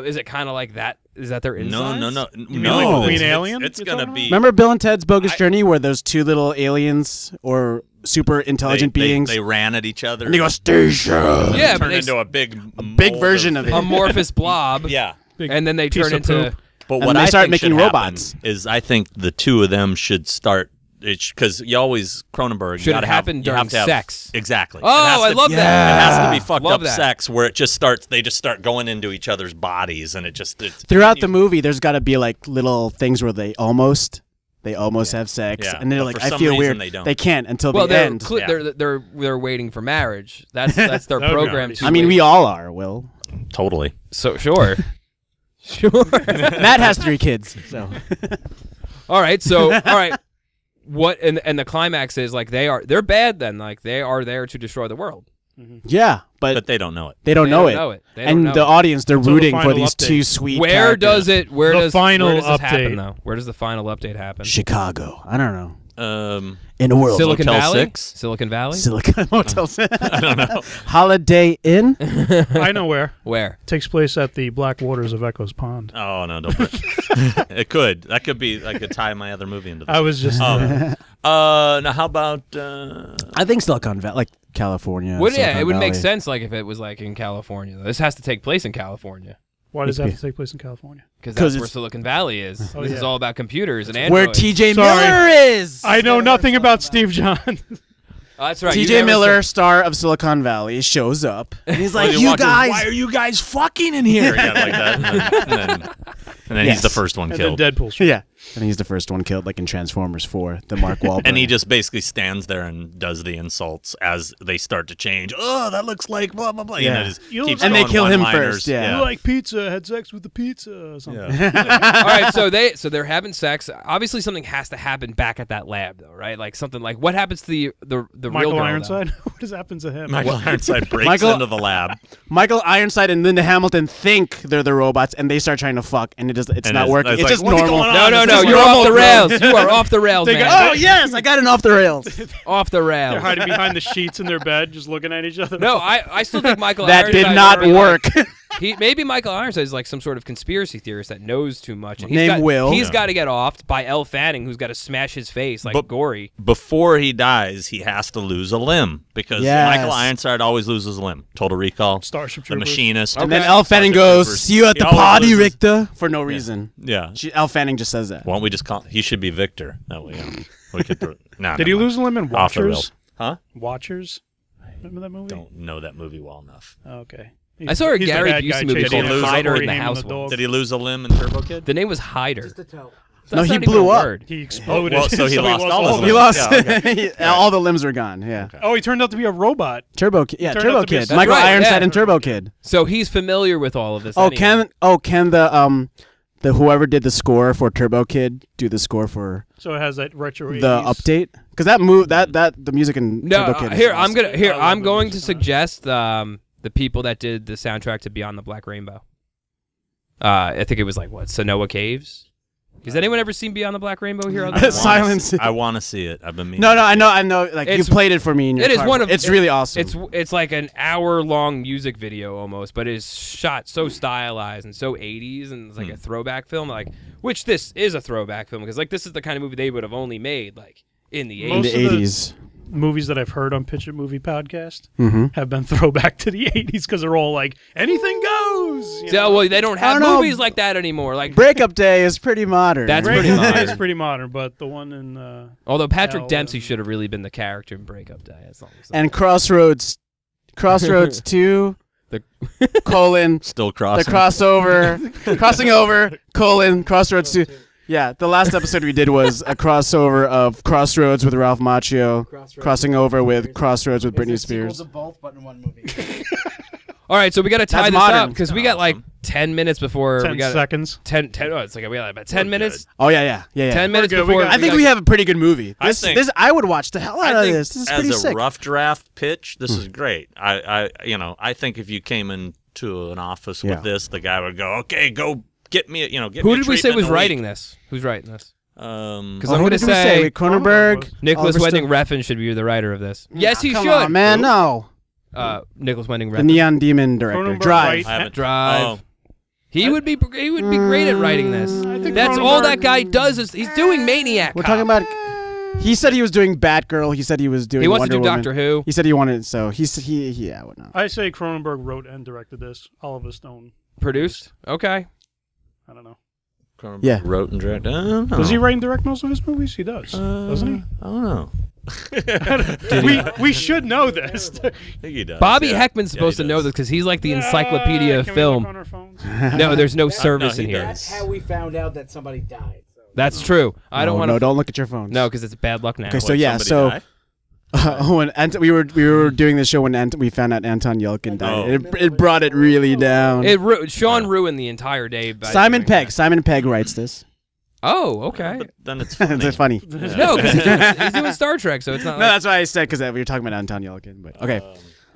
[SPEAKER 2] Is it kind of like that? Is that their insides?
[SPEAKER 3] No.
[SPEAKER 1] mean like the Queen
[SPEAKER 3] It's-
[SPEAKER 1] Alien
[SPEAKER 3] It's
[SPEAKER 1] you're
[SPEAKER 3] gonna
[SPEAKER 1] talking
[SPEAKER 3] be.
[SPEAKER 4] Remember Bill and Ted's Bogus Journey, where those two little aliens or super intelligent beings,
[SPEAKER 3] They ran at each other.
[SPEAKER 4] and they go station.
[SPEAKER 2] Yeah, but
[SPEAKER 3] Turn
[SPEAKER 2] they
[SPEAKER 3] into a big
[SPEAKER 4] big
[SPEAKER 3] mold
[SPEAKER 4] version of it.
[SPEAKER 2] amorphous blob.
[SPEAKER 3] Yeah.
[SPEAKER 1] Big
[SPEAKER 2] And then they
[SPEAKER 1] piece
[SPEAKER 2] turn
[SPEAKER 1] of
[SPEAKER 2] into.
[SPEAKER 1] poop.
[SPEAKER 3] But
[SPEAKER 4] And
[SPEAKER 3] what
[SPEAKER 4] they
[SPEAKER 3] I
[SPEAKER 4] start
[SPEAKER 3] think
[SPEAKER 4] making
[SPEAKER 3] should happen
[SPEAKER 4] robots.
[SPEAKER 3] is I think the two of them should start. Because you always Cronenberg.
[SPEAKER 2] Should
[SPEAKER 3] you
[SPEAKER 2] it
[SPEAKER 3] gotta
[SPEAKER 2] happen
[SPEAKER 3] have,
[SPEAKER 2] during
[SPEAKER 3] you have to have,
[SPEAKER 2] sex?
[SPEAKER 3] Exactly.
[SPEAKER 2] Oh,
[SPEAKER 3] It has
[SPEAKER 2] I
[SPEAKER 3] to-
[SPEAKER 2] love that.
[SPEAKER 3] It has to be fucked
[SPEAKER 2] Love
[SPEAKER 3] up
[SPEAKER 2] that.
[SPEAKER 3] sex where it just starts. They just start going into each other's bodies, and it's
[SPEAKER 4] Throughout the movie, there's got to be like little things where they almost have sex,
[SPEAKER 3] Yeah.
[SPEAKER 4] and they're
[SPEAKER 3] But
[SPEAKER 4] like,
[SPEAKER 3] for
[SPEAKER 4] I
[SPEAKER 3] some
[SPEAKER 4] feel
[SPEAKER 3] reason
[SPEAKER 4] weird.
[SPEAKER 3] they don't.
[SPEAKER 4] can't until
[SPEAKER 2] Well,
[SPEAKER 4] the end.
[SPEAKER 3] Yeah.
[SPEAKER 2] they're waiting for marriage. That's their
[SPEAKER 1] That would be
[SPEAKER 2] program.
[SPEAKER 1] nice.
[SPEAKER 2] to
[SPEAKER 4] I mean,
[SPEAKER 2] wait.
[SPEAKER 4] we all are. Will
[SPEAKER 3] totally.
[SPEAKER 2] So sure, sure.
[SPEAKER 4] Matt has 3 kids, so
[SPEAKER 2] All right. So all right. What and the climax is like they're bad then, like they are there to destroy the world.
[SPEAKER 4] yeah,
[SPEAKER 3] But they don't know it.
[SPEAKER 4] they don't
[SPEAKER 2] They
[SPEAKER 4] know
[SPEAKER 2] don't
[SPEAKER 4] it.
[SPEAKER 2] know it. They
[SPEAKER 4] And
[SPEAKER 2] don't know
[SPEAKER 4] the
[SPEAKER 2] it.
[SPEAKER 4] audience, they're
[SPEAKER 1] Until the
[SPEAKER 4] rooting for
[SPEAKER 1] final
[SPEAKER 4] these
[SPEAKER 1] update.
[SPEAKER 4] 2 sweet.
[SPEAKER 2] Where does
[SPEAKER 1] The
[SPEAKER 2] where does
[SPEAKER 1] final
[SPEAKER 2] where does this happen
[SPEAKER 1] update.
[SPEAKER 2] though? Where does the final update happen?
[SPEAKER 4] Chicago? I don't know.
[SPEAKER 3] In
[SPEAKER 4] a world,
[SPEAKER 2] Silicon
[SPEAKER 3] Motel
[SPEAKER 2] Valley.
[SPEAKER 3] 6?
[SPEAKER 2] Silicon Valley.
[SPEAKER 4] Silicon Motel. I don't know. Holiday Inn.
[SPEAKER 1] I know where.
[SPEAKER 2] Where?
[SPEAKER 1] Takes place at the Black Waters of Echoes Pond.
[SPEAKER 3] Oh no, don't. It could. That could be. I could tie my other movie into this.
[SPEAKER 1] I was just.
[SPEAKER 3] Now how about?
[SPEAKER 4] I think Silicon Valley, like California.
[SPEAKER 2] Would yeah,
[SPEAKER 4] Silicon
[SPEAKER 2] it would make
[SPEAKER 4] Valley.
[SPEAKER 2] sense like if it was like in California. This has to take place in California
[SPEAKER 1] Why does that have to take place in California?
[SPEAKER 2] because
[SPEAKER 4] 'Cause
[SPEAKER 2] that's where
[SPEAKER 4] it's-
[SPEAKER 2] Silicon Valley is.
[SPEAKER 1] Oh,
[SPEAKER 2] This is
[SPEAKER 1] yeah.
[SPEAKER 2] all about computers and
[SPEAKER 4] Where
[SPEAKER 2] androids.
[SPEAKER 4] TJ
[SPEAKER 1] Sorry.
[SPEAKER 4] Miller is.
[SPEAKER 1] I know nothing about Steve Johns.
[SPEAKER 2] Oh, that's right. you
[SPEAKER 4] TJ
[SPEAKER 2] never
[SPEAKER 4] Miller,
[SPEAKER 2] said-
[SPEAKER 4] star of Silicon Valley, shows up. And he's like,
[SPEAKER 3] Well,
[SPEAKER 4] you
[SPEAKER 3] watch it,
[SPEAKER 4] guys.
[SPEAKER 3] Why are you guys fucking in here? Yeah, like that. And then
[SPEAKER 4] Yes.
[SPEAKER 3] he's the first one
[SPEAKER 1] And
[SPEAKER 3] killed.
[SPEAKER 1] then Deadpool.
[SPEAKER 4] Yeah. And he's the first one killed, like in Transformers 4, the Mark Wahlberg.
[SPEAKER 3] And he just basically stands there and does the insults as they start to change. Oh, that looks like blah blah blah.
[SPEAKER 4] Yeah.
[SPEAKER 3] And, it just
[SPEAKER 1] You
[SPEAKER 3] keeps
[SPEAKER 1] look-
[SPEAKER 4] And they
[SPEAKER 3] going
[SPEAKER 4] kill him
[SPEAKER 3] one-liners.
[SPEAKER 4] first, yeah.
[SPEAKER 1] You like pizza? Had sex with the pizza? Or something.
[SPEAKER 3] Yeah.
[SPEAKER 2] All right, so they're having sex. Obviously, something has to happen back at that lab, though, right? Like something like what happens to the real
[SPEAKER 1] Michael
[SPEAKER 2] girl,
[SPEAKER 1] Ironside. What has happened to him?
[SPEAKER 3] Michael Ironside breaks
[SPEAKER 4] Michael-
[SPEAKER 3] into the lab.
[SPEAKER 4] Michael Ironside and Linda Hamilton think they're the robots, and they start trying to fuck, and it's
[SPEAKER 3] And
[SPEAKER 4] not working. It's
[SPEAKER 3] like,
[SPEAKER 4] just
[SPEAKER 3] what's
[SPEAKER 4] normal.
[SPEAKER 3] going on?
[SPEAKER 2] No, no,
[SPEAKER 3] This
[SPEAKER 2] no!
[SPEAKER 3] is
[SPEAKER 2] You're off
[SPEAKER 3] normal,
[SPEAKER 2] the
[SPEAKER 3] bro.
[SPEAKER 2] rails. You are off the rails,
[SPEAKER 1] They
[SPEAKER 2] man.
[SPEAKER 1] got-
[SPEAKER 4] Oh, yes, I got it off the rails.
[SPEAKER 2] Off the
[SPEAKER 1] They're
[SPEAKER 2] rails.
[SPEAKER 1] hiding behind the sheets in their bed, just looking at each other.
[SPEAKER 2] No, I still think Michael
[SPEAKER 4] That
[SPEAKER 2] Ironside
[SPEAKER 4] did not
[SPEAKER 2] already,
[SPEAKER 4] work.
[SPEAKER 2] Like, maybe Michael Ironside is like some sort of conspiracy theorist that knows too much. And
[SPEAKER 4] Name Will.
[SPEAKER 2] He's got to get offed by Elle Fanning, who's got to smash his face like
[SPEAKER 3] But-
[SPEAKER 2] gory.
[SPEAKER 3] Before he dies, he has to lose a limb because
[SPEAKER 4] Yes.
[SPEAKER 3] Michael Ironside always loses a limb. Total Recall,
[SPEAKER 1] Starship
[SPEAKER 3] The
[SPEAKER 1] Troopers.
[SPEAKER 3] Machinist.
[SPEAKER 4] And then
[SPEAKER 2] Okay.
[SPEAKER 4] Elle Fanning
[SPEAKER 3] Starship
[SPEAKER 4] goes,
[SPEAKER 3] Troopers.
[SPEAKER 4] see you at
[SPEAKER 3] He
[SPEAKER 4] the
[SPEAKER 3] always
[SPEAKER 4] party,
[SPEAKER 3] loses.
[SPEAKER 4] Richter, for no reason.
[SPEAKER 3] Yeah.
[SPEAKER 4] Elle Fanning just says that.
[SPEAKER 3] Why don't we just call? He should be Victor. That way, we could. Nah,
[SPEAKER 1] Did he lose a limb in
[SPEAKER 3] Off the
[SPEAKER 1] Watchers?
[SPEAKER 3] rails. Huh?
[SPEAKER 1] Watchers? Remember that movie?
[SPEAKER 3] Don't know that movie well enough.
[SPEAKER 1] Oh, okay.
[SPEAKER 2] I saw a
[SPEAKER 1] He's the
[SPEAKER 2] Gary
[SPEAKER 1] bad
[SPEAKER 2] Busey
[SPEAKER 1] guy
[SPEAKER 2] movie
[SPEAKER 1] chasing
[SPEAKER 3] called
[SPEAKER 1] after
[SPEAKER 2] Hider
[SPEAKER 1] Corey
[SPEAKER 2] in the
[SPEAKER 1] Haim
[SPEAKER 2] House
[SPEAKER 1] and the
[SPEAKER 2] once.
[SPEAKER 1] dog.
[SPEAKER 3] Did he lose a limb in Turbo Kid?
[SPEAKER 2] The name was Hider.
[SPEAKER 5] Just a toe.
[SPEAKER 2] That's
[SPEAKER 4] No, he
[SPEAKER 2] not even
[SPEAKER 4] blew
[SPEAKER 2] a
[SPEAKER 4] up.
[SPEAKER 2] word.
[SPEAKER 1] He exploded.
[SPEAKER 3] Well, so he lost all his
[SPEAKER 1] of
[SPEAKER 3] limbs.
[SPEAKER 4] He lost.
[SPEAKER 3] Yeah, okay.
[SPEAKER 4] All the limbs are gone. Yeah.
[SPEAKER 1] Oh, he turned out to be a robot.
[SPEAKER 4] Turbo Kid. Yeah,
[SPEAKER 1] turned
[SPEAKER 4] Turbo
[SPEAKER 1] out to be a
[SPEAKER 4] Kid.
[SPEAKER 1] That's
[SPEAKER 4] Michael
[SPEAKER 2] right,
[SPEAKER 4] Ironside
[SPEAKER 2] yeah.
[SPEAKER 4] and Turbo Kid.
[SPEAKER 2] So he's familiar with all of this.
[SPEAKER 4] Oh,
[SPEAKER 2] anyway.
[SPEAKER 4] can whoever did the score for Turbo Kid do the score for
[SPEAKER 1] So it has that retro.
[SPEAKER 4] the
[SPEAKER 1] 80s.
[SPEAKER 4] update because that the music in Turbo Kid.
[SPEAKER 2] Here
[SPEAKER 4] is awesome.
[SPEAKER 2] I'm going to suggest the people that did the soundtrack to Beyond the Black Rainbow. I think it was like Sonoa Caves. Has anyone ever seen Beyond the Black Rainbow here? On the
[SPEAKER 4] Silence.
[SPEAKER 3] I want to see it. I've been meaning.
[SPEAKER 4] No, I know. Like you
[SPEAKER 2] It's-
[SPEAKER 4] played it for me in your
[SPEAKER 2] It is
[SPEAKER 4] car.
[SPEAKER 2] one of
[SPEAKER 4] It's really awesome.
[SPEAKER 2] It's like an hour-long music video almost, but it is shot so stylized and so 80s, and it's like a throwback film. Like, which this is a throwback film because like this is the kind of movie they would have only made like in the 80s.
[SPEAKER 4] in the
[SPEAKER 1] most of the-
[SPEAKER 4] 80s.
[SPEAKER 1] Movies that I've heard on Pitch It Movie Podcast
[SPEAKER 4] Mm-hmm.
[SPEAKER 1] have been throwback to the 80s because they're all like, anything goes.
[SPEAKER 2] Yeah, well, they don't have
[SPEAKER 4] I don't know.
[SPEAKER 2] movies like that anymore. Like,
[SPEAKER 4] Breakup Day is pretty modern.
[SPEAKER 2] That's
[SPEAKER 1] Breakup
[SPEAKER 2] pretty
[SPEAKER 1] Day
[SPEAKER 2] modern.
[SPEAKER 1] is pretty modern, but the one in
[SPEAKER 2] although Patrick
[SPEAKER 1] Hell,
[SPEAKER 2] Dempsey should have really been the character in Breakup Day. That's all I'm saying.
[SPEAKER 4] and Crossroads 2
[SPEAKER 2] The-
[SPEAKER 4] colon
[SPEAKER 3] Still
[SPEAKER 4] the
[SPEAKER 3] crossing.
[SPEAKER 4] crossing over colon Crossroads 2. Yeah, the last episode we did was a crossover of Crossroads with Ralph Macchio crossing over with Crossroads with Britney
[SPEAKER 5] It's a sequel
[SPEAKER 4] Spears.
[SPEAKER 5] to both, but in one movie.
[SPEAKER 2] All right, so we got to tie
[SPEAKER 4] That's
[SPEAKER 2] this
[SPEAKER 4] modern.
[SPEAKER 2] up because we got like 10 minutes before
[SPEAKER 1] 10
[SPEAKER 2] we got
[SPEAKER 1] seconds.
[SPEAKER 2] 10. Oh, it's like we got about 10
[SPEAKER 3] We're
[SPEAKER 2] minutes.
[SPEAKER 4] Oh yeah.
[SPEAKER 2] 10 minutes
[SPEAKER 1] good, we
[SPEAKER 2] before.
[SPEAKER 1] got-
[SPEAKER 4] I think we have a pretty good movie.
[SPEAKER 3] I
[SPEAKER 4] This
[SPEAKER 3] think-
[SPEAKER 4] this I would watch the hell out
[SPEAKER 3] I
[SPEAKER 4] of
[SPEAKER 3] think
[SPEAKER 4] this. This is
[SPEAKER 3] as
[SPEAKER 4] pretty
[SPEAKER 3] a
[SPEAKER 4] sick.
[SPEAKER 3] rough draft pitch, this is great. I think if you came into an office
[SPEAKER 4] Yeah.
[SPEAKER 3] with this, the guy would go, "Okay, go get me, get
[SPEAKER 2] Who
[SPEAKER 3] me a
[SPEAKER 2] did we say
[SPEAKER 3] treatment
[SPEAKER 2] was
[SPEAKER 3] in a
[SPEAKER 2] writing
[SPEAKER 3] week."
[SPEAKER 2] this? Who's writing this?
[SPEAKER 3] Because
[SPEAKER 2] I'm
[SPEAKER 4] who
[SPEAKER 2] gonna
[SPEAKER 4] did we
[SPEAKER 2] say
[SPEAKER 4] Wait, Cronenberg.
[SPEAKER 2] Nicholas
[SPEAKER 4] Oliver
[SPEAKER 2] Winding
[SPEAKER 4] Stone-
[SPEAKER 2] Refn should be the writer of this. Yes, he
[SPEAKER 4] Come
[SPEAKER 2] should.
[SPEAKER 4] on, man. No,
[SPEAKER 2] Nicholas Winding
[SPEAKER 4] the
[SPEAKER 2] Refn.
[SPEAKER 4] Neon Demon director.
[SPEAKER 1] Cronenberg
[SPEAKER 4] Drive.
[SPEAKER 3] I haven't
[SPEAKER 2] Drive.
[SPEAKER 3] Oh,
[SPEAKER 2] He would be great at writing this.
[SPEAKER 1] think
[SPEAKER 2] That's all
[SPEAKER 1] Cronenberg-
[SPEAKER 2] that guy does is he's doing Maniac.
[SPEAKER 4] We're
[SPEAKER 2] Cop.
[SPEAKER 4] talking about. He said he was doing Batgirl. He said he was doing.
[SPEAKER 2] He wants
[SPEAKER 4] Wonder
[SPEAKER 2] to do
[SPEAKER 4] Woman.
[SPEAKER 2] Doctor Who.
[SPEAKER 4] He said he wanted. So yeah, whatnot.
[SPEAKER 1] I say Cronenberg wrote and directed this. Oliver Stone.
[SPEAKER 2] Produced. Okay.
[SPEAKER 1] I don't know.
[SPEAKER 3] Cronenberg
[SPEAKER 4] Yeah.
[SPEAKER 3] wrote and directed. I don't know.
[SPEAKER 1] Does he write and direct most of his movies? He does, doesn't
[SPEAKER 3] I don't know.
[SPEAKER 1] he? We should know this.
[SPEAKER 3] I think he does.
[SPEAKER 2] Bobby
[SPEAKER 3] yeah.
[SPEAKER 2] Heckman's
[SPEAKER 3] Yeah,
[SPEAKER 2] supposed
[SPEAKER 3] he
[SPEAKER 2] to know
[SPEAKER 3] does.
[SPEAKER 2] this because he's like the encyclopedia of
[SPEAKER 1] Can we look
[SPEAKER 2] film.
[SPEAKER 1] on our phones?
[SPEAKER 2] No, there's no service
[SPEAKER 3] he
[SPEAKER 2] in here.
[SPEAKER 3] does.
[SPEAKER 5] That's how we found out that somebody died. So.
[SPEAKER 2] That's true. I don't want to.
[SPEAKER 4] No, don't look at your phones.
[SPEAKER 2] No, because it's bad luck now.
[SPEAKER 4] Okay, so
[SPEAKER 3] What,
[SPEAKER 4] yeah,
[SPEAKER 3] somebody
[SPEAKER 4] so
[SPEAKER 3] die?
[SPEAKER 4] when we were doing this show when we found out Anton Yelkin died.
[SPEAKER 3] Oh.
[SPEAKER 4] It brought it really down.
[SPEAKER 2] Sean ruined the entire day. By
[SPEAKER 4] Simon
[SPEAKER 2] doing
[SPEAKER 4] Pegg.
[SPEAKER 2] that.
[SPEAKER 4] Simon Pegg writes this.
[SPEAKER 2] Oh, okay.
[SPEAKER 3] But then it's funny.
[SPEAKER 4] It's funny.
[SPEAKER 2] No, because he's doing Star Trek, so it's not.
[SPEAKER 4] No,
[SPEAKER 2] Like,
[SPEAKER 4] that's why I said because we were talking about Anton Yelkin. But okay,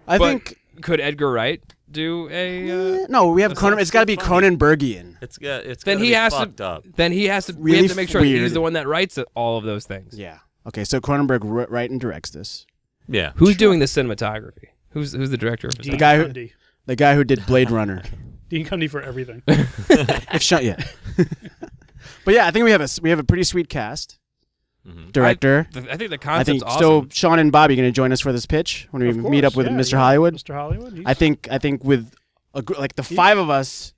[SPEAKER 4] I
[SPEAKER 2] but
[SPEAKER 4] think
[SPEAKER 2] could Edgar Wright do a?
[SPEAKER 4] no. We have
[SPEAKER 3] That's
[SPEAKER 4] Cronen.
[SPEAKER 3] not
[SPEAKER 4] It's got to be
[SPEAKER 3] funny.
[SPEAKER 4] Cronenbergian.
[SPEAKER 3] It's
[SPEAKER 2] Then
[SPEAKER 3] gotta
[SPEAKER 2] he
[SPEAKER 3] be
[SPEAKER 2] has
[SPEAKER 3] fucked
[SPEAKER 2] to.
[SPEAKER 3] up.
[SPEAKER 2] Then he has to. we
[SPEAKER 4] Really
[SPEAKER 2] have to make sure
[SPEAKER 4] weird.
[SPEAKER 2] he's the one that writes all of those things.
[SPEAKER 4] Yeah. Okay, so Cronenberg write and directs this.
[SPEAKER 3] Yeah.
[SPEAKER 2] Who's doing the cinematography? Who's the director of this?
[SPEAKER 1] Dean
[SPEAKER 4] guy who-
[SPEAKER 1] Cundy.
[SPEAKER 4] The guy who did Blade Runner.
[SPEAKER 1] Dean Cundy for everything.
[SPEAKER 4] If Sean, yeah. But yeah, I think we have a pretty sweet cast.
[SPEAKER 3] Mhm.
[SPEAKER 4] Director.
[SPEAKER 2] I think the
[SPEAKER 4] I
[SPEAKER 2] concept's
[SPEAKER 4] think
[SPEAKER 2] awesome.
[SPEAKER 4] so. Sean and Bobby going to join us for this pitch when we
[SPEAKER 1] Of
[SPEAKER 4] meet up
[SPEAKER 1] course,
[SPEAKER 4] with
[SPEAKER 1] yeah,
[SPEAKER 4] Mr.
[SPEAKER 1] yeah.
[SPEAKER 4] Hollywood.
[SPEAKER 1] Mr. Hollywood. he's-
[SPEAKER 4] I think with like the five of us,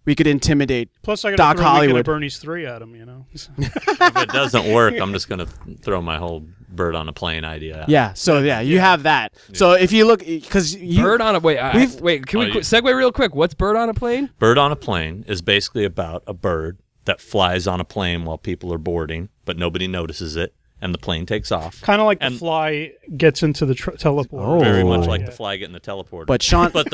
[SPEAKER 4] we could intimidate.
[SPEAKER 1] Plus, I got
[SPEAKER 4] Doc
[SPEAKER 1] to throw Weekend
[SPEAKER 4] Hollywood.
[SPEAKER 1] at Bernie's 3 at him. You know.
[SPEAKER 3] If it doesn't work, I'm just gonna throw my whole bird on a plane idea out.
[SPEAKER 4] Yeah. So yeah, you have that. So if you look, because you
[SPEAKER 2] Bird on a wait.
[SPEAKER 4] We've-
[SPEAKER 2] Wait, can we
[SPEAKER 3] Oh, you-
[SPEAKER 2] segue real quick? What's Bird on a plane?
[SPEAKER 3] Bird on a plane is basically about a bird that flies on a plane while people are boarding, but nobody notices it, and the plane takes off.
[SPEAKER 1] Kind of like
[SPEAKER 3] And-
[SPEAKER 1] the fly gets into the teleporter.
[SPEAKER 4] Oh.
[SPEAKER 3] Very much
[SPEAKER 4] Oh.
[SPEAKER 3] like
[SPEAKER 1] Yeah.
[SPEAKER 3] the fly getting the teleporter.
[SPEAKER 4] But Sean,
[SPEAKER 3] but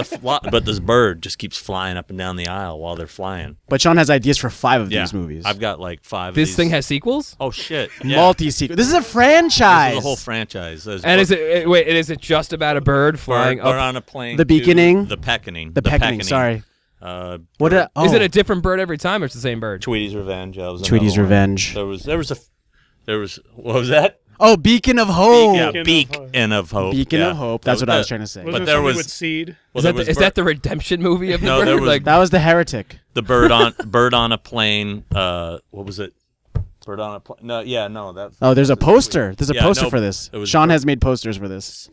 [SPEAKER 3] but this bird just keeps flying up and down the aisle while they're flying.
[SPEAKER 4] but Sean has ideas for 5 of
[SPEAKER 3] Yeah,
[SPEAKER 4] these movies.
[SPEAKER 3] I've got like 5.
[SPEAKER 2] This
[SPEAKER 3] of these.
[SPEAKER 2] thing has sequels.
[SPEAKER 3] Oh shit! Yeah.
[SPEAKER 4] Multi-sequel. This is a
[SPEAKER 3] This
[SPEAKER 4] franchise.
[SPEAKER 3] is a whole franchise. There's
[SPEAKER 2] And is it just about a bird flying
[SPEAKER 3] bird
[SPEAKER 2] up?
[SPEAKER 3] on a plane?
[SPEAKER 4] The
[SPEAKER 3] to
[SPEAKER 4] Beaconing?
[SPEAKER 3] The Peckening.
[SPEAKER 4] The Peckening. Sorry. What?
[SPEAKER 3] bird-
[SPEAKER 2] Is it a different bird every time, or it's the same bird?
[SPEAKER 3] Tweety's Revenge? That was
[SPEAKER 4] Tweety's
[SPEAKER 3] another one.
[SPEAKER 4] Revenge.
[SPEAKER 3] There was what was that?
[SPEAKER 4] Oh, Beacon of Hope.
[SPEAKER 3] Yeah,
[SPEAKER 1] Beacon of
[SPEAKER 3] Beacon of Hope.
[SPEAKER 1] Hope.
[SPEAKER 4] Beacon
[SPEAKER 3] yeah.
[SPEAKER 4] of Hope. That's what I was
[SPEAKER 3] that-
[SPEAKER 4] trying to say.
[SPEAKER 1] Wasn't
[SPEAKER 3] But
[SPEAKER 1] it
[SPEAKER 3] there
[SPEAKER 1] something
[SPEAKER 3] was-
[SPEAKER 1] with Seed?
[SPEAKER 3] Well, there was
[SPEAKER 2] Is that the redemption movie of the
[SPEAKER 3] No,
[SPEAKER 2] bird?
[SPEAKER 3] there was-
[SPEAKER 2] Like,
[SPEAKER 4] That was the Heretic.
[SPEAKER 3] the bird on a plane. What was it? Bird on a plane. No, yeah, no. That's
[SPEAKER 4] Oh, there's a poster. There's a
[SPEAKER 3] Yeah,
[SPEAKER 4] poster
[SPEAKER 3] no,
[SPEAKER 4] for this.
[SPEAKER 3] it was
[SPEAKER 4] Sean
[SPEAKER 3] bird.
[SPEAKER 4] has made posters for this.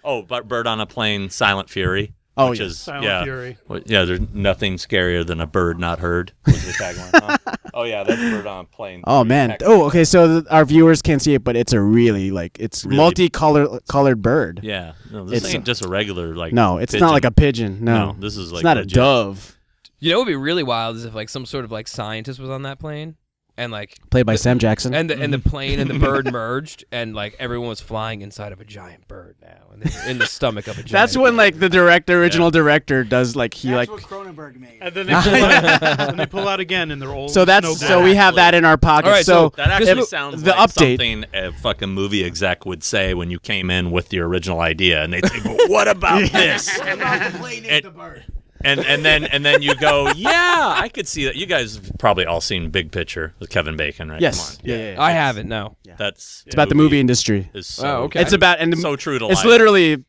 [SPEAKER 3] but Bird on a Plane, Silent Fury.
[SPEAKER 4] Oh,
[SPEAKER 3] which
[SPEAKER 4] yes.
[SPEAKER 3] is
[SPEAKER 1] Silent
[SPEAKER 3] yeah,
[SPEAKER 1] Fury.
[SPEAKER 3] yeah. There's nothing scarier than a bird not heard. Was the tagline? Huh? Oh yeah, that's Bird on a Plane.
[SPEAKER 4] Oh man. Oh, okay. So our viewers can't see it, but it's a really it's
[SPEAKER 3] Really-
[SPEAKER 4] multicolored bird.
[SPEAKER 3] Yeah, no, this
[SPEAKER 4] It's
[SPEAKER 3] ain't just a regular like.
[SPEAKER 4] No, it's
[SPEAKER 3] pigeon.
[SPEAKER 4] not like a pigeon. No,
[SPEAKER 3] this is like
[SPEAKER 4] it's not
[SPEAKER 3] legit.
[SPEAKER 4] a dove.
[SPEAKER 2] you know, what would be really wild is if like some sort of like scientist was on that plane. and like
[SPEAKER 4] Played by Sam Jackson.
[SPEAKER 2] and the plane and the bird merged, and like everyone was flying inside of a giant bird now, and in the stomach of a giant.
[SPEAKER 4] That's when like the original director does like he
[SPEAKER 5] That's
[SPEAKER 4] like.
[SPEAKER 5] what Cronenberg made.
[SPEAKER 1] And then they pull out, and they pull out again in their old.
[SPEAKER 4] So that's
[SPEAKER 1] snow
[SPEAKER 4] so we have that in our pocket.
[SPEAKER 2] All right,
[SPEAKER 4] so
[SPEAKER 3] That actually sounds
[SPEAKER 4] the
[SPEAKER 3] like
[SPEAKER 4] update.
[SPEAKER 3] something a fucking movie exec would say when you came in with the original idea, and they'd say, "But what about this?"
[SPEAKER 5] The plane is the bird.
[SPEAKER 3] And then you go, "Yeah, I could see that." You guys have probably all seen Big Picture with Kevin Bacon, right?
[SPEAKER 4] Yes.
[SPEAKER 3] Come on.
[SPEAKER 4] Yeah.
[SPEAKER 2] I haven't. No.
[SPEAKER 3] That's
[SPEAKER 4] It's about the movie industry.
[SPEAKER 3] Is so,
[SPEAKER 2] Oh, okay.
[SPEAKER 4] It's about and
[SPEAKER 3] so true to
[SPEAKER 4] it's
[SPEAKER 3] life.
[SPEAKER 4] literally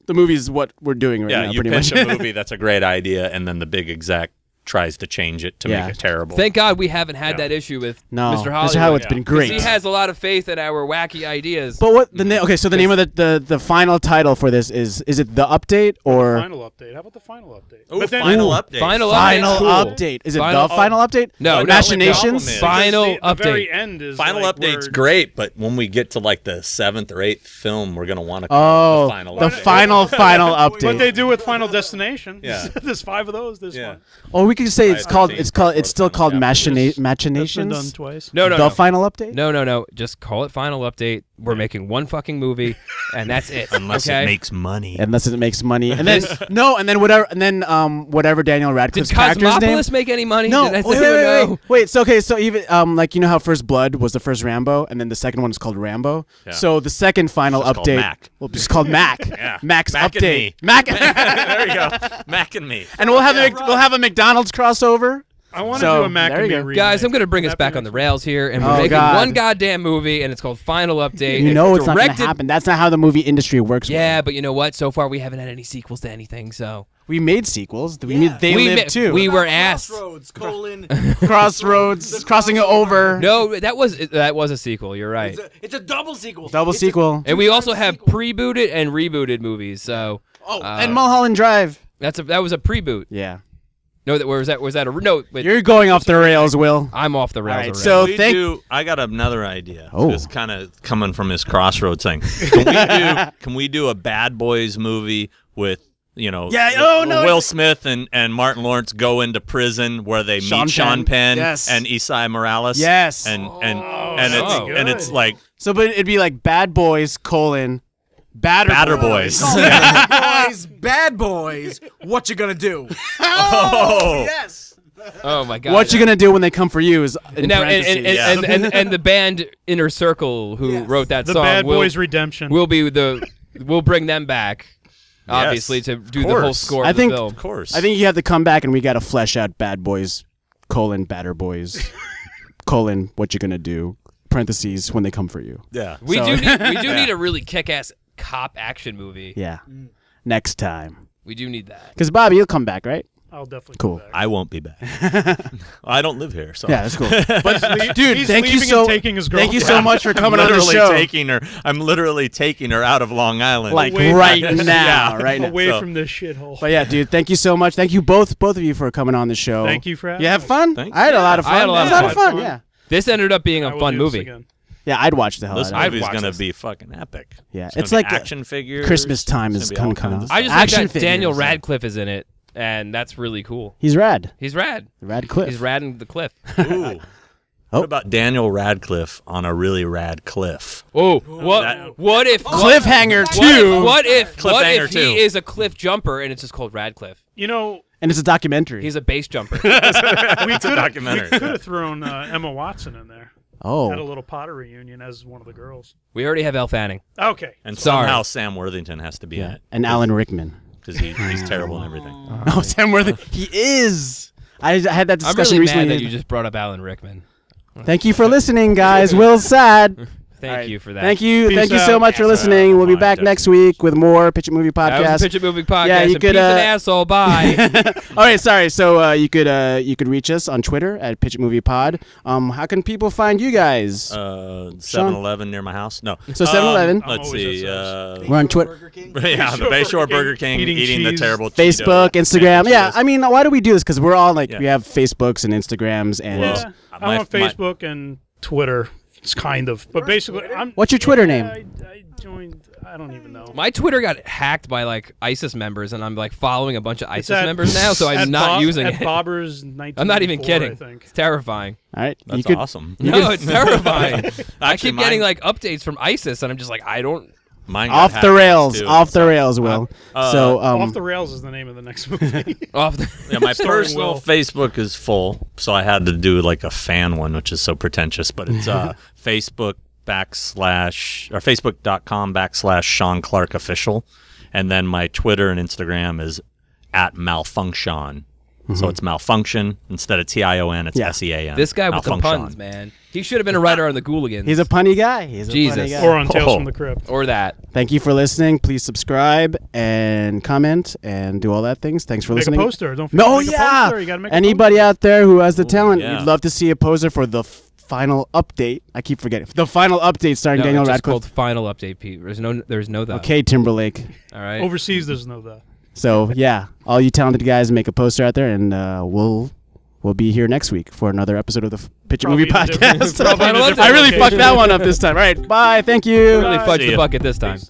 [SPEAKER 4] the movie is what we're doing right
[SPEAKER 3] Yeah,
[SPEAKER 4] now.
[SPEAKER 3] you
[SPEAKER 4] Pretty
[SPEAKER 3] pitch
[SPEAKER 4] much.
[SPEAKER 3] a movie that's a great idea, and then the big exec tries to change it to
[SPEAKER 4] Yeah.
[SPEAKER 3] make it terrible.
[SPEAKER 2] Thank God we haven't had
[SPEAKER 3] Yeah.
[SPEAKER 2] that issue with
[SPEAKER 4] No,
[SPEAKER 2] Mr. Hollywood.
[SPEAKER 4] Mr. Hollywood's been
[SPEAKER 2] 'Cause
[SPEAKER 4] great.
[SPEAKER 2] He has a lot of faith in our wacky ideas.
[SPEAKER 4] But what the name? Okay, so the name of the final title for this is it the update or
[SPEAKER 1] final update. How about the final update?
[SPEAKER 3] Ooh,
[SPEAKER 1] But then-
[SPEAKER 3] final update.
[SPEAKER 2] Final
[SPEAKER 4] final
[SPEAKER 2] update's cool.
[SPEAKER 4] update? Is it
[SPEAKER 2] Final-
[SPEAKER 4] the final update?
[SPEAKER 2] No, no,
[SPEAKER 4] Machinations.
[SPEAKER 3] the problem is-
[SPEAKER 2] Final
[SPEAKER 1] the
[SPEAKER 2] update.
[SPEAKER 1] very end is
[SPEAKER 3] Final
[SPEAKER 1] like
[SPEAKER 3] update's
[SPEAKER 1] where-
[SPEAKER 3] great, but when we get to like the 7th or 8th film, we're gonna want to
[SPEAKER 4] Oh,
[SPEAKER 3] the final.
[SPEAKER 4] the
[SPEAKER 3] update.
[SPEAKER 4] final
[SPEAKER 1] What
[SPEAKER 4] update.
[SPEAKER 1] they do with Final Destination.
[SPEAKER 3] Yeah.
[SPEAKER 1] There's 5 of those. This
[SPEAKER 3] Yeah.
[SPEAKER 1] one.
[SPEAKER 4] Or we could say it's
[SPEAKER 3] Right,
[SPEAKER 4] called
[SPEAKER 3] 13,
[SPEAKER 4] it's still called
[SPEAKER 3] yeah.
[SPEAKER 1] That's been done
[SPEAKER 4] Machinations.
[SPEAKER 1] twice.
[SPEAKER 2] No, no,
[SPEAKER 4] the
[SPEAKER 2] no.
[SPEAKER 4] final update.
[SPEAKER 2] No. Just call it Final Update. We're making one fucking movie, and that's it.
[SPEAKER 3] Unless
[SPEAKER 2] okay?
[SPEAKER 3] it makes money.
[SPEAKER 4] Unless it makes money, and then whatever Daniel
[SPEAKER 2] Did
[SPEAKER 4] Radcliffe's character's name.
[SPEAKER 2] Cosmopolis make any money?
[SPEAKER 4] No,
[SPEAKER 2] Did I
[SPEAKER 4] wait,
[SPEAKER 2] say no?
[SPEAKER 4] wait. So okay, so even like you know how First Blood was the first Rambo, and then the second one is called Rambo.
[SPEAKER 3] Yeah.
[SPEAKER 4] So the second final
[SPEAKER 3] It's just called
[SPEAKER 4] update,
[SPEAKER 3] Mac.
[SPEAKER 4] well, it's called Mac.
[SPEAKER 3] Yeah.
[SPEAKER 4] Mac's
[SPEAKER 3] Mac and
[SPEAKER 4] update.
[SPEAKER 3] me.
[SPEAKER 4] Mac.
[SPEAKER 3] There you go. Mac and me.
[SPEAKER 4] And we'll have a McDonald's crossover.
[SPEAKER 1] I want to
[SPEAKER 4] So,
[SPEAKER 1] do a Mac
[SPEAKER 4] there
[SPEAKER 1] and
[SPEAKER 4] you
[SPEAKER 1] Me
[SPEAKER 4] go.
[SPEAKER 1] remake.
[SPEAKER 2] Guys, I'm going to bring us
[SPEAKER 1] That'd be
[SPEAKER 2] back on the
[SPEAKER 1] next
[SPEAKER 2] rails here, and we're
[SPEAKER 4] Oh,
[SPEAKER 2] making
[SPEAKER 4] God.
[SPEAKER 2] one goddamn movie, and it's called Final Update.
[SPEAKER 4] You know it's not going to
[SPEAKER 2] Directed-
[SPEAKER 4] happen. That's not how the movie industry works.
[SPEAKER 2] Yeah, but you know what? So far, we haven't had any sequels to anything, so.
[SPEAKER 4] We made sequels. We
[SPEAKER 5] Yeah.
[SPEAKER 4] made They
[SPEAKER 2] We
[SPEAKER 4] Live
[SPEAKER 2] ma-
[SPEAKER 4] too.
[SPEAKER 2] we were asked.
[SPEAKER 5] Crossroads, colon.
[SPEAKER 4] Crossroads, crossing it over.
[SPEAKER 2] No, that was a sequel. You're right.
[SPEAKER 5] It's a double sequel.
[SPEAKER 4] Double
[SPEAKER 5] It's a-
[SPEAKER 4] sequel.
[SPEAKER 2] And we also have
[SPEAKER 5] sequel.
[SPEAKER 2] pre-booted and rebooted movies. So
[SPEAKER 4] And Mulholland Drive.
[SPEAKER 2] that was a pre-boot.
[SPEAKER 4] Yeah.
[SPEAKER 2] No, was that a no? Wait,
[SPEAKER 4] You're going off the rails, Will.
[SPEAKER 2] I'm off the rails.
[SPEAKER 4] All right,
[SPEAKER 2] already.
[SPEAKER 4] so
[SPEAKER 3] We
[SPEAKER 4] thank.
[SPEAKER 3] do. I got another idea.
[SPEAKER 4] Oh.
[SPEAKER 3] It's kind of coming from his Crossroads thing. Can we do a Bad Boys movie with Will Smith and Martin Lawrence go into prison where they
[SPEAKER 4] Sean
[SPEAKER 3] meet Sean Penn
[SPEAKER 4] Yes.
[SPEAKER 3] and Isai Morales?
[SPEAKER 4] Yes.
[SPEAKER 3] And
[SPEAKER 1] that'd be
[SPEAKER 3] it's
[SPEAKER 1] good.
[SPEAKER 3] like
[SPEAKER 4] So, but it'd be like Bad Boys, Batter
[SPEAKER 3] Boys.
[SPEAKER 5] Bad boys. What you gonna do?
[SPEAKER 3] Oh,
[SPEAKER 5] Yes.
[SPEAKER 2] oh my god.
[SPEAKER 4] What you gonna do when they come for you is in
[SPEAKER 2] now
[SPEAKER 4] parentheses.
[SPEAKER 2] and the band Inner Circle who
[SPEAKER 5] Yes.
[SPEAKER 2] wrote that
[SPEAKER 1] The
[SPEAKER 2] song
[SPEAKER 1] Bad
[SPEAKER 2] will
[SPEAKER 1] Boys Redemption.
[SPEAKER 2] we'll bring them back. Obviously, to do the whole
[SPEAKER 3] course.
[SPEAKER 2] score
[SPEAKER 4] I
[SPEAKER 2] of
[SPEAKER 4] think-
[SPEAKER 2] the film.
[SPEAKER 3] of course.
[SPEAKER 4] I think you have to come back and we gotta flesh out Bad Boys, Batter Boys, what you gonna do, parentheses, when they come for you.
[SPEAKER 3] yeah.
[SPEAKER 2] We
[SPEAKER 4] So-
[SPEAKER 2] do need a really kick-ass cop action movie.
[SPEAKER 4] Yeah. Next time.
[SPEAKER 2] We do need that.
[SPEAKER 4] Because Bobby, you'll come back, right?
[SPEAKER 1] I'll definitely
[SPEAKER 4] Cool.
[SPEAKER 1] come back.
[SPEAKER 3] I won't be back. I don't live here, so
[SPEAKER 4] Yeah, that's cool.
[SPEAKER 1] But
[SPEAKER 4] Dude,
[SPEAKER 1] he's
[SPEAKER 4] thank you
[SPEAKER 1] leaving
[SPEAKER 4] so
[SPEAKER 1] and taking his
[SPEAKER 4] thank you
[SPEAKER 1] girlfriend.
[SPEAKER 4] so much for coming
[SPEAKER 3] I'm
[SPEAKER 4] on the
[SPEAKER 3] literally
[SPEAKER 4] show.
[SPEAKER 3] taking her. I'm literally taking her out of Long Island.
[SPEAKER 4] Like
[SPEAKER 1] Away
[SPEAKER 4] right
[SPEAKER 1] from this-
[SPEAKER 4] now,
[SPEAKER 3] Yeah.
[SPEAKER 4] right now.
[SPEAKER 1] Away
[SPEAKER 3] So-
[SPEAKER 1] from this shithole.
[SPEAKER 4] But yeah, dude, thank you so much. Thank you both of you for coming on the show.
[SPEAKER 1] Thank you for having
[SPEAKER 4] You have
[SPEAKER 1] me.
[SPEAKER 4] fun?
[SPEAKER 3] Thank
[SPEAKER 4] I had a lot of
[SPEAKER 2] I
[SPEAKER 4] fun.
[SPEAKER 2] had a lot
[SPEAKER 4] It was
[SPEAKER 2] of
[SPEAKER 4] a lot of
[SPEAKER 1] fun.
[SPEAKER 4] fun. Yeah.
[SPEAKER 2] This ended up being
[SPEAKER 1] I
[SPEAKER 2] a
[SPEAKER 1] will
[SPEAKER 2] fun
[SPEAKER 1] do this
[SPEAKER 2] movie.
[SPEAKER 1] again.
[SPEAKER 4] Yeah, I'd watch the hell
[SPEAKER 3] This
[SPEAKER 4] out of it.
[SPEAKER 2] I'd
[SPEAKER 3] movie's
[SPEAKER 2] watch
[SPEAKER 3] gonna
[SPEAKER 2] this.
[SPEAKER 3] be fucking epic.
[SPEAKER 4] Yeah,
[SPEAKER 3] It's
[SPEAKER 4] it's
[SPEAKER 3] gonna
[SPEAKER 4] like
[SPEAKER 3] be
[SPEAKER 4] a-
[SPEAKER 3] action figures.
[SPEAKER 4] Christmas time
[SPEAKER 3] It's
[SPEAKER 4] is
[SPEAKER 3] gonna be all
[SPEAKER 4] coming
[SPEAKER 3] kinds
[SPEAKER 4] up.
[SPEAKER 2] I just
[SPEAKER 4] Action
[SPEAKER 2] like that Daniel
[SPEAKER 4] figures, yeah.
[SPEAKER 2] Radcliffe is in it, and that's really cool.
[SPEAKER 4] He's rad.
[SPEAKER 2] He's rad.
[SPEAKER 4] Radcliffe.
[SPEAKER 2] He's radding the cliff.
[SPEAKER 3] Ooh.
[SPEAKER 4] Oh.
[SPEAKER 3] What about Daniel Radcliffe on a really rad cliff?
[SPEAKER 2] Oh,
[SPEAKER 3] That-
[SPEAKER 2] what if
[SPEAKER 4] Cliffhanger
[SPEAKER 2] What if,
[SPEAKER 4] 2.
[SPEAKER 2] what if
[SPEAKER 3] Cliffhanger
[SPEAKER 2] he
[SPEAKER 3] 2.
[SPEAKER 2] is a cliff jumper and it's just called Radcliffe?
[SPEAKER 1] You know,
[SPEAKER 4] And it's a documentary.
[SPEAKER 2] He's a base jumper.
[SPEAKER 1] we could
[SPEAKER 3] documentary.
[SPEAKER 1] have thrown Emma Watson in there. Had a
[SPEAKER 4] oh.
[SPEAKER 1] little Potter reunion as one of the girls.
[SPEAKER 2] We already have Elle Fanning.
[SPEAKER 1] Okay.
[SPEAKER 3] And
[SPEAKER 2] Sorry.
[SPEAKER 3] somehow Sam Worthington has to be in
[SPEAKER 4] Yeah.
[SPEAKER 3] it
[SPEAKER 4] And Alan Rickman.
[SPEAKER 3] because he's terrible and everything.
[SPEAKER 4] Oh, Sam Worthington. He is. I had that
[SPEAKER 2] I'm
[SPEAKER 4] discussion
[SPEAKER 2] really mad
[SPEAKER 4] recently.
[SPEAKER 2] that you just brought up Alan Rickman.
[SPEAKER 4] Thank you for listening, guys. Will's sad.
[SPEAKER 2] Thank
[SPEAKER 4] All right.
[SPEAKER 2] you for that.
[SPEAKER 4] Thank you.
[SPEAKER 1] Peace
[SPEAKER 4] Thank you so
[SPEAKER 1] out.
[SPEAKER 4] much for
[SPEAKER 3] Peace
[SPEAKER 4] listening.
[SPEAKER 3] out.
[SPEAKER 4] We'll be
[SPEAKER 3] Fine,
[SPEAKER 4] back next week with more Pitch It Movie
[SPEAKER 2] That was
[SPEAKER 4] Podcast.
[SPEAKER 2] a Pitch It Movie podcast.
[SPEAKER 4] Yeah, you
[SPEAKER 2] and
[SPEAKER 4] could,
[SPEAKER 2] Pete's an asshole. Bye.
[SPEAKER 4] All right, sorry. So you could reach us on Twitter at Pitch It Movie Pod. How can people find you guys?
[SPEAKER 3] 7-Eleven near my house. No.
[SPEAKER 4] So 7-Eleven.
[SPEAKER 1] I'm
[SPEAKER 3] Let's
[SPEAKER 1] always
[SPEAKER 3] see.
[SPEAKER 1] at
[SPEAKER 4] We're on Twitter,
[SPEAKER 5] Burger King.
[SPEAKER 3] Yeah, the Bayshore Burger King
[SPEAKER 1] eating
[SPEAKER 3] the
[SPEAKER 1] cheese.
[SPEAKER 3] terrible
[SPEAKER 4] Facebook,
[SPEAKER 3] Cheeto
[SPEAKER 4] Instagram. Yeah,
[SPEAKER 3] sandwiches.
[SPEAKER 4] I mean, why do we do this? Because we're all like,
[SPEAKER 3] Yeah.
[SPEAKER 4] we have Facebooks and Instagrams and
[SPEAKER 1] Yeah. I'm
[SPEAKER 3] my-
[SPEAKER 1] on Facebook and Twitter. It's kind of, but basically,
[SPEAKER 4] What's your Twitter name?
[SPEAKER 1] I joined. I don't even know.
[SPEAKER 2] My Twitter got hacked by like ISIS members, and I'm like following a bunch of ISIS members now, so I'm
[SPEAKER 1] at
[SPEAKER 2] not using
[SPEAKER 1] at
[SPEAKER 2] it.
[SPEAKER 1] Bobbers 1994,
[SPEAKER 2] I'm not even kidding.
[SPEAKER 1] I think.
[SPEAKER 2] It's terrifying.
[SPEAKER 4] All right,
[SPEAKER 3] That's awesome.
[SPEAKER 2] No, it's terrifying. I
[SPEAKER 3] Actually,
[SPEAKER 2] keep getting like updates from ISIS, and I'm just like, I don't.
[SPEAKER 3] Mine got
[SPEAKER 4] off the
[SPEAKER 3] hacked
[SPEAKER 4] rails,
[SPEAKER 3] too,
[SPEAKER 4] off the
[SPEAKER 3] so-
[SPEAKER 4] rails, Will. So
[SPEAKER 1] Off the Rails is the name of the next movie.
[SPEAKER 2] Off the
[SPEAKER 3] Yeah, my
[SPEAKER 1] Starring
[SPEAKER 3] personal
[SPEAKER 1] Will.
[SPEAKER 3] Facebook is full, so I had to do like a fan one, which is so pretentious, but it's Facebook.com/Sean Clark Official, and then my Twitter and Instagram is @malfunction. So it's malfunction instead of TION. It's
[SPEAKER 4] Yeah.
[SPEAKER 3] SEAN.
[SPEAKER 2] this guy with the
[SPEAKER 3] Malfunction.
[SPEAKER 2] puns, man. He should have been a writer on the Gooligans.
[SPEAKER 4] he's a punny guy. He's a
[SPEAKER 2] Jesus.
[SPEAKER 4] punny guy.
[SPEAKER 1] or on Tales
[SPEAKER 3] Oh.
[SPEAKER 1] from the Crypt.
[SPEAKER 2] or that.
[SPEAKER 4] Thank you for listening. Please subscribe and comment and do all that things. Thanks for
[SPEAKER 1] Make
[SPEAKER 4] listening.
[SPEAKER 1] a poster. Don't forget
[SPEAKER 4] No,
[SPEAKER 1] to make a
[SPEAKER 4] yeah.
[SPEAKER 1] poster. You gotta make a
[SPEAKER 4] Anybody out there who has the talent,
[SPEAKER 3] yeah.
[SPEAKER 4] we'd love to see a poster for the final update. I keep forgetting the final update starring
[SPEAKER 2] No,
[SPEAKER 4] Daniel
[SPEAKER 2] it's just
[SPEAKER 4] Radcliffe.
[SPEAKER 2] called Final Update, Pete. There's no that.
[SPEAKER 4] Okay, Timberlake.
[SPEAKER 2] All right.
[SPEAKER 1] Overseas, there's no that.
[SPEAKER 4] So yeah, all you talented guys make a poster out there, and we'll be here next week for another episode of the Pitch a Movie
[SPEAKER 1] Probably in a different-
[SPEAKER 4] Podcast.
[SPEAKER 1] probably in a different
[SPEAKER 4] I really
[SPEAKER 1] location.
[SPEAKER 4] fucked that one up this time. All right, bye. Thank you.
[SPEAKER 2] Really
[SPEAKER 3] See
[SPEAKER 2] fudged the
[SPEAKER 3] ya.
[SPEAKER 2] bucket this time.